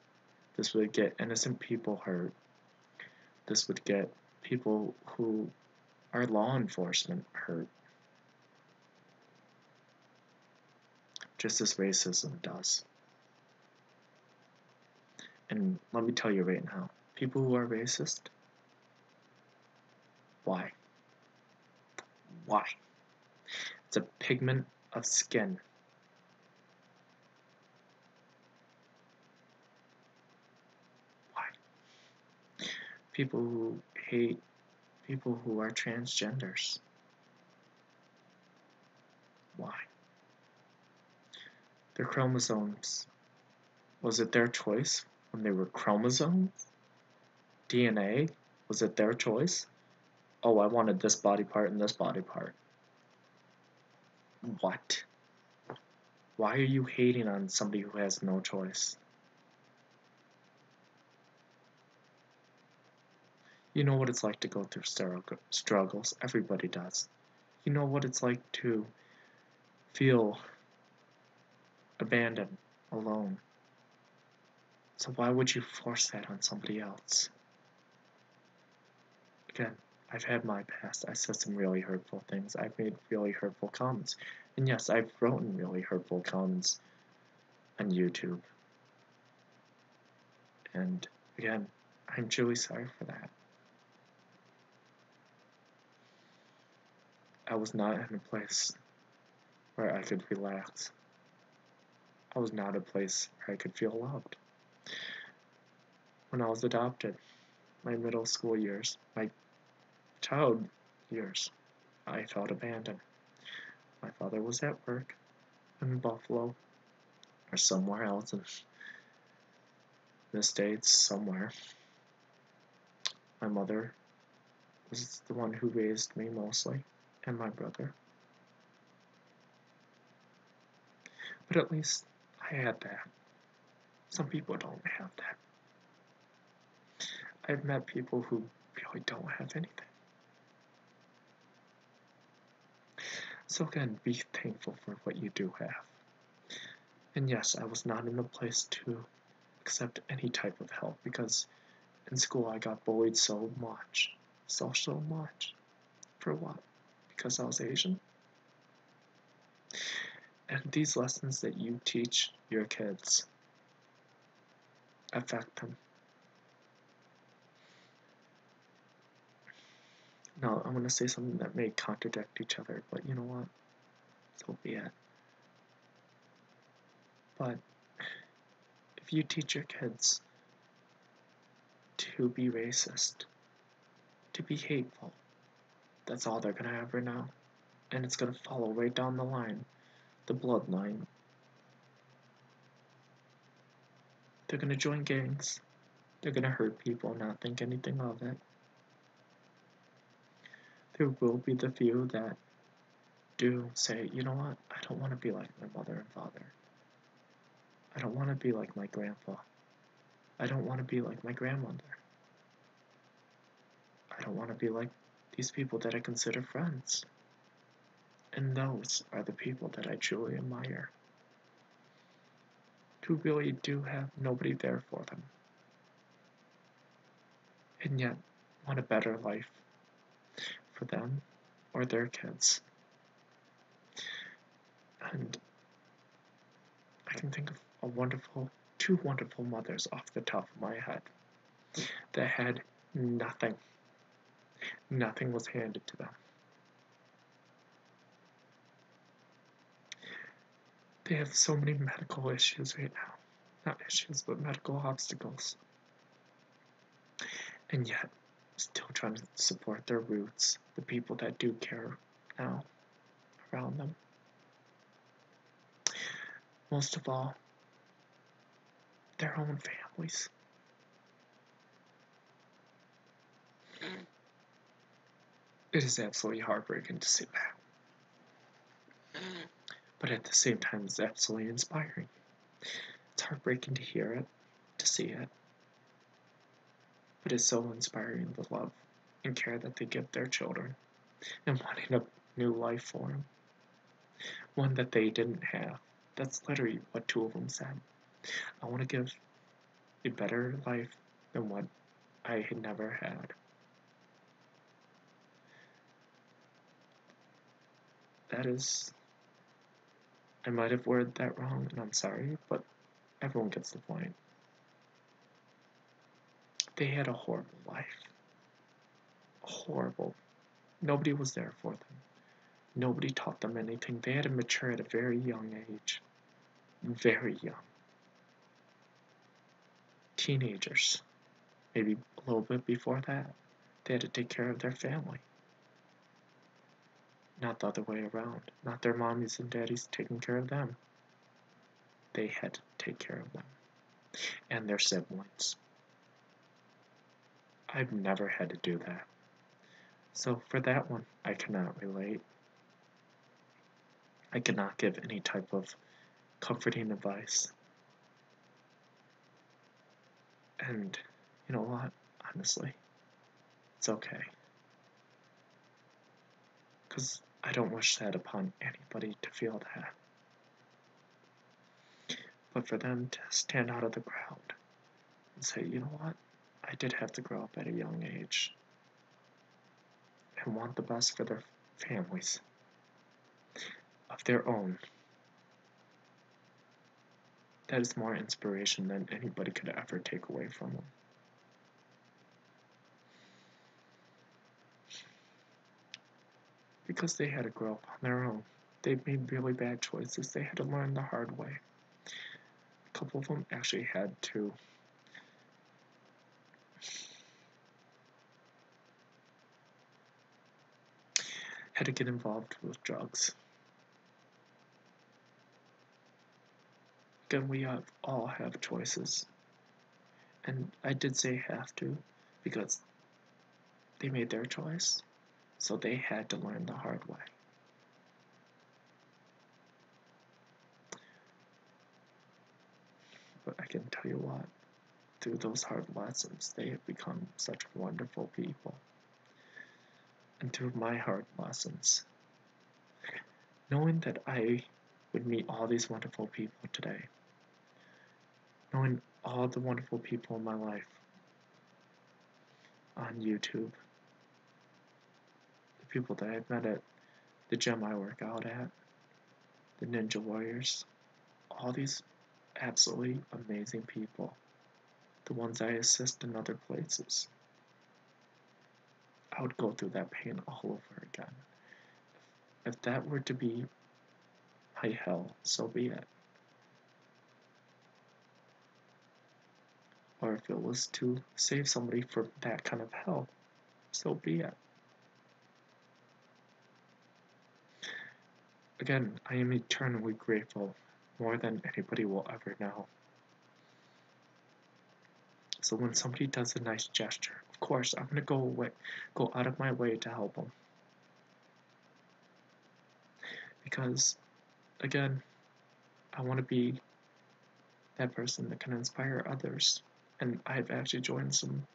This would get innocent people hurt. This would get people who are law enforcement hurt. Just as racism does. And let me tell you right now, people who are racist, why? Why? It's a pigment of skin. Why? People who hate people who are transgenders. Why? Their chromosomes. Was it their choice when they were chromosomes? DNA? Was it their choice? Oh, I wanted this body part and this body part. What? Why are you hating on somebody who has no choice? You know what it's like to go through struggles. Everybody does. You know what it's like to feel abandoned, alone. So why would you force that on somebody else? Again, I've had my past. I said some really hurtful things. I've made really hurtful comments. And yes, I've written really hurtful comments on YouTube. And again, I'm truly sorry for that. I was not in a place where I could relax. I was not a place where I could feel loved. When I was adopted, my middle school years, my child years, I felt abandoned. My father was at work in Buffalo or somewhere else in the States, somewhere. My mother was the one who raised me mostly, and my brother. But at least I had that. Some people don't have that. I've met people who really don't have anything. So again, be thankful for what you do have. And yes, I was not in a place to accept any type of help because in school I got bullied so much. So much. For what? Because I was Asian? And these lessons that you teach your kids affect them. Now, I'm going to say something that may contradict each other, but you know what? So be it. But if you teach your kids to be racist, to be hateful, that's all they're going to ever know. And it's going to follow right down the line, the bloodline. They're going to join gangs. They're going to hurt people and not think anything of it. There will be the few that do say, you know what, I don't want to be like my mother and father. I don't want to be like my grandpa. I don't want to be like my grandmother. I don't want to be like these people that I consider friends. And those are the people that I truly admire, who really do have nobody there for them, and yet want a better life for them or their kids. And I can think of two wonderful mothers off the top of my head that had nothing. Nothing was handed to them. They have so many medical issues right now. Not issues, but medical obstacles. And yet, still trying to support their roots, the people that do care now around them. Most of all, their own families. It is absolutely heartbreaking to see that. But at the same time, it's absolutely inspiring. It's heartbreaking to hear it, to see it. But it's so inspiring, the love and care that they give their children and wanting a new life for them. One that they didn't have. That's literally what two of them said. I want to give a better life than what I had never had. That is, I might have worded that wrong, and I'm sorry, but everyone gets the point. They had a horrible life. Horrible. Nobody was there for them. Nobody taught them anything. They had to mature at a very young age. Very young. Teenagers. Maybe a little bit before that. They had to take care of their family. Not the other way around. Not their mommies and daddies taking care of them. They had to take care of them. And their siblings. I've never had to do that. So for that one, I cannot relate. I cannot give any type of comforting advice. And you know what? Honestly, it's okay. Because I don't wish that upon anybody to feel that. But for them to stand out of the crowd and say, you know what? I did have to grow up at a young age and want the best for their families of their own. That is more inspiration than anybody could ever take away from them. Because they had to grow up on their own. They made really bad choices. They had to learn the hard way. A couple of them actually had to get involved with drugs. Again, we all have choices. And I did say have to, because They made their choice, so they had to learn the hard way. But I can tell you what, through those hard lessons, they have become such wonderful people. And through my hard lessons, knowing that I would meet all these wonderful people today, knowing all the wonderful people in my life on YouTube, the people that I've met at the gym I work out at, the Ninja Warriors, all these absolutely amazing people, the ones I assist in other places. I would go through that pain all over again. If that were to be my hell, so be it. Or if it was to save somebody from that kind of hell, so be it. Again, I am eternally grateful, more than anybody will ever know. So when somebody does a nice gesture, of course, I'm going to go out of my way to help them. Because, again, I want to be that person that can inspire others. And I've actually joined some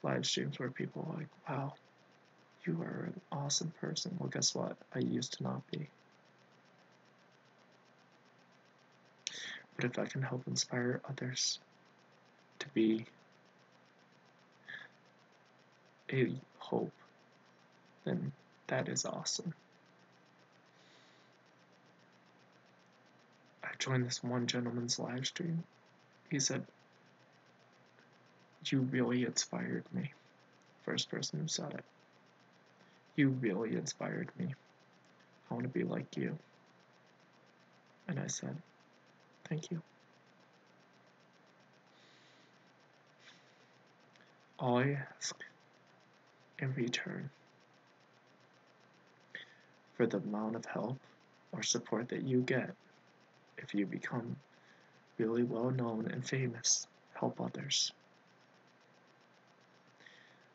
live streams where people are like, wow, you are an awesome person. Well, guess what? I used to not be. But if I can help inspire others to be a hope, then that is awesome. I joined this one gentleman's live stream. He said, "You really inspired me." First person who said it. "You really inspired me. I want to be like you." And I said, "Thank you." All I ask in return for the amount of help or support that you get if you become really well known and famous, help others.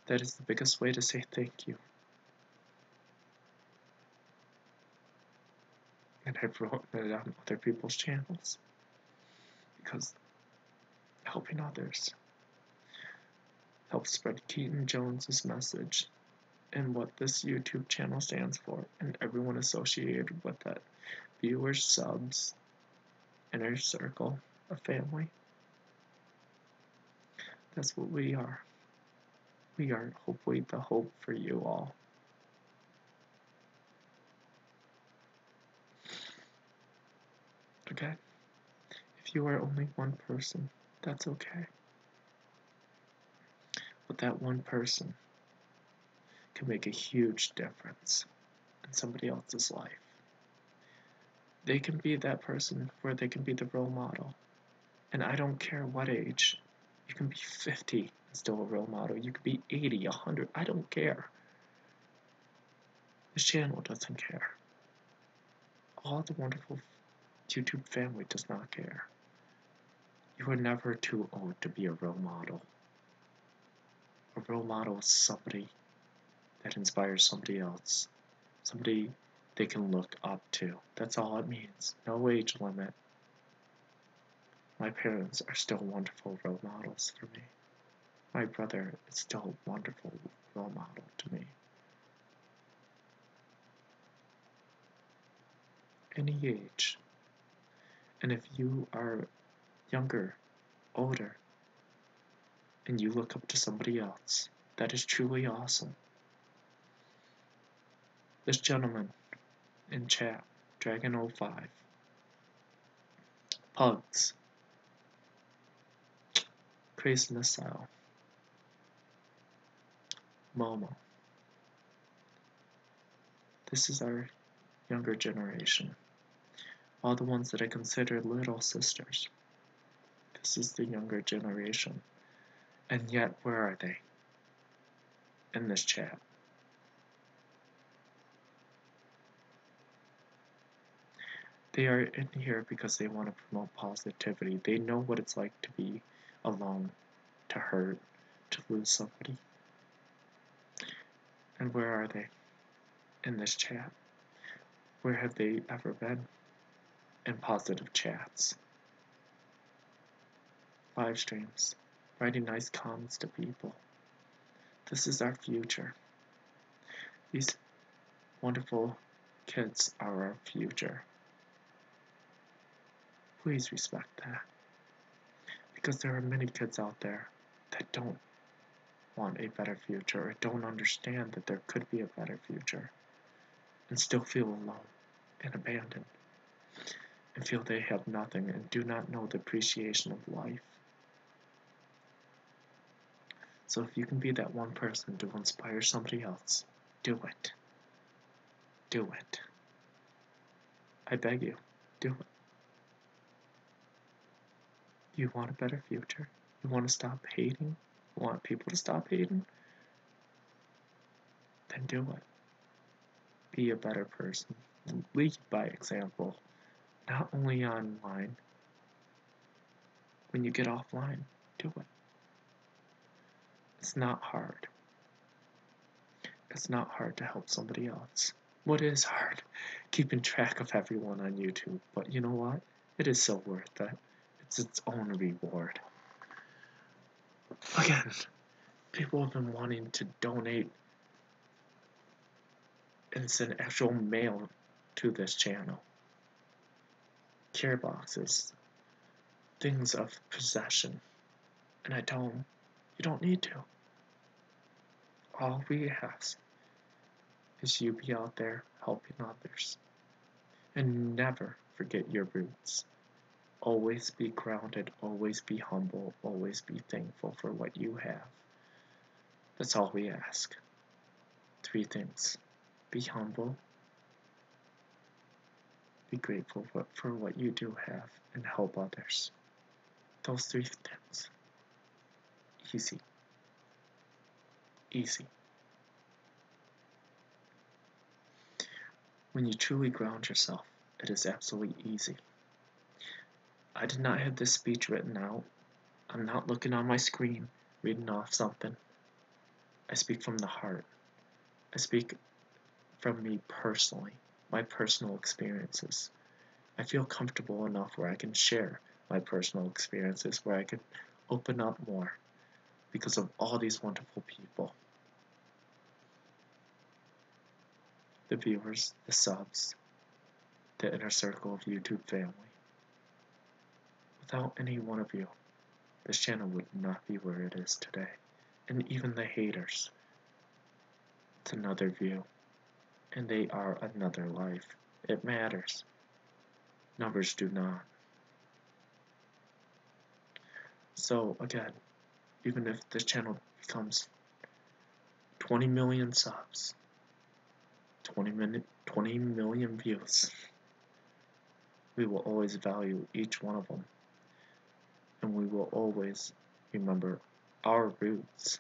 That is the biggest way to say thank you. And I've written it on other people's channels because helping others helps spread Keaton Jones's message and what this YouTube channel stands for, and everyone associated with it. Viewers, subs, inner circle, a family. That's what we are. We are hopefully the hope for you all. Okay? If you are only one person, that's okay. But that one person can make a huge difference in somebody else's life. They can be that person where they can be the role model. And I don't care what age. You can be 50 and still a role model. You could be 80, 100. I don't care. This channel doesn't care. All the wonderful YouTube family does not care. You are never too old to be a role model. A role model is somebody that inspires somebody else. Somebody they can look up to. That's all it means. No age limit. My parents are still wonderful role models for me. My brother is still a wonderful role model to me. Any age. And if you are younger, older, and you look up to somebody else, that is truly awesome. This gentleman in chat, Dragon05, Pugs, Crazy Missile, Momo. This is our younger generation. All the ones that I consider little sisters. This is the younger generation. And yet, where are they? In this chat. They are in here because they want to promote positivity. They know what it's like to be alone, to hurt, to lose somebody. And where are they in this chat? Where have they ever been in positive chats, live streams, writing nice comments to people? This is our future. These wonderful kids are our future. Please respect that. Because there are many kids out there that don't want a better future or don't understand that there could be a better future and still feel alone and abandoned and feel they have nothing and do not know the appreciation of life. So if you can be that one person to inspire somebody else, do it. Do it. I beg you, do it. You want a better future? You want to stop hating? You want people to stop hating? Then do it. Be a better person. Lead by example. Not only online. When you get offline, do it. It's not hard. It's not hard to help somebody else. What is hard? Keeping track of everyone on YouTube. But you know what? It is so worth it. It's its own reward. Again, people have been wanting to donate and send actual mail to this channel. Care boxes. Things of possession. And I tell them, you don't need to. All we ask is you be out there helping others. And never forget your roots. Always be grounded, always be humble, always be thankful for what you have. That's all we ask. 3 things. Be humble, be grateful for what you do have, and help others. Those 3 things. Easy. Easy. When you truly ground yourself, it is absolutely easy. I did not have this speech written out. I'm not looking on my screen, reading off something. I speak from the heart. I speak from me personally, my personal experiences. I feel comfortable enough where I can share my personal experiences, where I can open up more because of all these wonderful people. The viewers, the subs, the inner circle of YouTube family. Without any one of you, this channel would not be where it is today. And even the haters. It's another view. And they are another life. It matters. Numbers do not. So again, even if this channel becomes 20 million subs, 20 million views, we will always value each one of them. And we will always remember our roots,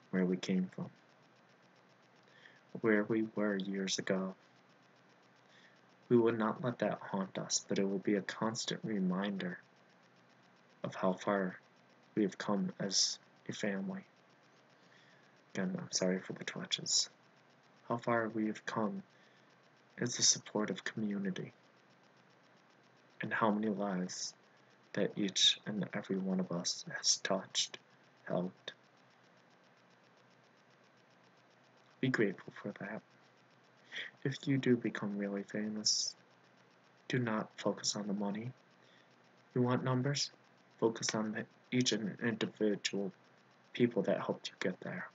where we came from, where we were years ago. We will not let that haunt us, but it will be a constant reminder of how far we have come as a family. Again, I'm sorry for the twitches. How far we have come as a supportive community, and how many lives that each and every one of us has touched, helped. Be grateful for that. If you do become really famous, do not focus on the money. You want numbers? Focus on each and individual people that helped you get there.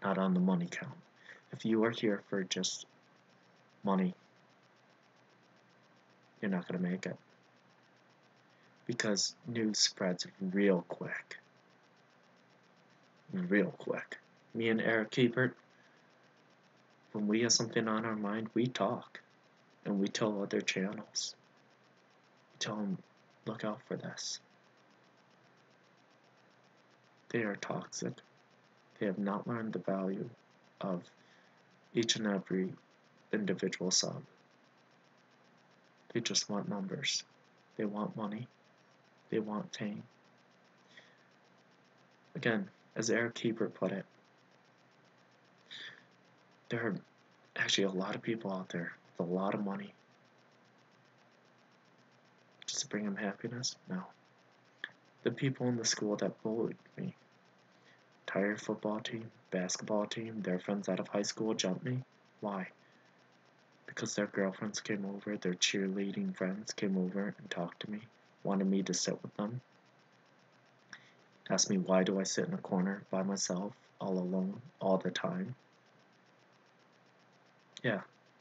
Not on the money count. If you are here for just money, you're not going to make it. Because news spreads real quick. Real quick. Me and Eric Hebert, when we have something on our mind, we talk. And we tell other channels. We tell them, look out for this. They are toxic. They have not learned the value of each and every individual sub. They just want numbers. They want money. They want fame. Again, as Eric Keeper put it, there are actually a lot of people out there with a lot of money. Just to bring them happiness? No. The people in the school that bullied me, entire football team, basketball team, their friends out of high school jumped me. Why? Because their girlfriends came over, their cheerleading friends came over and talked to me, wanted me to sit with them, asked me why do I sit in a corner by myself, all alone, all the time. Yeah,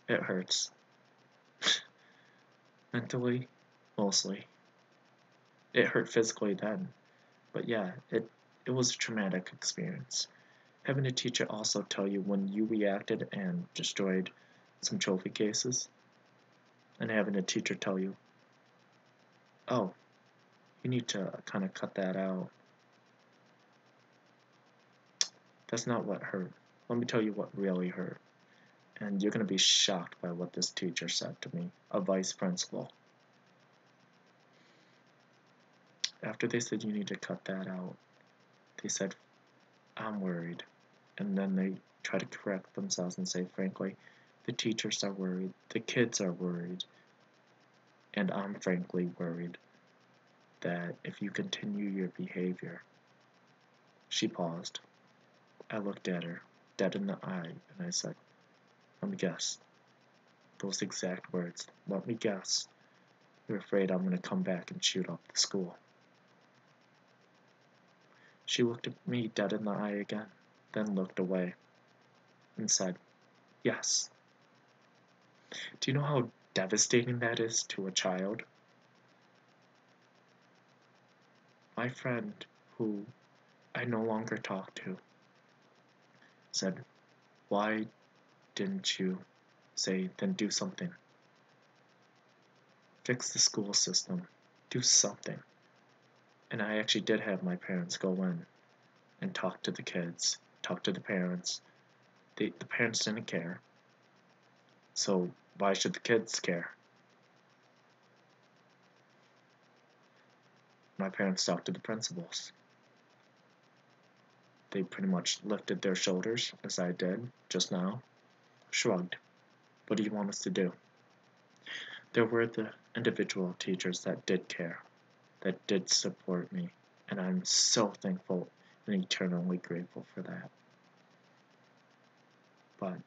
it hurts. Mentally, mostly. It hurt physically then, but yeah, it was a traumatic experience. Having a teacher also tell you when you reacted and destroyed some trophy cases, and having a teacher tell you, oh, you need to kind of cut that out. That's not what hurt. Let me tell you what really hurt. And you're going to be shocked by what this teacher said to me, a vice principal. After they said you need to cut that out, they said, I'm worried. And then they try to correct themselves and say, frankly, the teachers are worried, the kids are worried, and I'm frankly worried that if you continue your behavior. She paused. I looked at her, dead in the eye, and I said, let me guess. Those exact words. Let me guess. You're afraid I'm going to come back and shoot up the school. She looked at me dead in the eye again, then looked away, and said, yes. Do you know how devastating that is to a child? My friend, who I no longer talk to, said, why didn't you say, then do something? Fix the school system. Do something. And I actually did have my parents go in and talk to the kids, talk to the parents. The parents didn't care. So why should the kids care? My parents talked to the principals. They pretty much lifted their shoulders, as I did just now, shrugged. What do you want us to do? There were the individual teachers that did care, that did support me, and I'm so thankful and eternally grateful for that. But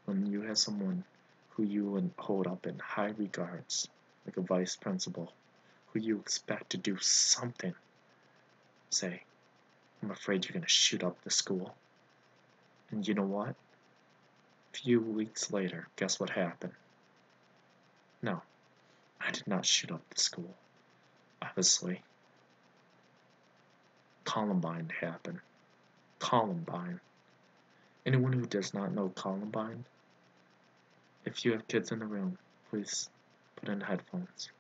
when you have someone who you would hold up in high regards, like a vice principal, who you expect to do something, say, I'm afraid you're going to shoot up the school. And you know what? A few weeks later, guess what happened? No, I did not shoot up the school. Obviously, Columbine happened. Columbine. Anyone who does not know Columbine, if you have kids in the room, please put in headphones.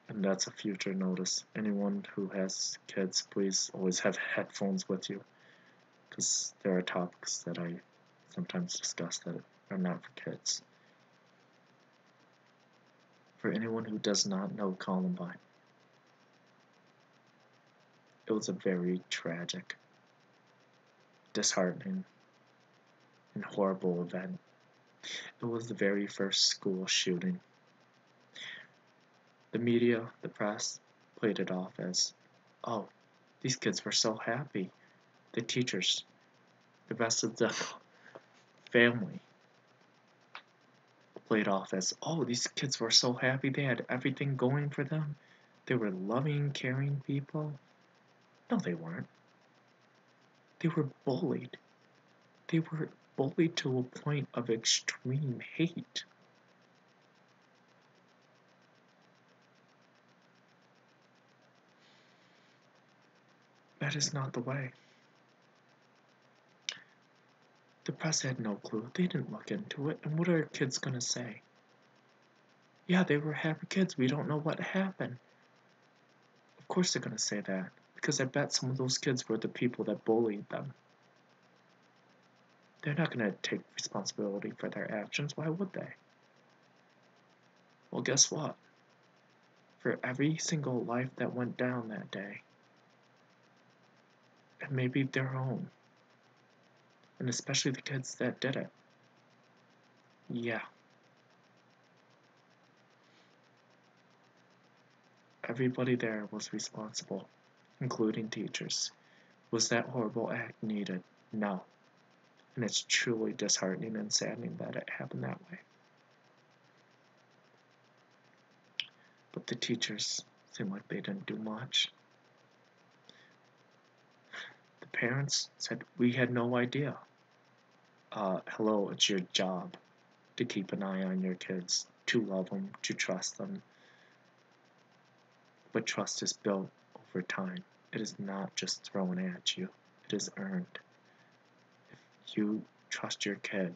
And that's a future notice. Anyone who has kids, please always have headphones with you, because there are topics that I sometimes discuss that are not for kids. For anyone who does not know Columbine, it was a very tragic, disheartening, and horrible event. It was the very first school shooting. The media, the press, played it off as, oh, these kids were so happy. The teachers, the rest of the family played off as, oh, these kids were so happy. They had everything going for them. They were loving, caring people. No, they weren't. They were bullied. They were bullied to a point of extreme hate. That is not the way. The press had no clue. They didn't look into it. And what are kids going to say? Yeah, they were happy kids. We don't know what happened. Of course they're going to say that, because I bet some of those kids were the people that bullied them. They're not going to take responsibility for their actions. Why would they? Well, guess what? For every single life that went down that day, and maybe their own, and especially the kids that did it. Yeah, everybody there was responsible, including teachers. Was that horrible act needed? No. And it's truly disheartening and saddening that it happened that way. But the teachers seemed like they didn't do much. The parents said, we had no idea. Hello, it's your job to keep an eye on your kids, to love them, to trust them. But trust is built over time. It is not just thrown at you, it is earned. If you trust your kid,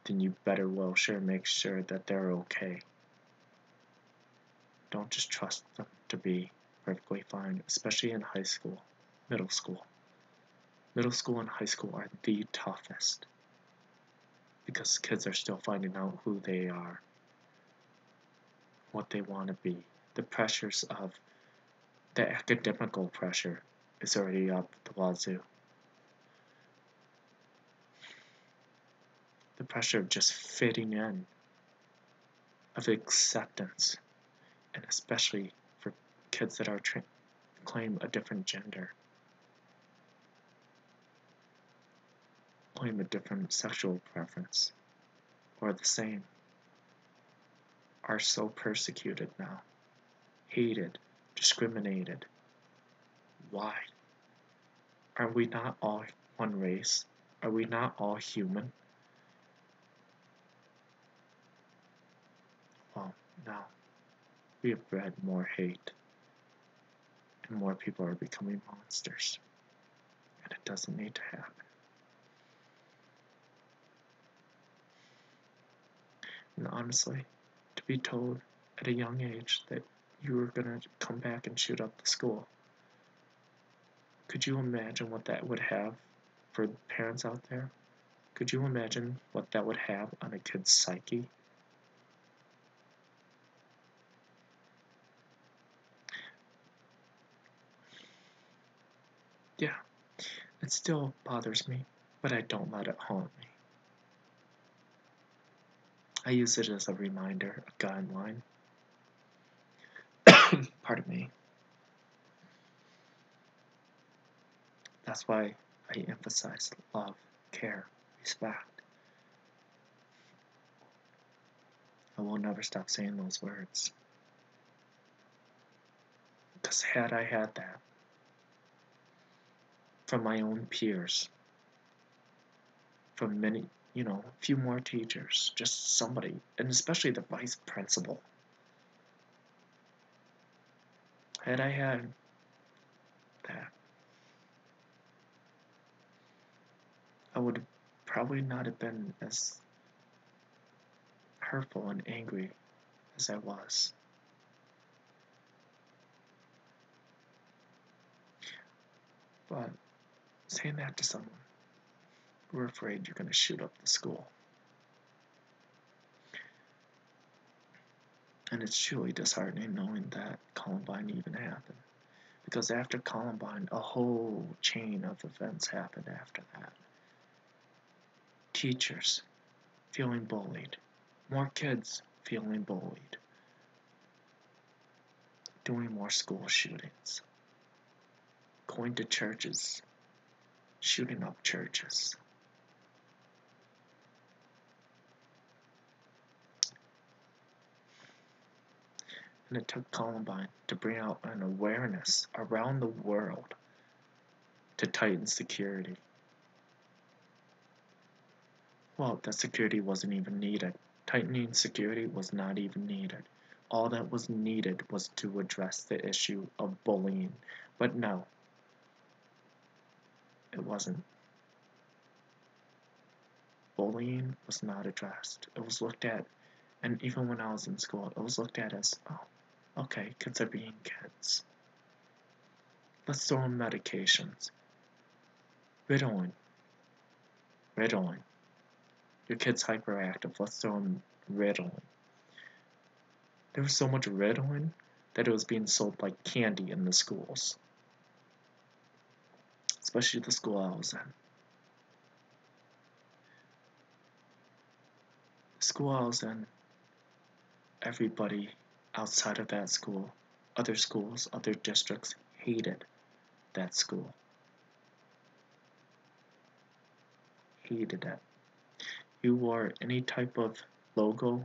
then you better well sure make sure that they're okay. Don't just trust them to be perfectly fine, especially in high school, middle school. Middle school and high school are the toughest because kids are still finding out who they are, what they want to be. The pressures of the academical pressure is already up the wazoo. The pressure of just fitting in, of acceptance, and especially for kids that are claim a different gender, claim a different sexual preference, or the same, are so persecuted now, hated, discriminated. Why? Are we not all one race? Are we not all human? Well, now we have bred more hate, and more people are becoming monsters, and it doesn't need to happen. And honestly, to be told at a young age that you were going to come back and shoot up the school, could you imagine what that would have for parents out there? Could you imagine what that would have on a kid's psyche? Yeah, it still bothers me, but I don't let it haunt me. I use it as a reminder, a guideline. Pardon me. That's why I emphasize love, care, respect. I will never stop saying those words. Because had I had that from my own peers, from many, a few more teachers, just somebody, and especially the vice principal, had I had that, I would probably not have been as hurtful and angry as I was. But saying that to someone, we're afraid you're going to shoot up the school. And it's truly disheartening knowing that Columbine even happened. Because after Columbine, a whole chain of events happened after that. Teachers feeling bullied, more kids feeling bullied, doing more school shootings, going to churches, shooting up churches. And it took Columbine to bring out an awareness around the world to tighten security. Well, that security wasn't even needed. Tightening security was not even needed. All that was needed was to address the issue of bullying. But no, it wasn't. Bullying was not addressed. It was looked at, and even when I was in school, it was looked at as, oh, okay, kids are being kids. Let's throw in medications. Ritalin. Your kid's hyperactive. Let's throw in Ritalin. There was so much Ritalin that it was being sold like candy in the schools. It's especially the school I was in. The school I was in, everybody outside of that school, other schools, other districts, hated that school. Hated it. You wore any type of logo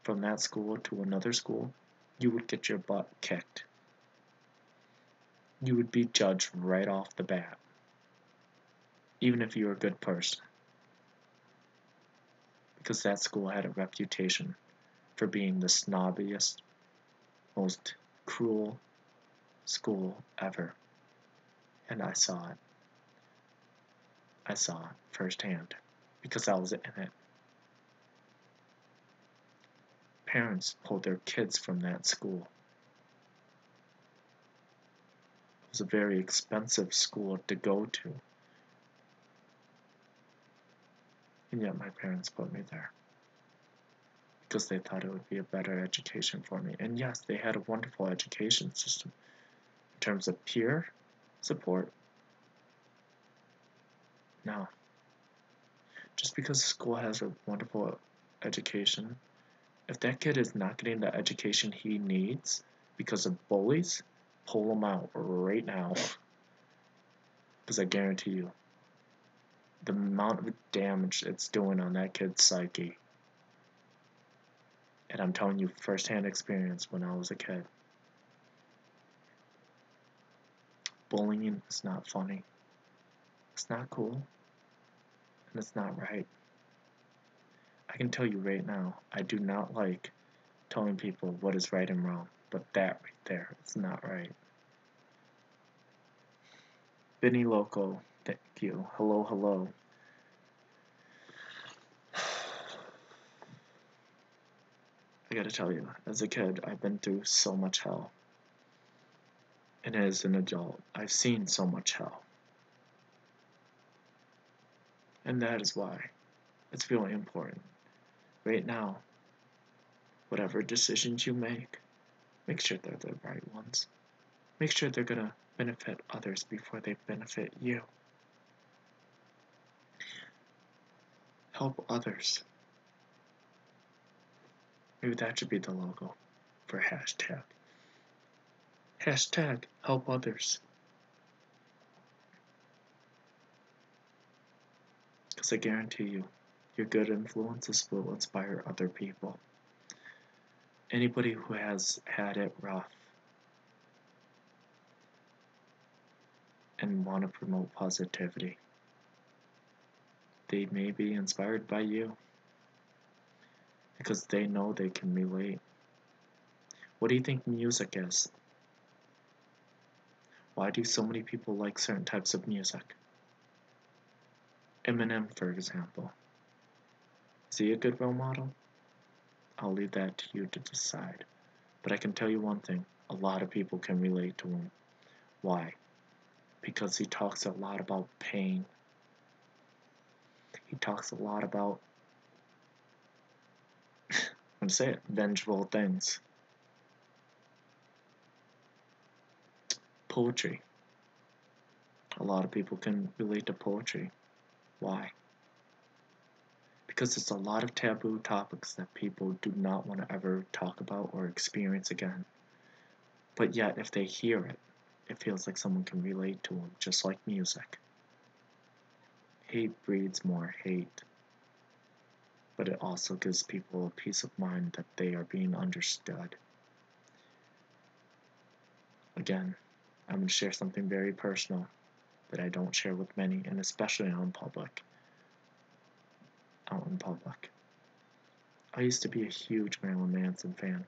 from that school to another school, you would get your butt kicked. You would be judged right off the bat, even if you were a good person, because that school had a reputation for being the snobbiest, most cruel school ever. And I saw it. I saw it firsthand because I was in it. Parents pulled their kids from that school. It was a very expensive school to go to. And yet my parents put me there because they thought it would be a better education for me. And yes, they had a wonderful education system in terms of peer support. No. Just because the school has a wonderful education, if that kid is not getting the education he needs because of bullies, pull him out right now. Because I guarantee you, the amount of damage it's doing on that kid's psyche. And I'm telling you firsthand experience when I was a kid. Bullying is not funny. It's not cool. And it's not right. I can tell you right now, I do not like telling people what is right and wrong. But that right there is not right. Benny Loco, thank you. Hello, hello. I gotta tell you, as a kid, I've been through so much hell. And as an adult, I've seen so much hell. And that is why it's really important. Right now, whatever decisions you make sure they're the right ones. Make sure they're gonna benefit others before they benefit you. Help others. Maybe that should be the logo for hashtag. Hashtag help others. Because I guarantee you, your good influences will inspire other people. Anybody who has had it rough and want to promote positivity, they may be inspired by you because they know they can relate. What do you think music is? Why do so many people like certain types of music? Eminem, for example. Is he a good role model? I'll leave that to you to decide. But I can tell you one thing, a lot of people can relate to him. Why? Because he talks a lot about pain. He talks a lot about, I'm going to say it, vengeful things. Poetry. A lot of people can relate to poetry. Why? Because it's a lot of taboo topics that people do not want to ever talk about or experience again. But yet, if they hear it, it feels like someone can relate to them, just like music. Hate breeds more hate. But it also gives people a peace of mind that they are being understood. Again, I'm going to share something very personal that I don't share with many, and especially out in public. I used to be a huge Marilyn Manson fan.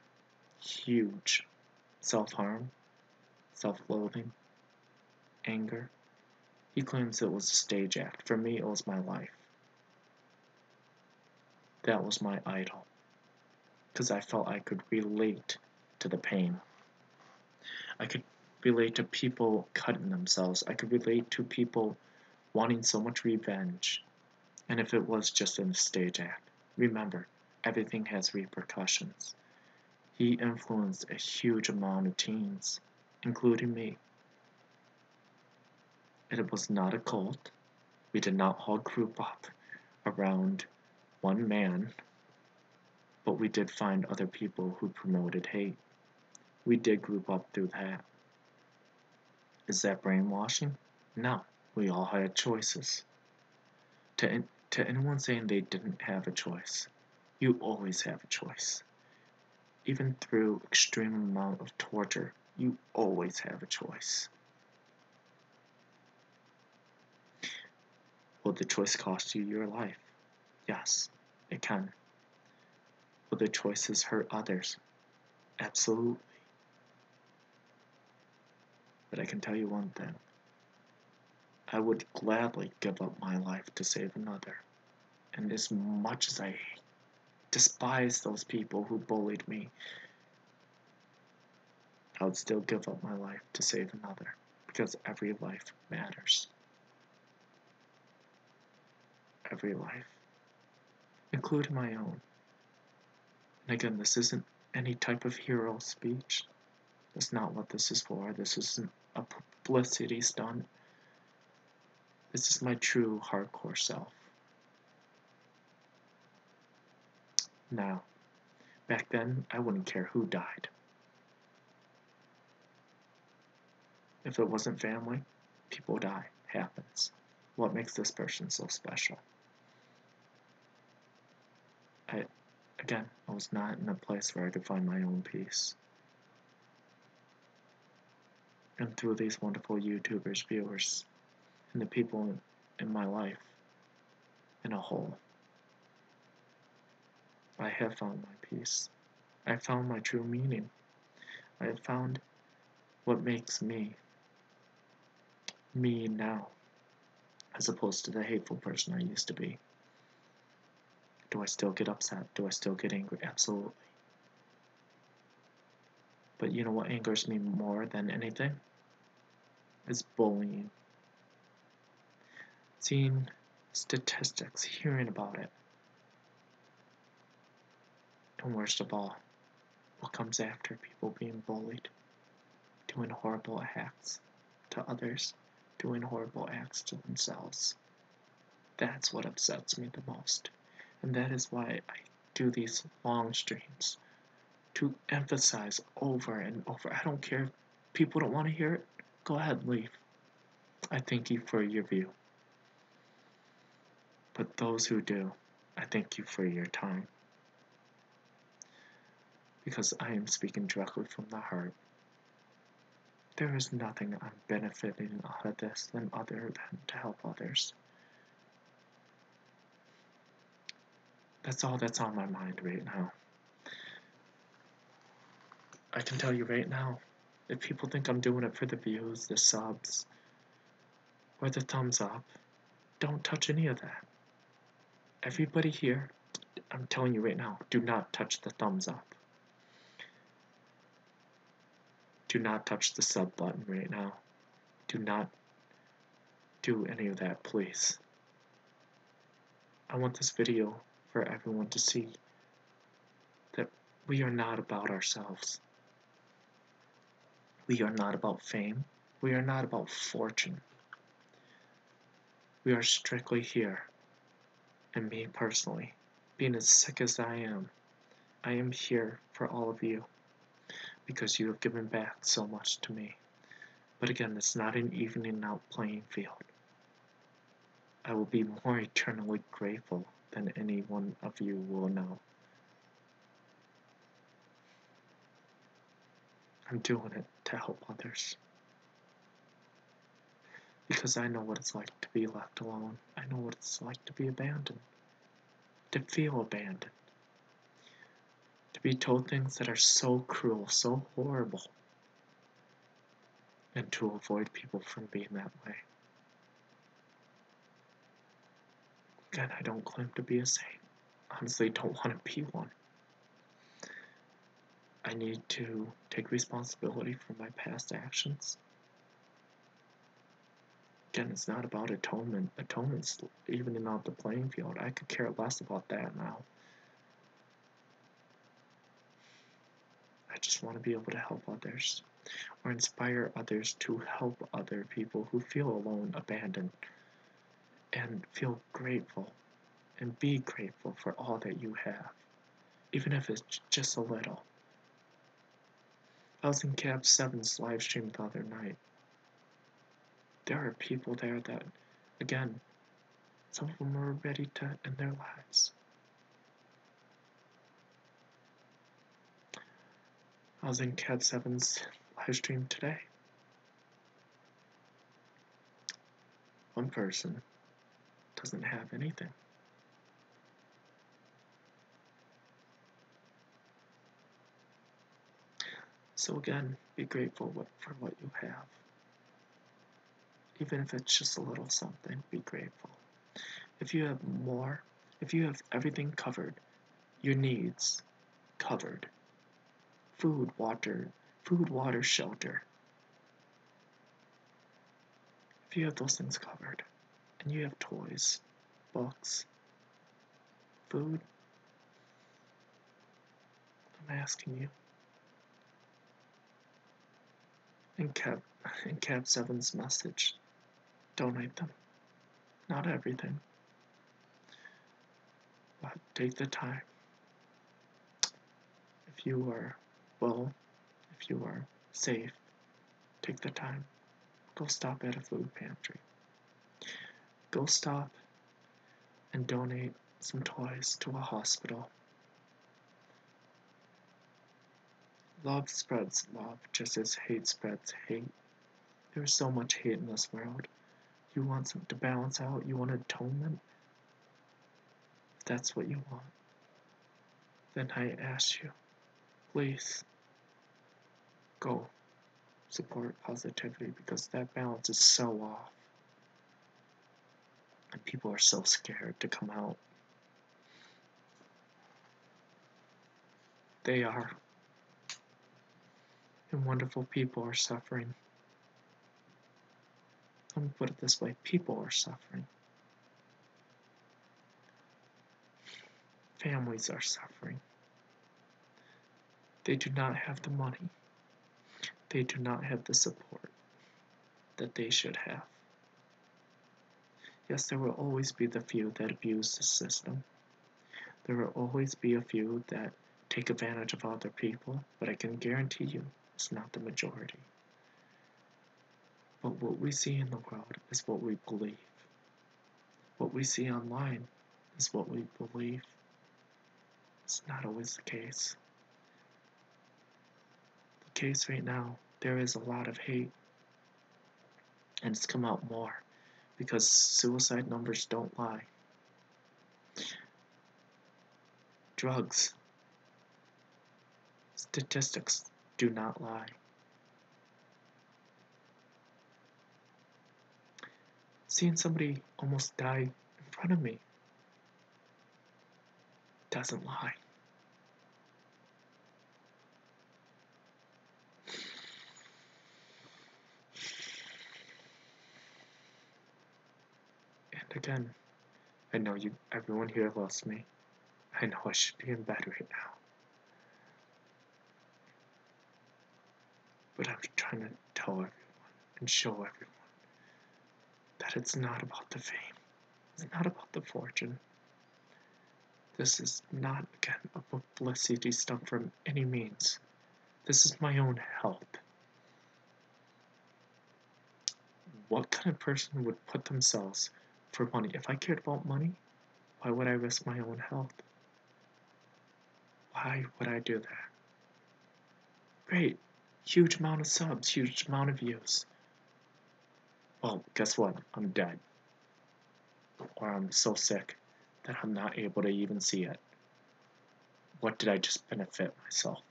Huge. Self-harm, self-loathing, anger. He claims it was a stage act. For me, it was my life. That was my idol. Because I felt I could relate to the pain. I could relate to people cutting themselves. I could relate to people wanting so much revenge. And if it was just a stage act, remember, everything has repercussions. He influenced a huge amount of teens, including me. It was not a cult. We did not all group up around one man, but we did find other people who promoted hate. We did group up through that. Is that brainwashing? No. We all had choices. To anyone saying they didn't have a choice, you always have a choice. Even through extreme amount of torture, you always have a choice. Will the choice cost you your life? Yes, it can. Will the choices hurt others? Absolutely. But I can tell you one thing. I would gladly give up my life to save another. And as much as I despise those people who bullied me, I would still give up my life to save another. Because every life matters. Every life. Including my own. And again, this isn't any type of hero speech. That's not what this is for. This isn't a publicity stunt. This is my true hardcore self. Now, back then, I wouldn't care who died. If it wasn't family, people die. Happens. What makes this person so special? I was not in a place where I could find my own peace. And through these wonderful YouTubers, viewers, and the people in my life, in a whole, I have found my peace. I found my true meaning. I have found what makes me now, as opposed to the hateful person I used to be. Do I still get upset? Do I still get angry? Absolutely. But you know what angers me more than anything? Is bullying. Seeing statistics, hearing about it. And worst of all, what comes after people being bullied? Doing horrible acts to others, doing horrible acts to themselves. That's what upsets me the most. And that is why I do these long streams. To emphasize over and over. I don't care if people don't want to hear it. Go ahead, leave. I thank you for your view. But those who do, I thank you for your time. Because I am speaking directly from the heart. There is nothing I'm benefiting out of this than other than to help others. That's all that's on my mind right now. I can tell you right now, if people think I'm doing it for the views, the subs, or the thumbs up, don't touch any of that. Everybody here, I'm telling you right now, do not touch the thumbs up. Do not touch the sub button right now. Do not do any of that, please. I want this video for everyone to see that we are not about ourselves. We are not about fame. We are not about fortune. We are strictly here. And me personally, being as sick as I am here for all of you. Because you have given back so much to me. But again, it's not an evening out playing field. I will be more eternally grateful than any one of you will know. I'm doing it to help others. Because I know what it's like to be left alone. I know what it's like to be abandoned. To feel abandoned. To be told things that are so cruel, so horrible. And to avoid people from being that way. Again, I don't claim to be a saint. Honestly, don't want to be one. I need to take responsibility for my past actions. Again, it's not about atonement. Atonement's evening out the playing field. I could care less about that now. I just want to be able to help others or inspire others to help other people who feel alone, abandoned, and feel grateful and be grateful for all that you have, even if it's just a little. I was in Cab 7's live stream the other night. There are people there that, again, some of them are ready to end their lives. I was in Cab 7's live stream today. One person doesn't have anything. So again, be grateful for what you have. Even if it's just a little something, be grateful. If you have more, if you have everything covered, your needs covered, food, water, shelter. If you have those things covered, and you have toys, books, food, I'm asking you. In Cab 7's message, donate them. Not everything, but take the time. If you are if you are safe, take the time. Go stop at a food pantry. Go stop and donate some toys to a hospital. Love spreads love just as hate spreads hate. There is so much hate in this world. You want something to balance out? You want atonement? If that's what you want, then I ask you, please go support positivity, because that balance is so off. And people are so scared to come out. They are. And wonderful people are suffering. Let me put it this way, people are suffering. Families are suffering. They do not have the money. They do not have the support that they should have. Yes, there will always be the few that abuse the system. There will always be a few that take advantage of other people, but I can guarantee you it's not the majority. But what we see in the world is what we believe. What we see online is what we believe. It's not always the case. The case right now, there is a lot of hate, and it's come out more because suicide numbers don't lie. Drugs, statistics do not lie. Seeing somebody almost die in front of me doesn't lie. And again, I know everyone here loves me. I know I should be in bed right now. But I'm trying to tell everyone and show everyone that it's not about the fame. It's not about the fortune. This is not, again, a publicity stunt from any means. This is my own health. What kind of person would put themselves for money? If I cared about money, why would I risk my own health? Why would I do that? Great. Huge amount of subs, huge amount of views. Well, guess what? I'm dead. Or I'm so sick that I'm not able to even see it. What did I just benefit myself?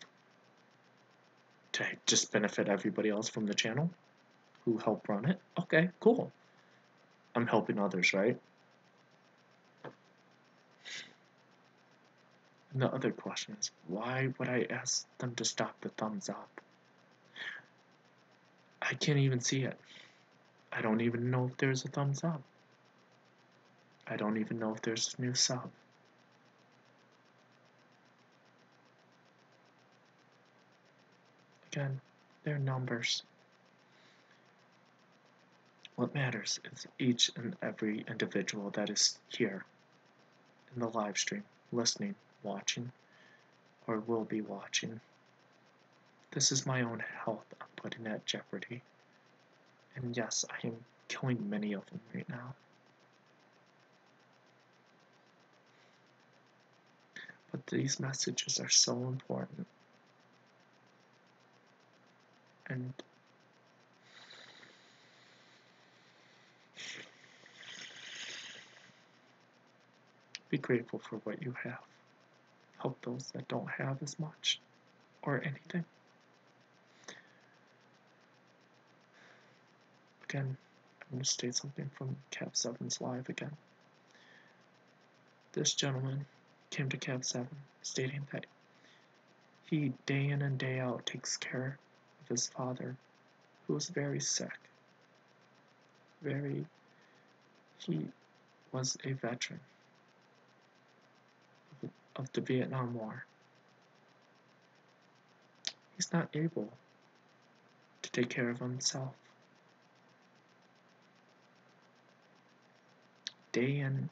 Did I just benefit everybody else from the channel who helped run it? Okay, cool. I'm helping others, right? And the other question is, why would I ask them to stop the thumbs up? I can't even see it. I don't even know if there's a thumbs up. I don't even know if there's a new sub. Again, they're numbers. What matters is each and every individual that is here in the live stream, listening, watching, or will be watching. This is my own health I'm putting at jeopardy. And yes, I am killing many of them right now. But these messages are so important. And be grateful for what you have. Help those that don't have as much or anything. Again, I'm going to state something from Cap 7's live again. This gentleman came to Cap 7 stating that he day in and day out takes care of his father, who was very sick. He was a veteran of the Vietnam War. He's not able to take care of himself. Day in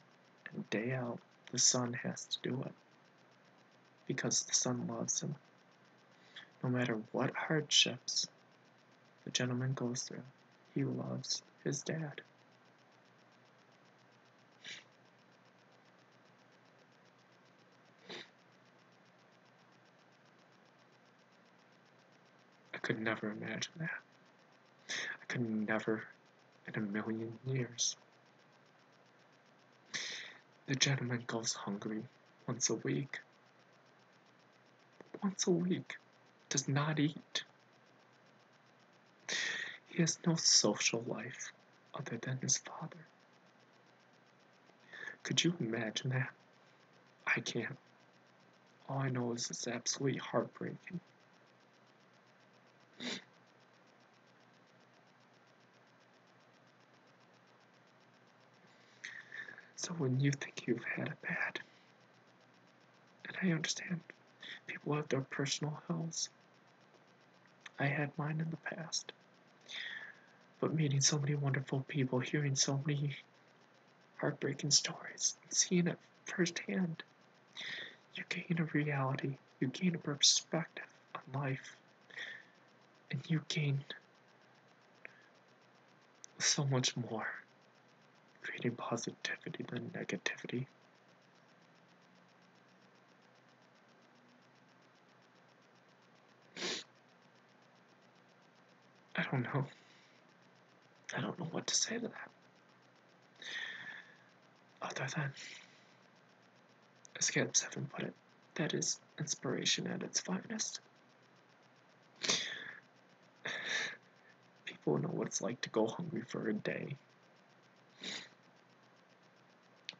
and day out, the son has to do it because the son loves him. No matter what hardships the gentleman goes through, he loves his dad. I could never imagine that. I could never in a million years. The gentleman goes hungry once a week. Once a week. Does not eat. He has no social life other than his father. Could you imagine that? I can't. All I know is it's absolutely heartbreaking. So when you think you've had it bad, and I understand people have their personal hells. I had mine in the past. But meeting so many wonderful people, hearing so many heartbreaking stories, and seeing it firsthand, you gain a reality, you gain a perspective on life, and you gain so much more, creating positivity than negativity. I don't know. I don't know what to say to that. Other than, as Cap 7 put it, that is inspiration at its finest. People know what it's like to go hungry for a day.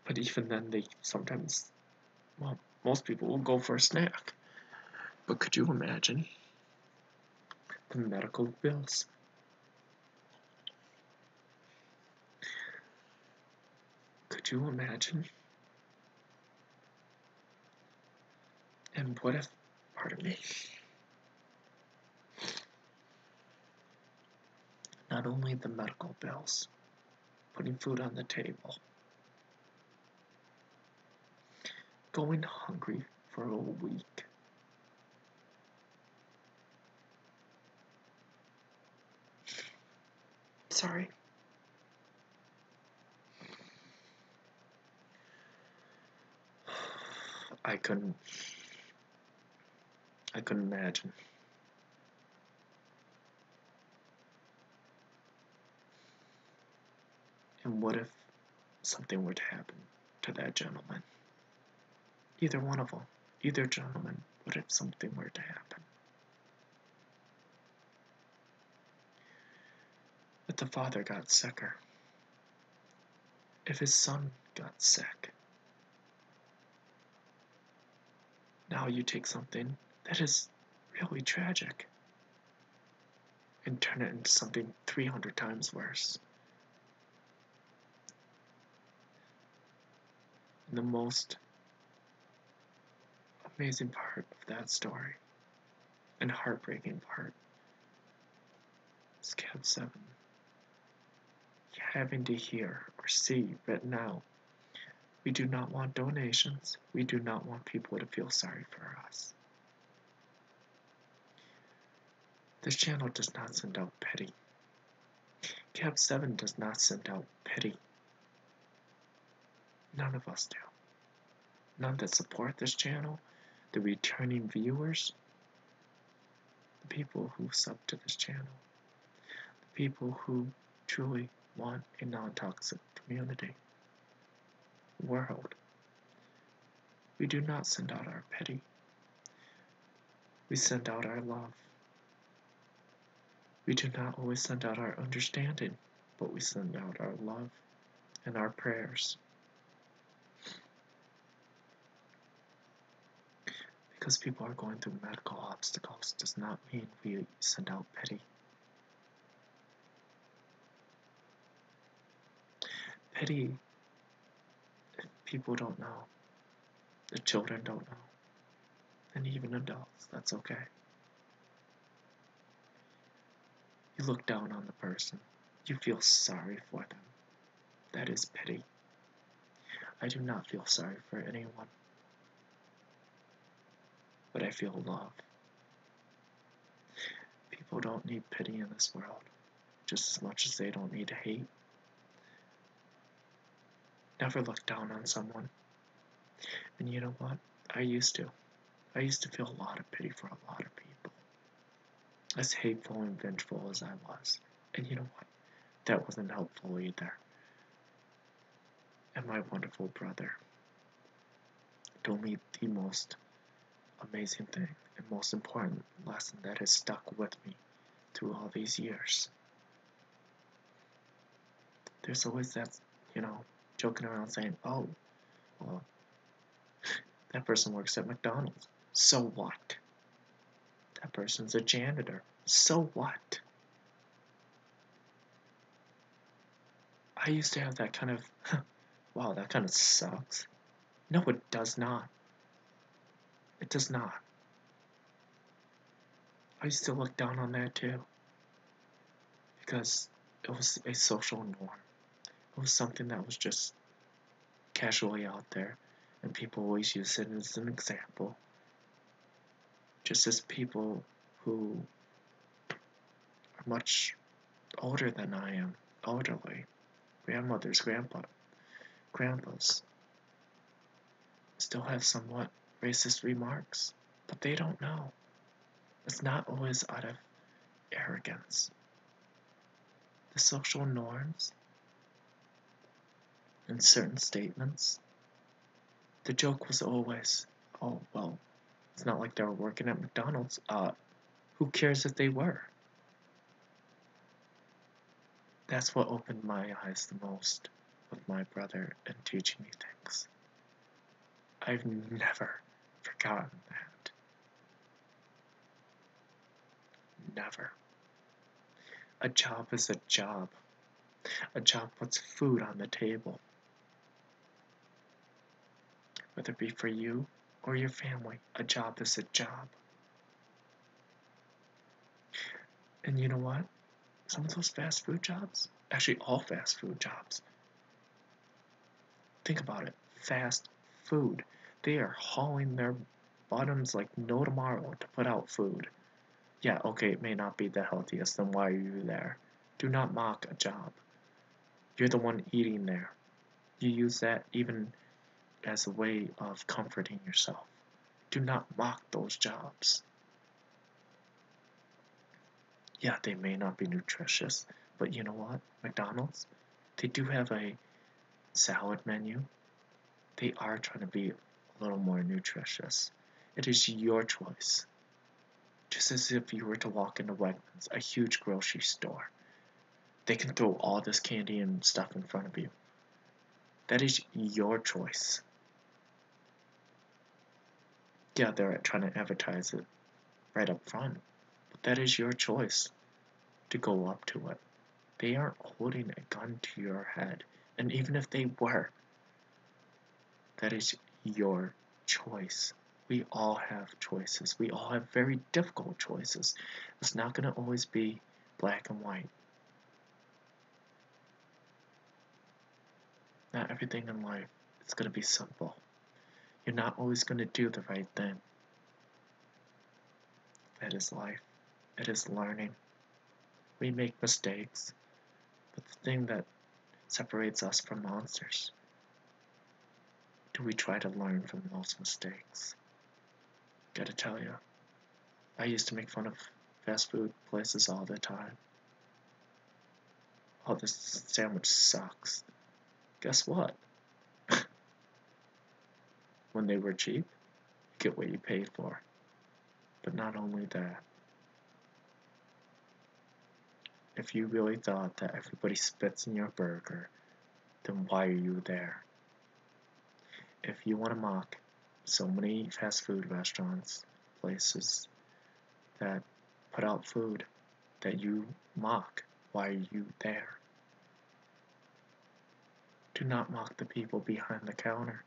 But even then, they sometimes, well, most people will go for a snack. But could you imagine the medical bills? Could you imagine? And what if, pardon me, not only the medical bills, putting food on the table, going hungry for a week. Sorry. I couldn't imagine. And what if something were to happen to that gentleman? Either one of them, either gentleman, what if something were to happen? If the father got sicker, if his son got sick, now you take something that is really tragic and turn it into something 300 times worse. And the most amazing part of that story, and heartbreaking part, It's Cab 7. Having to hear or see written out. We do not want donations. We do not want people to feel sorry for us. This channel does not send out pity. Cab 7 does not send out pity. None of us do. None that support this channel, the returning viewers, the people who sub to this channel, the people who truly want a non-toxic community. World. We do not send out our pity. We send out our love. We do not always send out our understanding, but we send out our love and our prayers. Because people are going through medical obstacles does not mean we send out pity. Pity, if people don't know, the children don't know, and even adults, that's okay. You look down on the person. You feel sorry for them. That is pity. I do not feel sorry for anyone, but I feel love. People don't need pity in this world, just as much as they don't need hate. Never look down on someone. And you know what? I used to. I used to feel a lot of pity for a lot of people. As hateful and vengeful as I was. And you know what? That wasn't helpful either. And my wonderful brother told me the most amazing thing and most important lesson that has stuck with me through all these years. There's always that, joking around saying, oh, well, that person works at McDonald's. So what? That person's a janitor. So what? I used to have that kind of, wow, that kind of sucks. No, it does not. It does not. I used to look down on that too. Because it was a social norm. It was something that was just casually out there. And people always use it as an example. Just as people who are much older than I am, elderly, grandmothers, grandpas, still have somewhat racist remarks, but they don't know. It's not always out of arrogance. The social norms and certain statements, the joke was always, oh, well, it's not like they were working at McDonald's. Who cares if they were? That's what opened my eyes the most with my brother and teaching me things. I've never forgotten that. Never. A job is a job. A job puts food on the table. Whether it be for you or your family, a job is a job. And you know what? Some of those fast food jobs, actually all fast food jobs, think about it, fast food. They are hauling their bottoms like no tomorrow to put out food. Yeah, okay, it may not be the healthiest, then why are you there? Do not mock a job. You're the one eating there. You use that even as a way of comforting yourself. Do not mock those jobs. Yeah, they may not be nutritious, but you know what? McDonald's, they do have a salad menu. They are trying to be a little more nutritious. It is your choice. Just as if you were to walk into Wegmans, a huge grocery store. They can throw all this candy and stuff in front of you. That is your choice. Yeah, they're trying to advertise it right up front, but that is your choice to go up to it. They aren't holding a gun to your head, and even if they were, that is your choice. We all have choices. We all have very difficult choices. It's not going to always be black and white. Not everything in life is going to be simple. You're not always going to do the right thing. That is life. It is learning. We make mistakes, but the thing that separates us from monsters, do we try to learn from those mistakes? Gotta tell you, I used to make fun of fast food places all the time. Oh, this sandwich sucks. Guess what? When they were cheap, you get what you paid for. But not only that, if you really thought that everybody spits in your burger, then why are you there? If you want to mock so many fast food restaurants, places that put out food that you mock, why are you there? Do not mock the people behind the counter.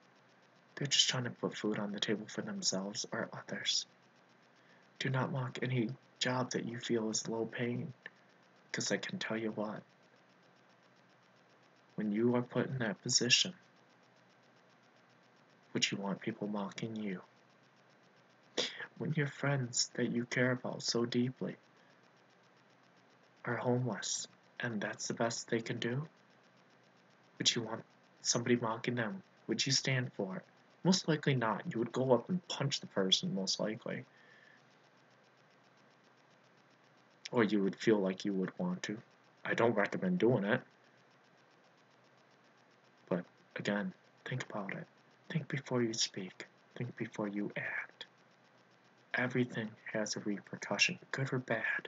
They're just trying to put food on the table for themselves or others. Do not mock any job that you feel is low paying, because I can tell you what, when you are put in that position, would you want people mocking you? When your friends that you care about so deeply are homeless, and that's the best they can do, would you want somebody mocking them? Would you stand for it? Most likely not. You would go up and punch the person, most likely. Or you would feel like you would want to. I don't recommend doing it. But again, think about it. Think before you speak. Think before you act. Everything has a repercussion, good or bad.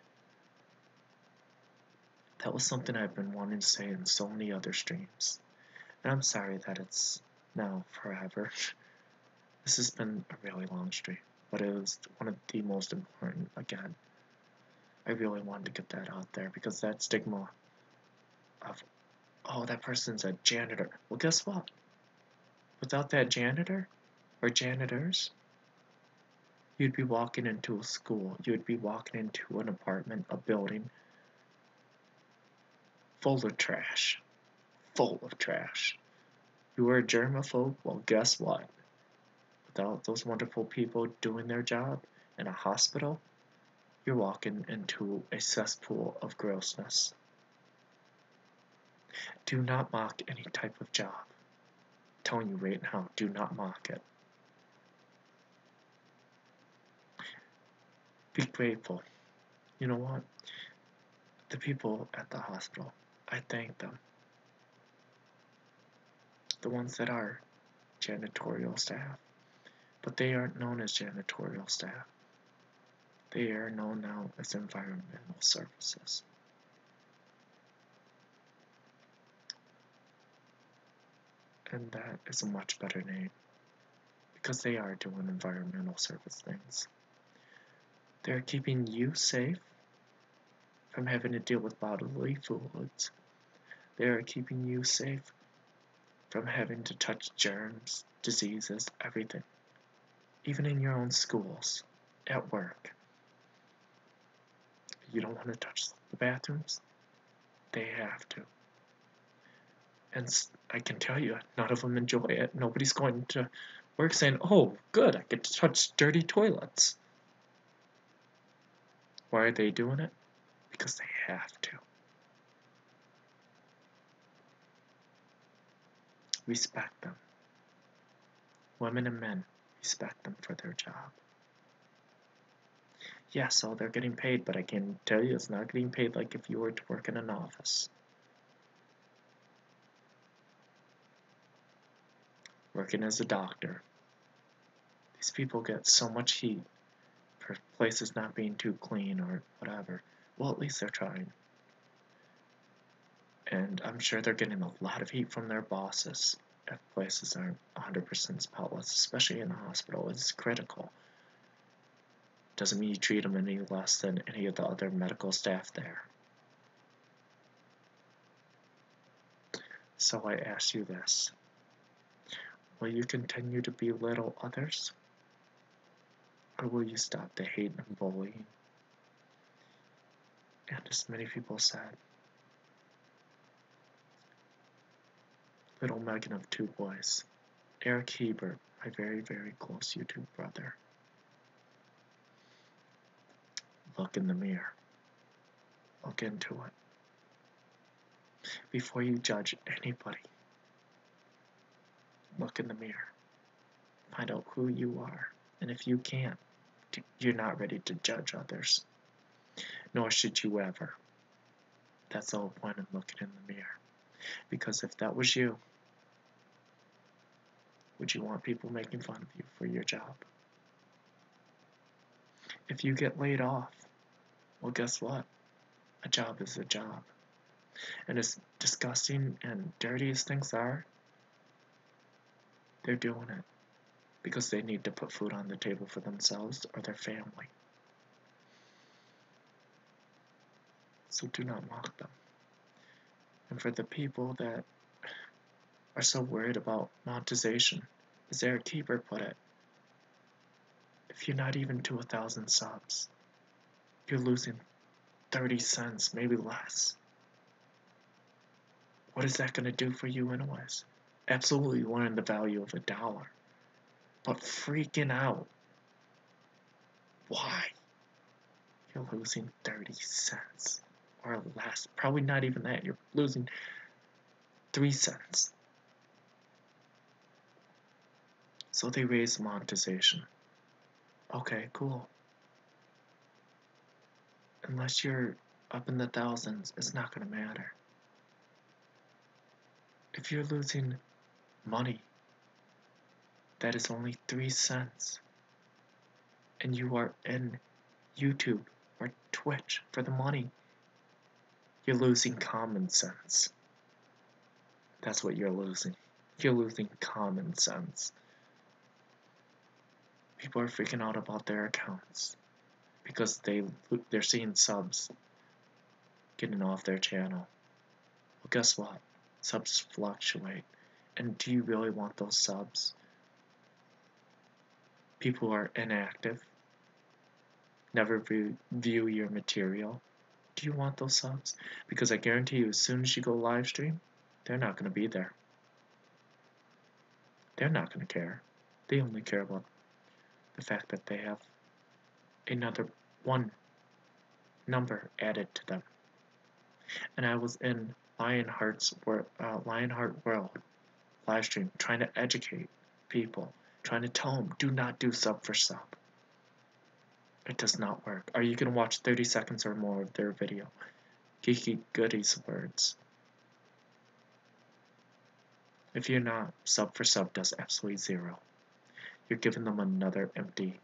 That was something I've been wanting to say in so many other streams. And I'm sorry that it's now forever. This has been a really long stream, but it was one of the most important. Again, I really wanted to get that out there because that stigma of, oh, that person's a janitor. Well, guess what? Without that janitor or janitors, you'd be walking into a school, you'd be walking into an apartment, a building full of trash. Full of trash. You were a germaphobe? Well, guess what? Without those wonderful people doing their job in a hospital, you're walking into a cesspool of grossness. Do not mock any type of job. I'm telling you right now, do not mock it. Be grateful. You know what? The people at the hospital, I thank them. The ones that are janitorial staff, but they aren't known as janitorial staff. They are known now as environmental services. And that is a much better name because they are doing environmental service things. They're keeping you safe from having to deal with bodily fluids. They are keeping you safe from having to touch germs, diseases, everything. Even in your own schools, at work. You don't want to touch the bathrooms? They have to. And I can tell you, none of them enjoy it. Nobody's going to work saying, oh, good, I get to touch dirty toilets. Why are they doing it? Because they have to. Respect them. Women and men, respect them for their job. Yeah, so they're getting paid, but I can tell you it's not getting paid like if you were to work in an office. Working as a doctor. These people get so much heat for places not being too clean or whatever. Well, at least they're trying. And I'm sure they're getting a lot of heat from their bosses if places aren't 100% spotless, especially in the hospital. It's critical. Doesn't mean you treat them any less than any of the other medical staff there. So I ask you this. Will you continue to belittle others? Or will you stop the hate and bullying? And as many people said, little Megan of 2 boys, Eric Hebert, my very, very close YouTube brother. Look in the mirror. Look into it. Before you judge anybody, look in the mirror. Find out who you are. And if you can't, you're not ready to judge others. Nor should you ever. That's the whole point of looking in the mirror. Because if that was you, would you want people making fun of you for your job? If you get laid off, well, guess what? A job is a job. And as disgusting and dirty as things are, they're doing it because they need to put food on the table for themselves or their family. So do not mock them. And for the people that are so worried about monetization, as Eric Hebert put it, if you're not even to 1,000 subs, you're losing 30 cents, maybe less. What is that going to do for you anyways? Absolutely learn the value of $1. But freaking out. Why? You're losing 30 cents or less. Probably not even that. You're losing 3 cents. So they raise monetization. Okay, cool. Unless you're up in the thousands, it's not going to matter. If you're losing money, that is only 3 cents. And you are in YouTube or Twitch for the money. You're losing common sense. That's what you're losing. You're losing common sense. People are freaking out about their accounts because they're seeing subs getting off their channel. Well, guess what? Subs fluctuate. And do you really want those subs? People who are inactive, never view your material. Do you want those subs? Because I guarantee you, as soon as you go live stream, they're not going to be there. They're not going to care. They only care about the fact that they have another one number added to them. And I was in Lionheart World live stream trying to educate people, trying to tell them, do not do sub for sub. It does not work. Are you going to watch 30 seconds or more of their video? Geeky Goodies words. If you're not, sub for sub does absolutely zero. You're giving them another empty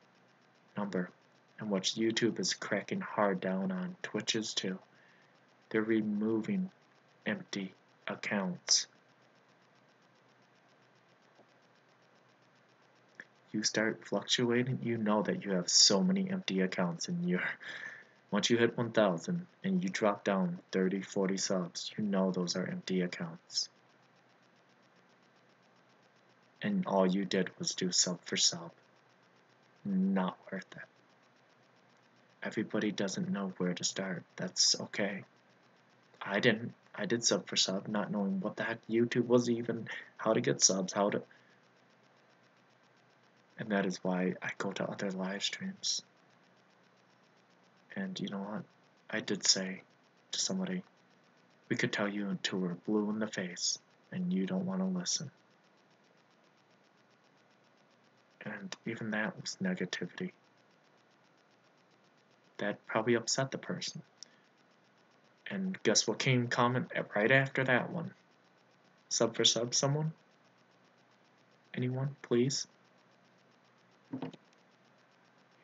number. And what YouTube is cracking hard down on, Twitch is too. They're removing empty accounts. You start fluctuating, you know that you have so many empty accounts in your... Once you hit 1,000 and you drop down 30, 40 subs, you know those are empty accounts. And all you did was do sub for sub. Not worth it. Everybody doesn't know where to start. That's okay. I didn't. I did sub for sub, not knowing what the heck YouTube was even, how to get subs, how to... And that is why I go to other live streams. And you know what? I did say to somebody, we could tell you until we're blue in the face, and you don't want to listen. And even that was negativity. That probably upset the person. And guess what came comment right after that one? Sub for sub, someone? Anyone, please?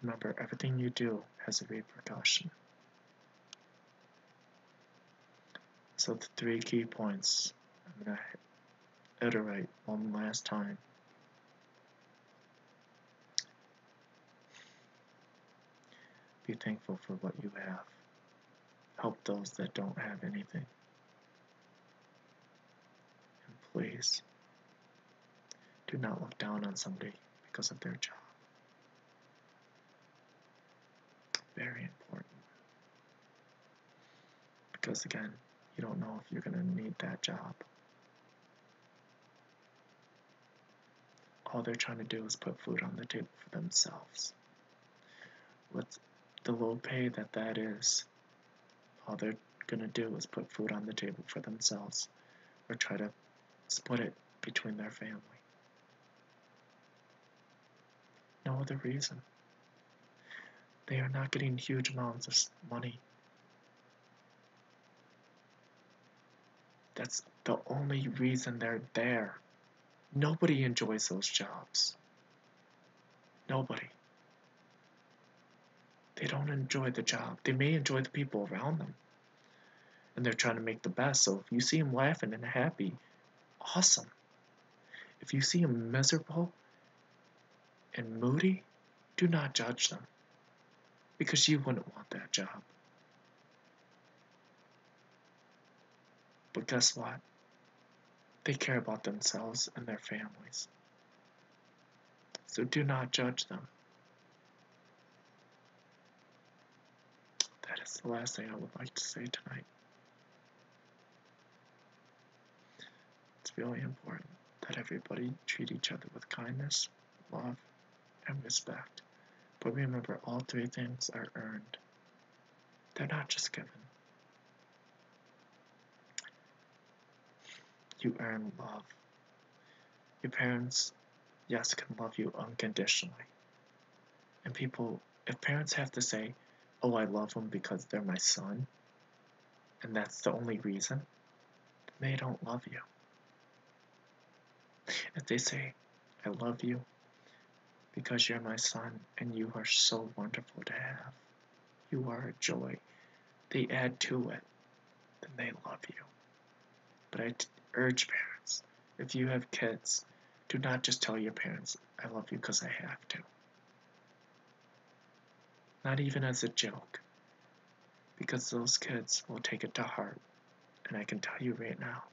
Remember, everything you do has a repercussion. So the 3 key points, I'm going to iterate one last time. Be thankful for what you have. Help those that don't have anything. And please, do not look down on somebody because of their job. Very important. Because again, you don't know if you're going to need that job. All they're trying to do is put food on the table for themselves. With the low pay that is, all they're going to do is put food on the table for themselves or try to split it between their family. No other reason. They are not getting huge amounts of money. That's the only reason they're there. Nobody enjoys those jobs. Nobody. They don't enjoy the job. They may enjoy the people around them. And they're trying to make the best. So if you see them laughing and happy, awesome. If you see them miserable and moody, do not judge them. Because you wouldn't want that job. But guess what? They care about themselves and their families. So do not judge them. That is the last thing I would like to say tonight. It's really important that everybody treat each other with kindness, love, and respect. But remember, all three things are earned. They're not just given. You earn love. Your parents, yes, can love you unconditionally. And if parents have to say, oh, I love them because they're my son, and that's the only reason, they don't love you. If they say, I love you because you're my son and you are so wonderful to have, you are a joy, they add to it, then they love you. But I urge parents, if you have kids, do not just tell your parents, I love you because I have to. Not even as a joke, because those kids will take it to heart, and I can tell you right now,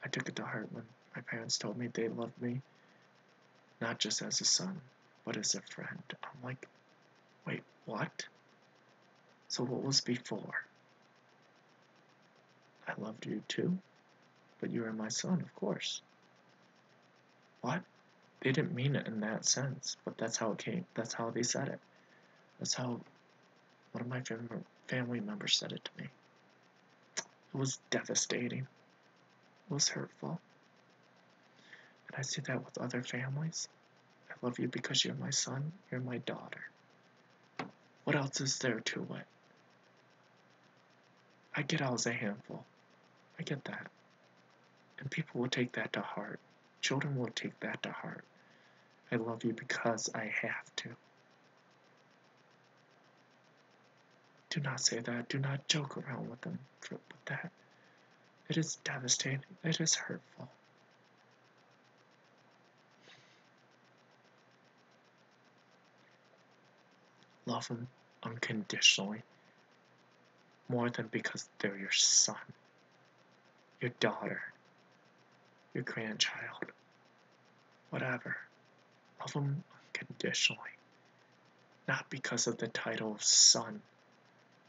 I took it to heart when my parents told me they loved me, not just as a son, but as a friend. I'm like, wait, what? So what was before? I loved you too, but you were my son, of course. What? They didn't mean it in that sense, but that's how it came. That's how they said it. That's how one of my family members said it to me. It was devastating. It was hurtful. And I see that with other families. I love you because you're my son, you're my daughter. What else is there to it? I get I was a handful. I get that. And people will take that to heart. Children will take that to heart. I love you because I have to. Do not say that. Do not joke around with them with that. It is devastating. It is hurtful. Love them unconditionally. More than because they're your son, your daughter, your grandchild, whatever. Love them unconditionally. Not because of the title of son,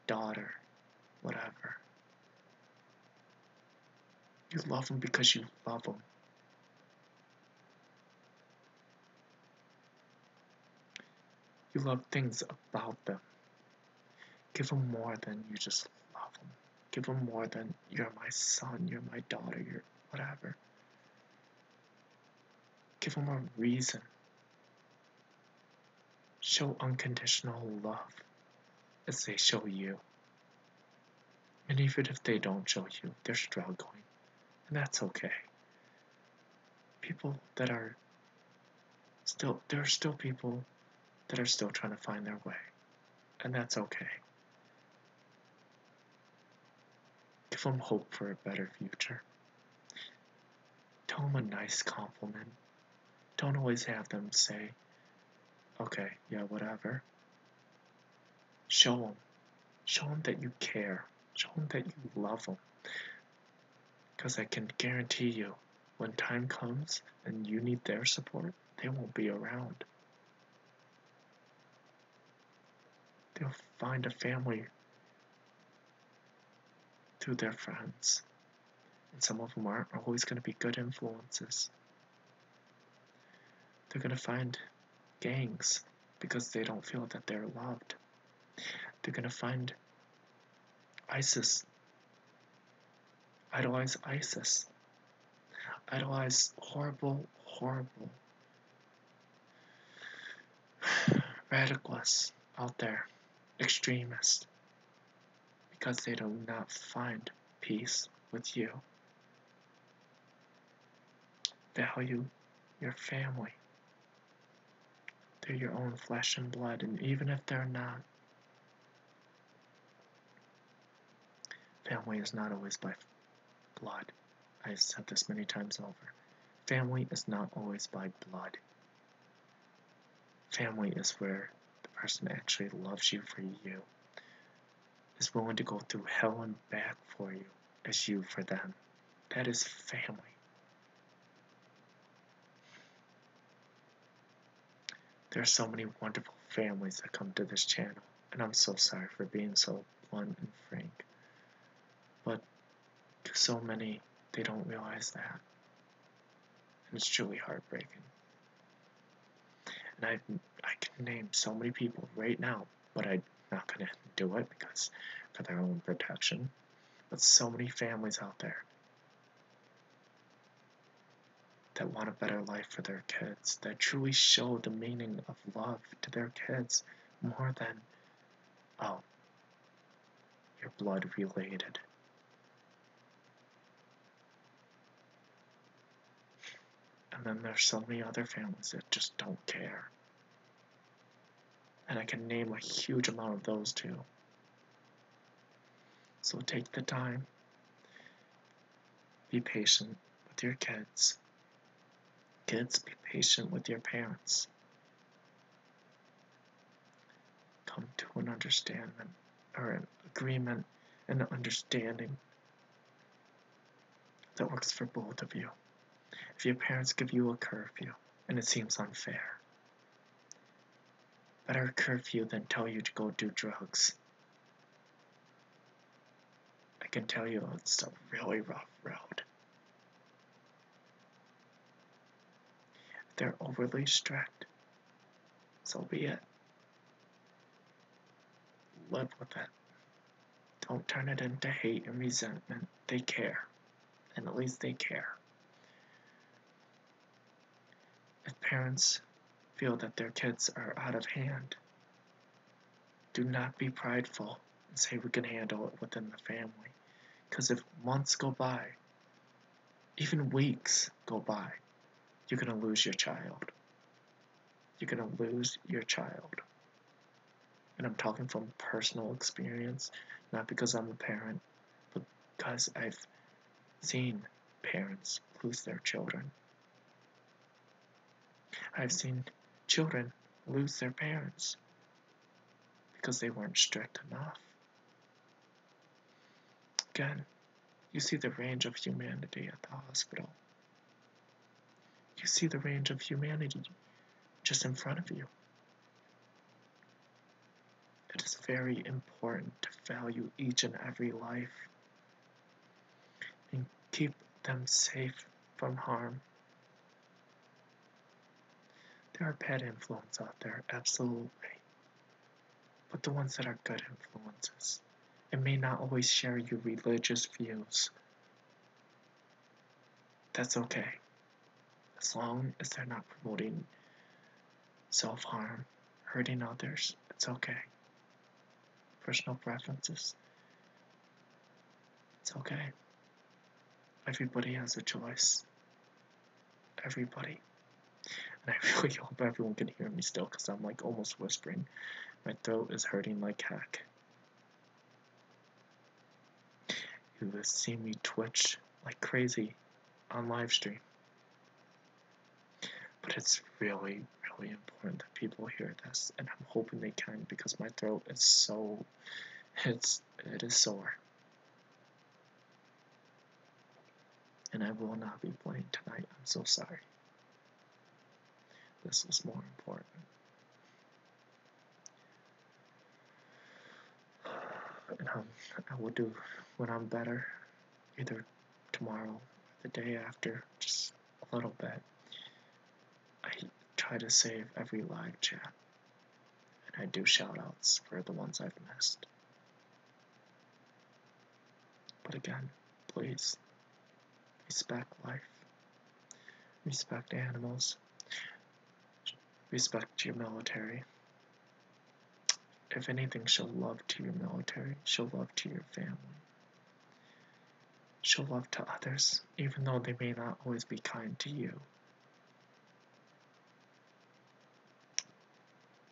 daughter, whatever. You love them because you love them. You love things about them. Give them more than you just love them. Give them more than you're my son, you're my daughter, you're whatever. Give them a reason. Show unconditional love as they show you. And even if they don't show you, they're struggling. And that's okay. There are still people that are still trying to find their way. And that's okay. Give them hope for a better future. Tell them a nice compliment. Don't always have them say, okay, yeah, whatever. Show them. Show them that you care. Show them that you love them. Because I can guarantee you, when time comes and you need their support, they won't be around. They'll find a family through their friends. And some of them aren't always going to be good influences. They're going to find gangs because they don't feel that they're loved. They're going to find ISIS, idolize ISIS, idolize horrible, horrible radicalists out there, extremists, because they do not find peace with you. Value your family. They're your own flesh and blood, and even if they're not, family is not always by blood. I've said this many times over. Family is not always by blood. Family is where the person actually loves you for you, is willing to go through hell and back for you as you for them. That is family. There are so many wonderful families that come to this channel, and I'm so sorry for being so blunt and frank. But to so many, they don't realize that. And it's truly heartbreaking. And I can name so many people right now, but I'm not going to do it because for their own protection. But so many families out there that want a better life for their kids, that truly show the meaning of love to their kids more than, oh, you're blood related. And then there's so many other families that just don't care. And I can name a huge amount of those too. So take the time. Be patient with your kids. Kids, be patient with your parents. Come to an understanding, or an agreement, and an understanding that works for both of you. If your parents give you a curfew, and it seems unfair, better curfew than tell you to go do drugs. I can tell you it's a really rough road. If they're overly strict, so be it. Live with it. Don't turn it into hate and resentment. They care. And at least they care. If parents feel that their kids are out of hand, do not be prideful and say we can handle it within the family. Because if months go by, even weeks go by, you're going to lose your child. You're going to lose your child. And I'm talking from personal experience, not because I'm a parent, but because I've seen parents lose their children. I've seen children lose their parents because they weren't strict enough. Again, you see the range of humanity at the hospital. You see the range of humanity just in front of you. It is very important to value each and every life and keep them safe from harm. There are bad influences out there, absolutely. But the ones that are good influences, it may not always share your religious views. That's okay. As long as they're not promoting self-harm, hurting others, it's okay. Personal preferences, it's okay. Everybody has a choice. Everybody. And I really hope everyone can hear me still, because I'm like almost whispering. My throat is hurting like heck. You have seen me twitch like crazy on live stream. But it's really, really important that people hear this, and I'm hoping they can, because my throat is so, it is sore. And I will not be playing tonight. I'm so sorry. This was more important. And I will do when I'm better, either tomorrow or the day after, just a little bit. I try to save every live chat, and I do shout outs for the ones I've missed. But again, please, respect life, respect animals, respect your military. If anything, show love to your military, show love to your family, show love to others, even though they may not always be kind to you.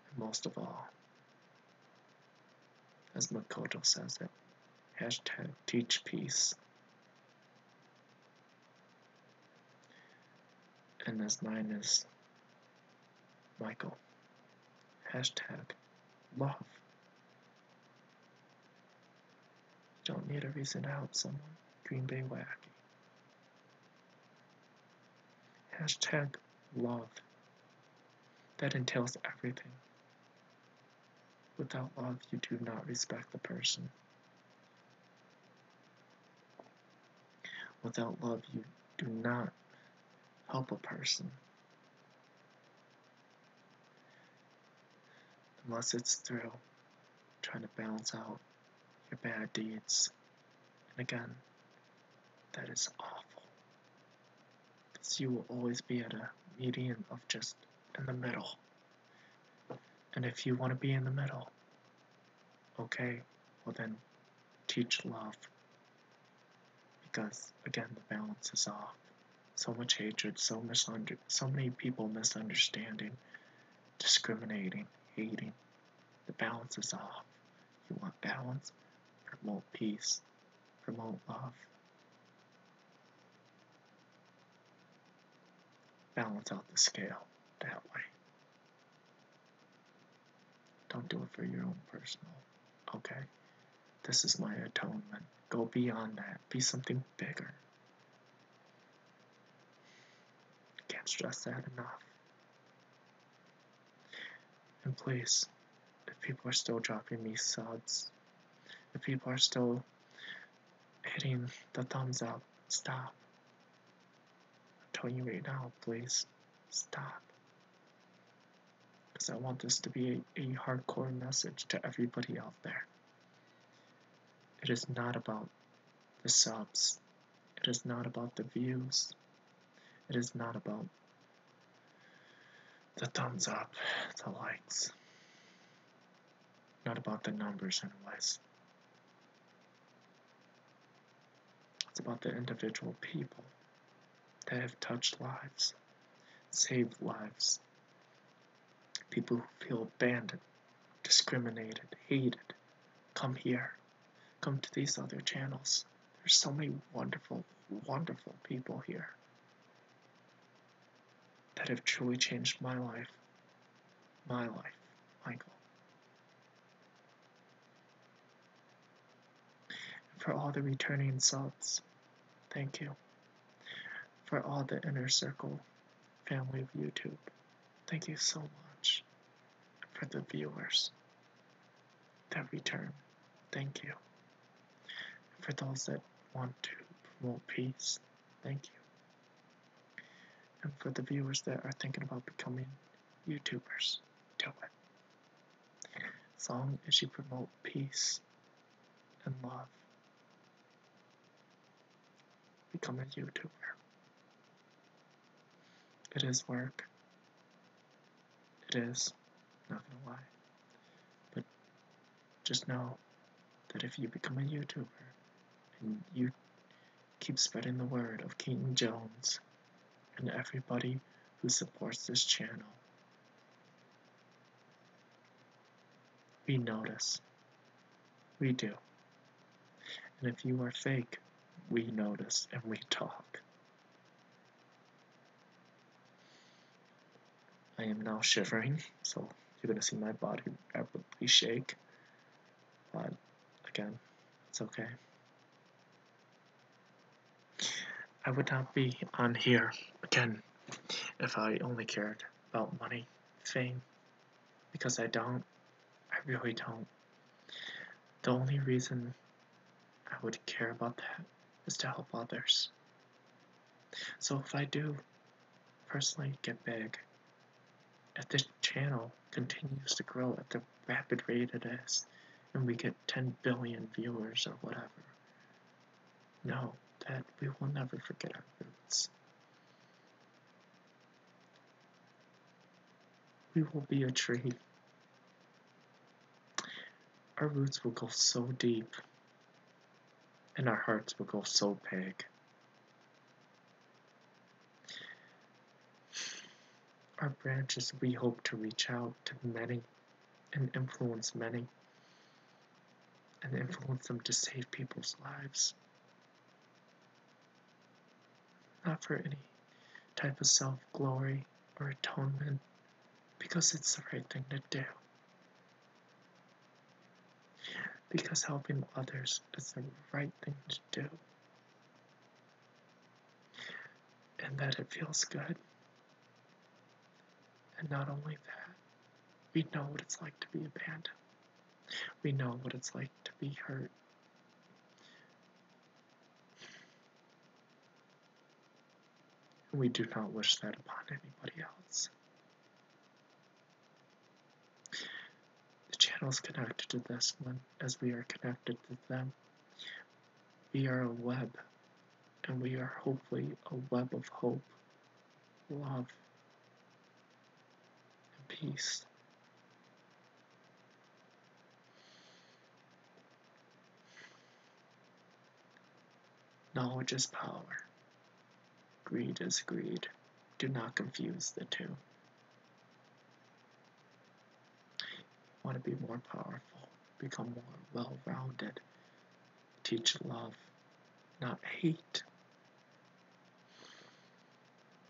And most of all, as Makoto says it, hashtag teach peace. And as mine is Michael, hashtag love. You don't need a reason to help someone. Green Bay Wacky. Hashtag love. That entails everything. Without love, you do not respect the person. Without love, you do not help a person. Unless it's through trying to balance out your bad deeds. And again, that is awful. Because you will always be at a median of just in the middle. And if you want to be in the middle, okay, well then teach love. Because again, the balance is off. So much hatred, so many people misunderstanding, discriminating, hating. The balance is off. You want balance? Promote peace. Promote love. Balance out the scale that way. Don't do it for your own personal. Okay? This is my atonement. Go beyond that. Be something bigger. Can't stress that enough. And please, if people are still dropping me subs, if people are still hitting the thumbs up, stop. I'm telling you right now, please, stop. Because I want this to be a hardcore message to everybody out there. It is not about the subs. It is not about the views. It is not about the thumbs up, the likes. Not about the numbers anyways. It's about the individual people that have touched lives, saved lives. People who feel abandoned, discriminated, hated. Come here. Come to these other channels. There's so many wonderful, wonderful people here that have truly changed my life. My life, Michael. And for all the returning subs, thank you. For all the inner circle family of YouTube, thank you so much. For the viewers that return, thank you. For those that want to promote peace, thank you. And for the viewers that are thinking about becoming YouTubers, do it. As long as you promote peace and love, become a YouTuber. It is work. It is, not gonna lie. But just know that if you become a YouTuber and you keep spreading the word of Keaton Jones and everybody who supports this channel, we notice. We do. And if you are fake, we notice and we talk. I am now shivering, so you're going to see my body rapidly shake. But again, it's okay. I would not be on here again if I only cared about money, fame, because I don't. I really don't. The only reason I would care about that is to help others. So if I do personally get big, if this channel continues to grow at the rapid rate it is, and we get 10 billion viewers or whatever, know that we will never forget our roots. We will be a tree. Our roots will go so deep, and our hearts will go so big. Our branches, we hope to reach out to many and influence many, and influence them to save people's lives. Not for any type of self-glory or atonement, because it's the right thing to do. Because helping others is the right thing to do. And that it feels good. And not only that, we know what it's like to be abandoned. We know what it's like to be hurt. And we do not wish that upon anybody else. The channel is connected to this one as we are connected to them. We are a web, and we are hopefully a web of hope, love, and peace. Knowledge is power. Greed is greed. Do not confuse the two. Want to be more powerful, become more well-rounded, teach love, not hate.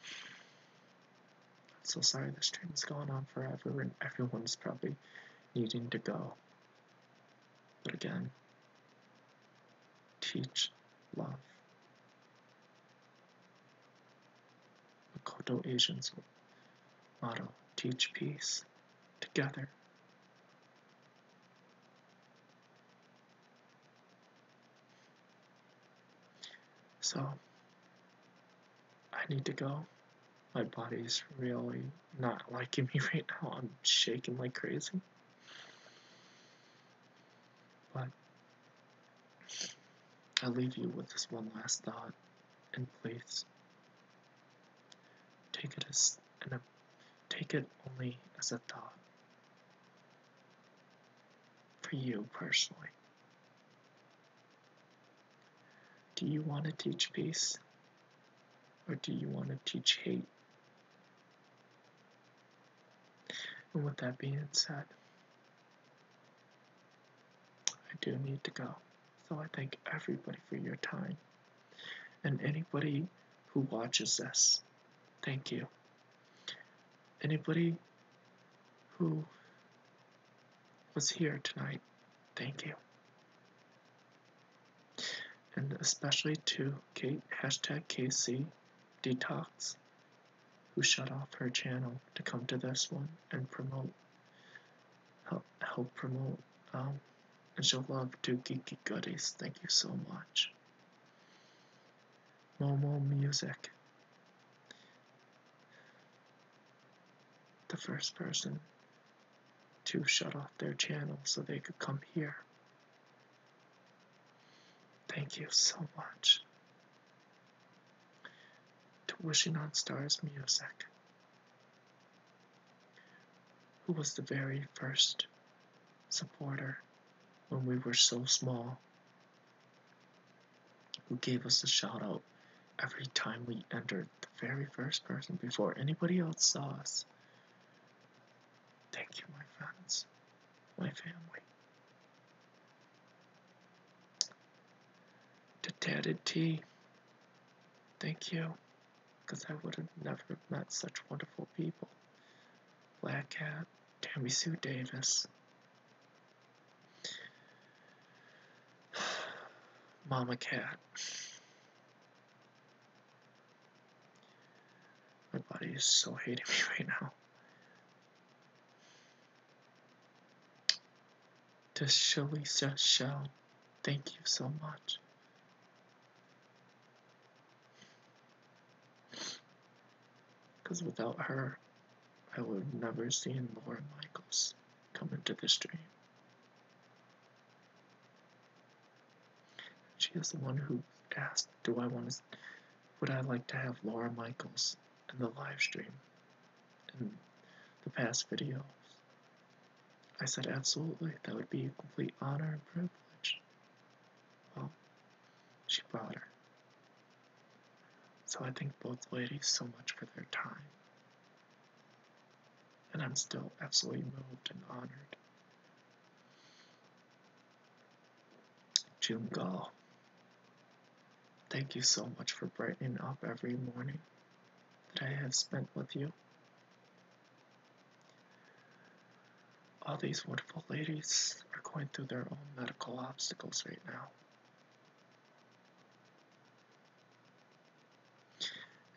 I'm so sorry this stream's gone on forever and everyone's probably needing to go. But again, teach love. Makoto Asian's motto, teach peace, together. So, I need to go. My body's really not liking me right now. I'm shaking like crazy. But I'll leave you with this one last thought, and please take it only as a thought for you personally. Do you want to teach peace, or do you want to teach hate? And with that being said, I do need to go. So I thank everybody for your time. And anybody who watches this, thank you. Anybody who was here tonight, thank you. And especially to Kate, #KC Detox, who shut off her channel to come to this one and help promote, and show love to Geeky Goodies. Thank you so much. Momo Music, the first person to shut off their channel so they could come here. Thank you so much. To Wishing on Stars Music, who was the very first supporter when we were so small, who gave us a shout out every time we entered, the very first person before anybody else saw us. Thank you, my friends, my family. To Tatted T, thank you, because I would have never met such wonderful people. Black Cat, Tammy Sue Davis, Mama Cat. My body is so hating me right now. To Shlisa Shell, thank you so much. Because without her, I would have never seen Laura Michels come into the stream. She is the one who asked, would I like to have Laura Michels in the live stream in the past videos? I said absolutely, that would be a complete honor and privilege. Well, she brought her. So I thank both ladies so much for their time. And I'm still absolutely moved and honored. June Gall, thank you so much for brightening up every morning that I have spent with you. All these wonderful ladies are going through their own medical obstacles right now.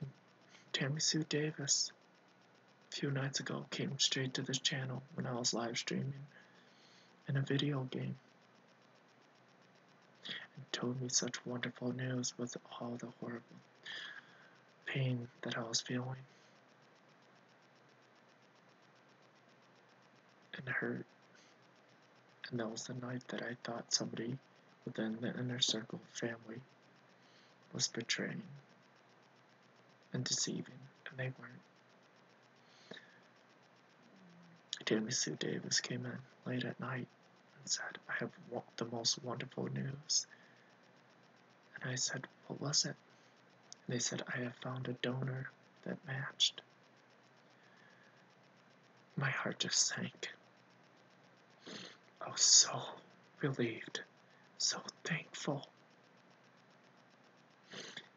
And Tammy Sue Davis, a few nights ago, came straight to this channel when I was live streaming in a video game and told me such wonderful news with all the horrible pain that I was feeling and hurt. And that was the night that I thought somebody within the inner circle family was betraying and deceiving, and they weren't. Tammy Sue Davis came in late at night and said, I have the most wonderful news. And I said, what was it? And they said, I have found a donor that matched. My heart just sank. I was so relieved, so thankful.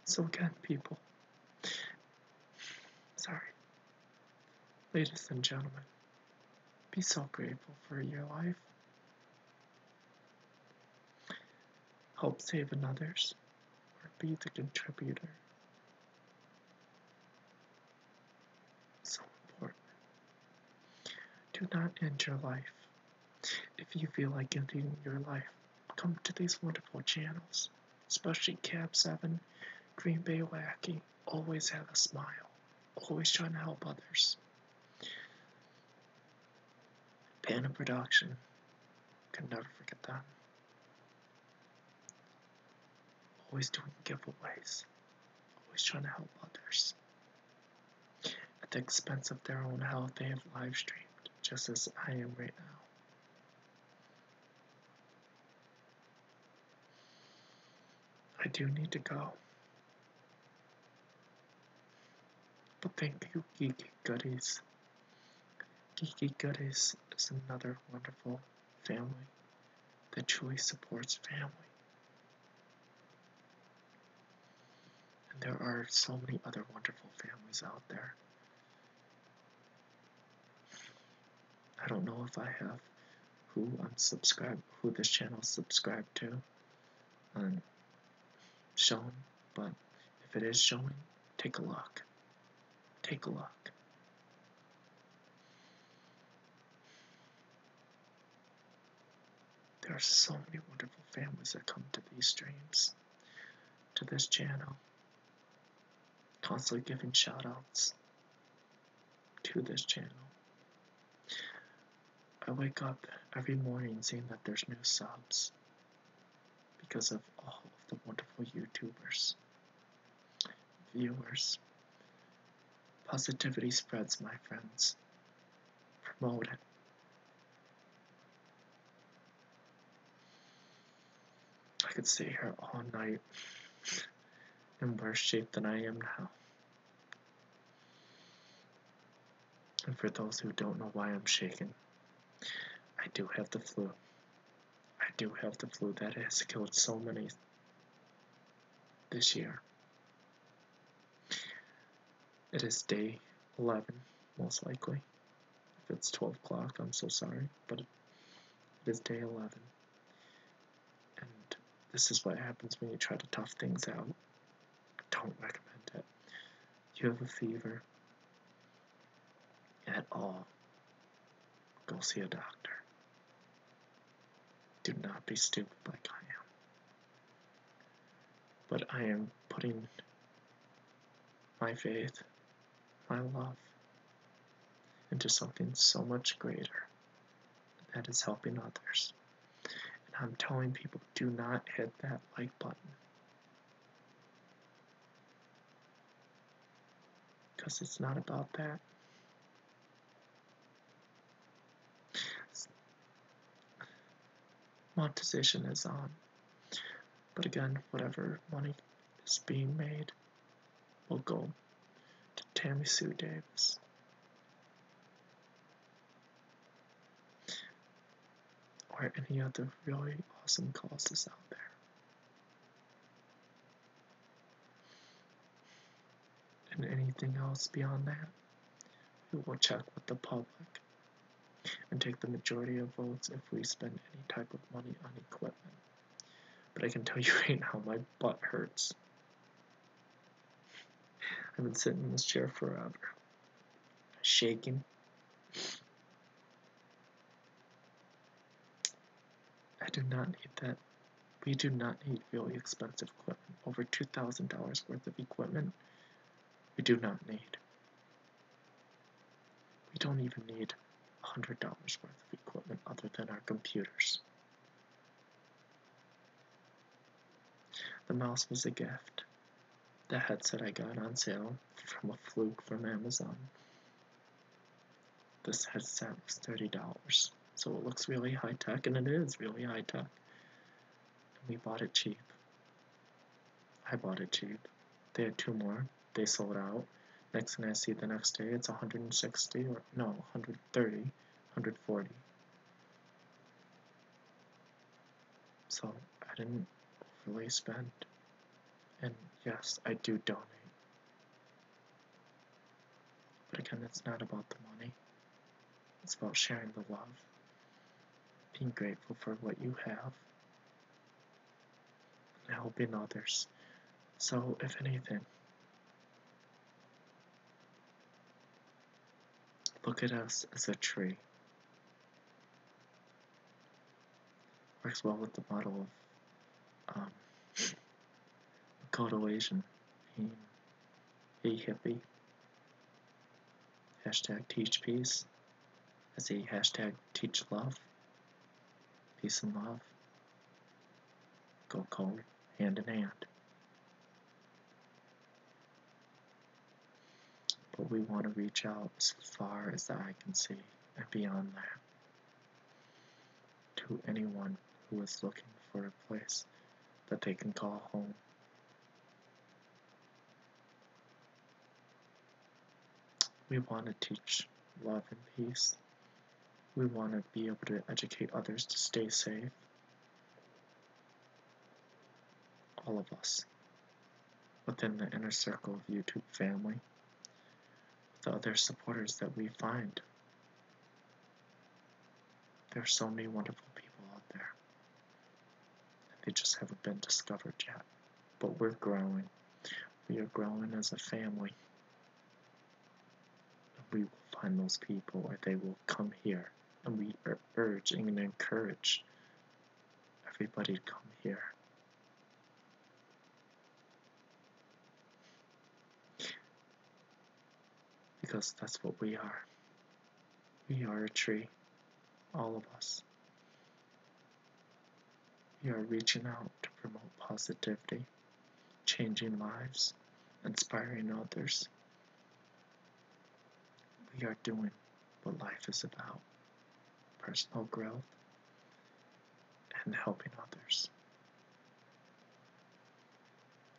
So again, people, sorry, ladies and gentlemen, be so grateful for your life. Help save another's, or be the contributor. So important. Do not end your life. If you feel like ending your life, come to these wonderful channels, especially Cab 7, Green Bay Wacky. Always have a smile, always trying to help others. Panda Production, can never forget that. Always doing giveaways, always trying to help others. At the expense of their own health, they have live streamed, just as I am right now. I do need to go. But thank you, Geeky Goodies. Geeky Goodies is another wonderful family that truly supports family. And there are so many other wonderful families out there. I don't know if I have who this channel is subscribed to shown, but if it is showing, take a look. Take a look. There are so many wonderful families that come to these streams, to this channel, constantly giving shout-outs to this channel. I wake up every morning seeing that there's new subs because of all of the wonderful YouTubers, viewers. Positivity spreads, my friends. Promote it. I could stay here all night in worse shape than I am now. And for those who don't know why I'm shaking, I do have the flu. I do have the flu that has killed so many this year. It is day 11, most likely. If it's 12 o'clock, I'm so sorry, but it is day 11. And this is what happens when you try to tough things out. I don't recommend it. You have a fever at all, go see a doctor. Do not be stupid like I am. But I am putting my faith, my love, into something so much greater, that is helping others. And I'm telling people, do not hit that like button. Because it's not about that. Monetization is on. But again, whatever money is being made will go to Tammy Sue Davis. Or any other really awesome causes out there. And anything else beyond that, we will check with the public and take the majority of votes if we spend any type of money on equipment. But I can tell you right now, my butt hurts. I've been sitting in this chair forever, shaking. I do not need that. We do not need really expensive equipment. Over $2,000 worth of equipment, we do not need. We don't even need $100 worth of equipment other than our computers. The mouse was a gift. The headset I got on sale from a fluke from Amazon. This headset was $30. So it looks really high tech, and it is really high tech. And we bought it cheap. I bought it cheap. They had 2 more. They sold out. Next thing I see the next day, it's 160 or no, 130, 140. So I didn't overly spend. And yes, I do donate. But again, it's not about the money. It's about sharing the love. Being grateful for what you have. And helping others. So, if anything, look at us as a tree. Works well with the model of Kodo Asian, being a hippie. Hashtag teach peace. As a hashtag teach love. Peace and love. Go cold, hand in hand. But we want to reach out as far as the eye can see and beyond that. To anyone who is looking for a place that they can call home. We want to teach love and peace. We want to be able to educate others to stay safe. All of us. Within the inner circle of YouTube family. The other supporters that we find. There are so many wonderful people out there. They just haven't been discovered yet. But we're growing. We are growing as a family. We will find those people, or they will come here. And we urge and encourage everybody to come here. Because that's what we are. We are a tree. All of us. We are reaching out to promote positivity, changing lives, inspiring others. We are doing what life is about. Personal growth and helping others.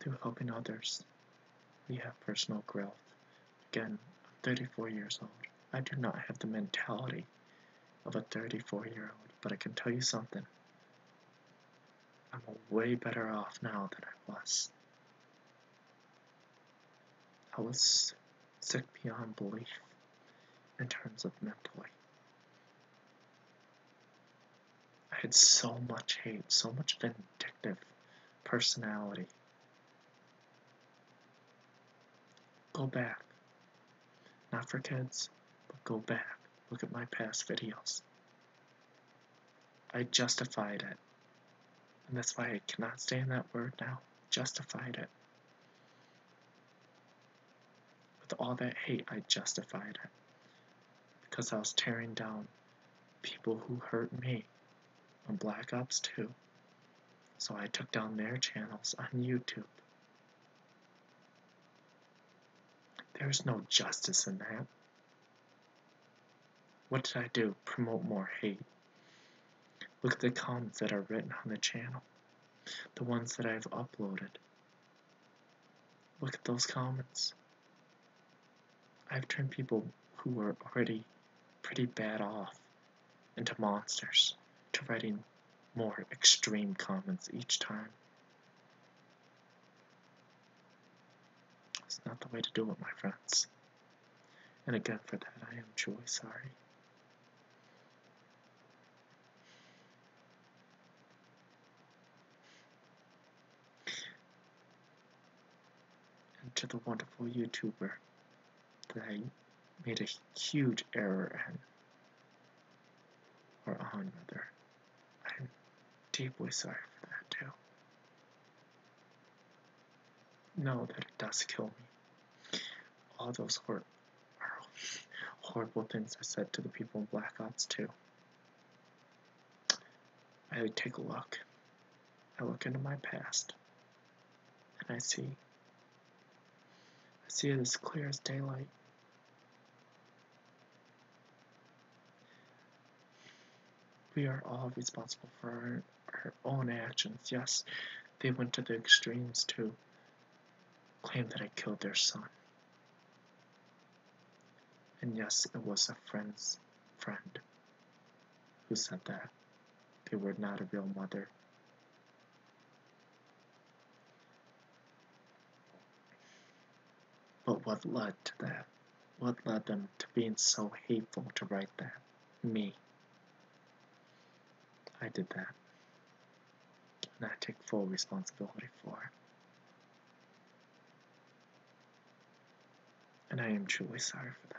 Through helping others, we have personal growth. Again, I'm 34 years old. I do not have the mentality of a 34-year-old, but I can tell you something. I'm way better off now than I was. I was sick beyond belief in terms of mentally. I had so much hate, so much vindictive personality. Go back. Not for kids, but go back. Look at my past videos. I justified it. And that's why I cannot stand that word now. Justified it. With all that hate, I justified it. Because I was tearing down people who hurt me on Black Ops 2. So I took down their channels on YouTube. There's no justice in that. What did I do? Promote more hate. Look at the comments that are written on the channel. The ones that I've uploaded. Look at those comments. I've turned people who were already pretty bad off into monsters to writing more extreme comments each time. It's not the way to do it, my friends. And again, for that, I am truly sorry. And to the wonderful YouTuber that I made a huge error in, or on rather, I'm deeply sorry for that too. Know that it does kill me. All those horrible things I said to the people in Black Ops 2. I take a look. I look into my past, and I see it as clear as daylight. We are all responsible for our own actions. Yes, they went to the extremes to claim that I killed their son. And yes, it was a friend's friend who said that. They were not a real mother. But what led to that? What led them to being so hateful to write that? Me. I did that. And I take full responsibility for it. And I am truly sorry for that.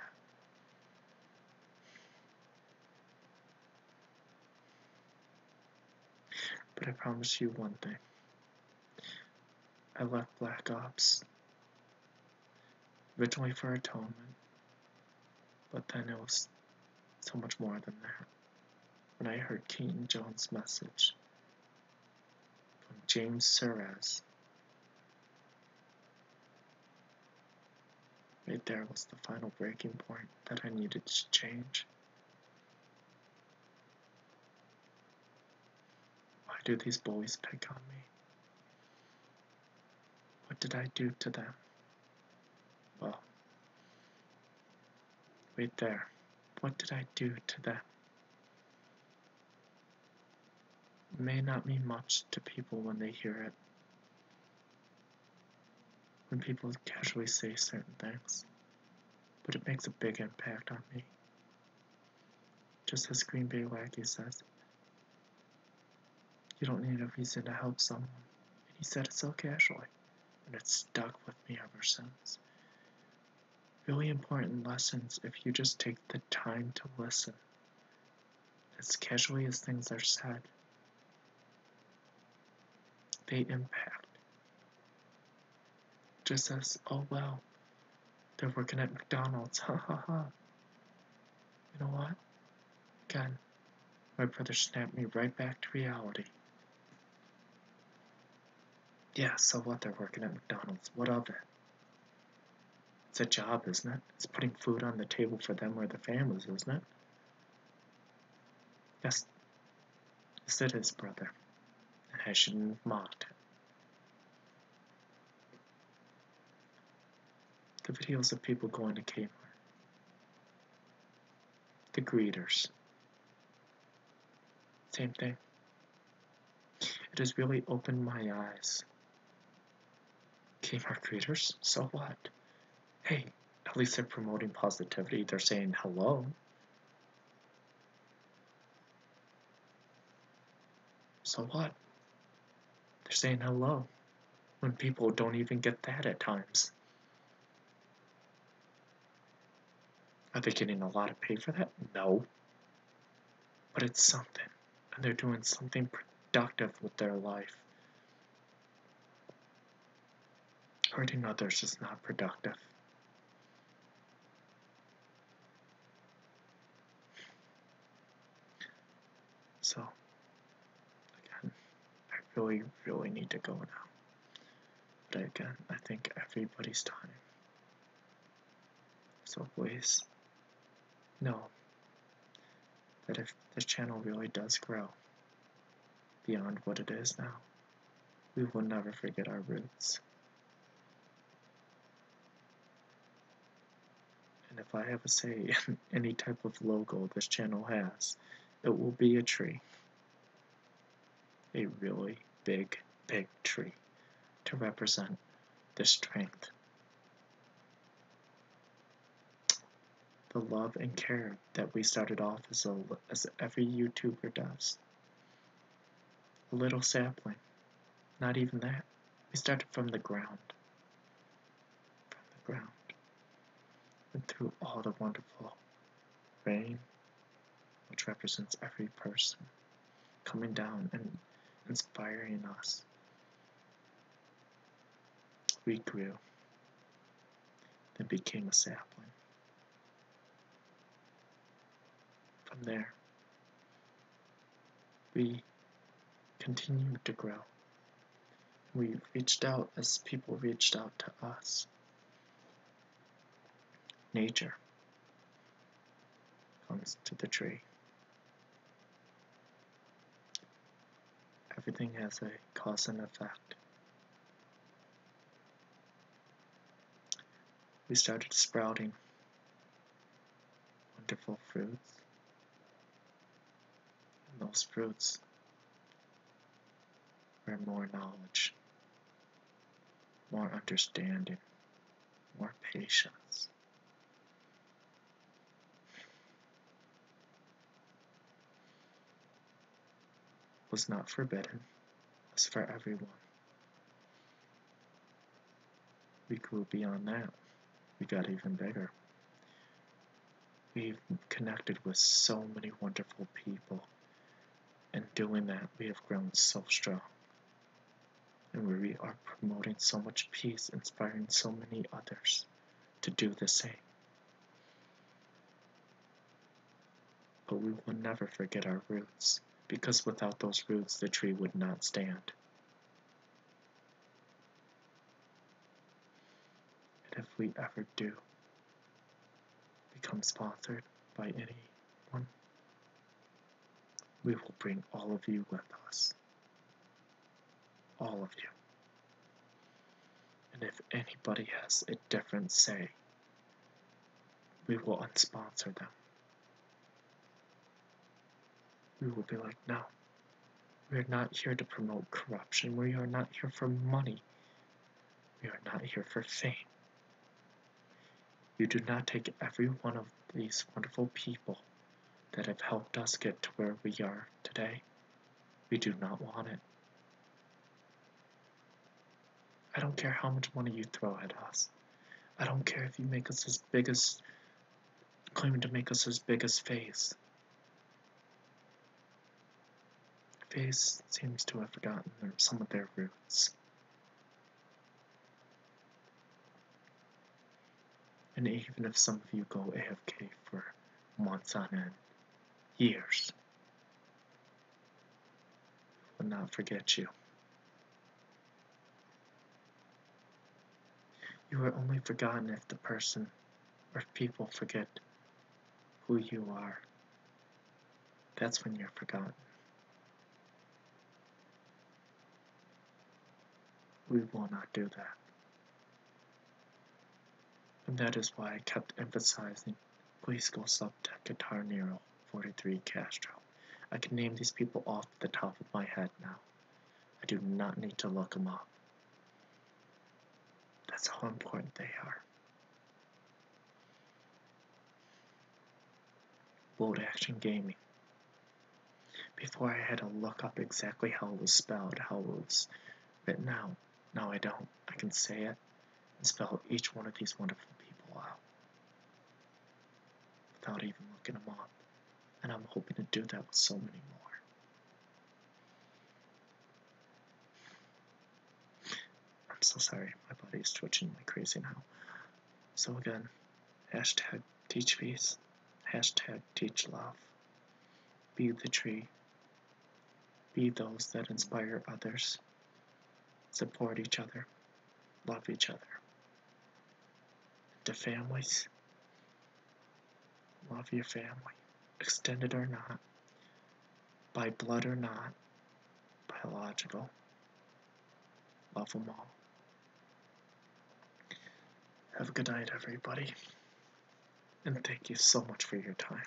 But I promise you one thing. I left Black Ops originally for atonement, but then it was so much more than that. When I heard Keaton Jones' message from James Suarez, right there was the final breaking point that I needed to change. Why do these bullies pick on me? What did I do to them? Well, right there. What did I do to them? It may not mean much to people when they hear it. When people casually say certain things. But it makes a big impact on me. Just as Green Bay Wacky says, you don't need a reason to help someone. And he said it so casually. And it's stuck with me ever since. Really important lessons if you just take the time to listen. As casually as things are said, they impact. Just as, oh well, they're working at McDonald's, ha ha ha. You know what? Again, my brother snapped me right back to reality. Yeah, so what, they're working at McDonald's, what of it? It's a job, isn't it? It's putting food on the table for them or their families, isn't it? Yes, it is, brother. And I shouldn't have mocked it. The videos of people going to Kmart. The greeters. Same thing. It has really opened my eyes. Kmart greeters? So what? Hey, at least they're promoting positivity. They're saying hello. So what? They're saying hello. When people don't even get that at times. Are they getting a lot of pay for that? No. But it's something. and they're doing something productive with their life. Hurting others is not productive. So, again, I really, really need to go now. But again, I think everybody's time. So please know that if this channel really does grow beyond what it is now, we will never forget our roots. And if I have a say in any type of logo this channel has, it will be a tree. A really big, big tree to represent the strength, the love and care that we started off as every YouTuber does. A little sapling, not even that. We started from the ground. And through all the wonderful rain, which represents every person coming down and inspiring us, we grew, then became a sapling. From there, we continued to grow. We reached out as people reached out to us. Nature comes to the tree. Everything has a cause and effect. We started sprouting wonderful fruits. And those fruits were more knowledge, more understanding, more patience. Was not forbidden, was for everyone. We grew beyond that. We got even bigger. We've connected with so many wonderful people. And doing that, we have grown so strong. And we are promoting so much peace, inspiring so many others to do the same. But we will never forget our roots, because without those roots, the tree would not stand. And if we ever do become sponsored by anyone, we will bring all of you with us. All of you. And if anybody has a different say, we will unsponsor them. We will be like, no, we are not here to promote corruption. We are not here for money. We are not here for fame. You do not take every one of these wonderful people that have helped us get to where we are today. We do not want it. I don't care how much money you throw at us. I don't care if you make us as big as, claiming to make us as big as FaZe. FaZe seems to have forgotten some of their roots. And even if some of you go AFK for months on end, years, we will not forget you. You are only forgotten if the person or people forget who you are. That's when you're forgotten. We will not do that. And that is why I kept emphasizing, please go sub to Guitar Nero 43 Castro. I can name these people off the top of my head now. I do not need to look them up. That's how important they are. Bold Action Gaming. Before I had to look up exactly how it was spelled, how it was written out. Now I don't. I can say it and spell each one of these wonderful people out without even looking them up. And I'm hoping to do that with so many more. I'm so sorry. My body is twitching like crazy now. So again, hashtag teach peace. Hashtag teach love. Be the tree. Be those that inspire others. Support each other. Love each other. To families, love your family. Extended or not. By blood or not. Biological. Love them all. Have a good night, everybody. And thank you so much for your time.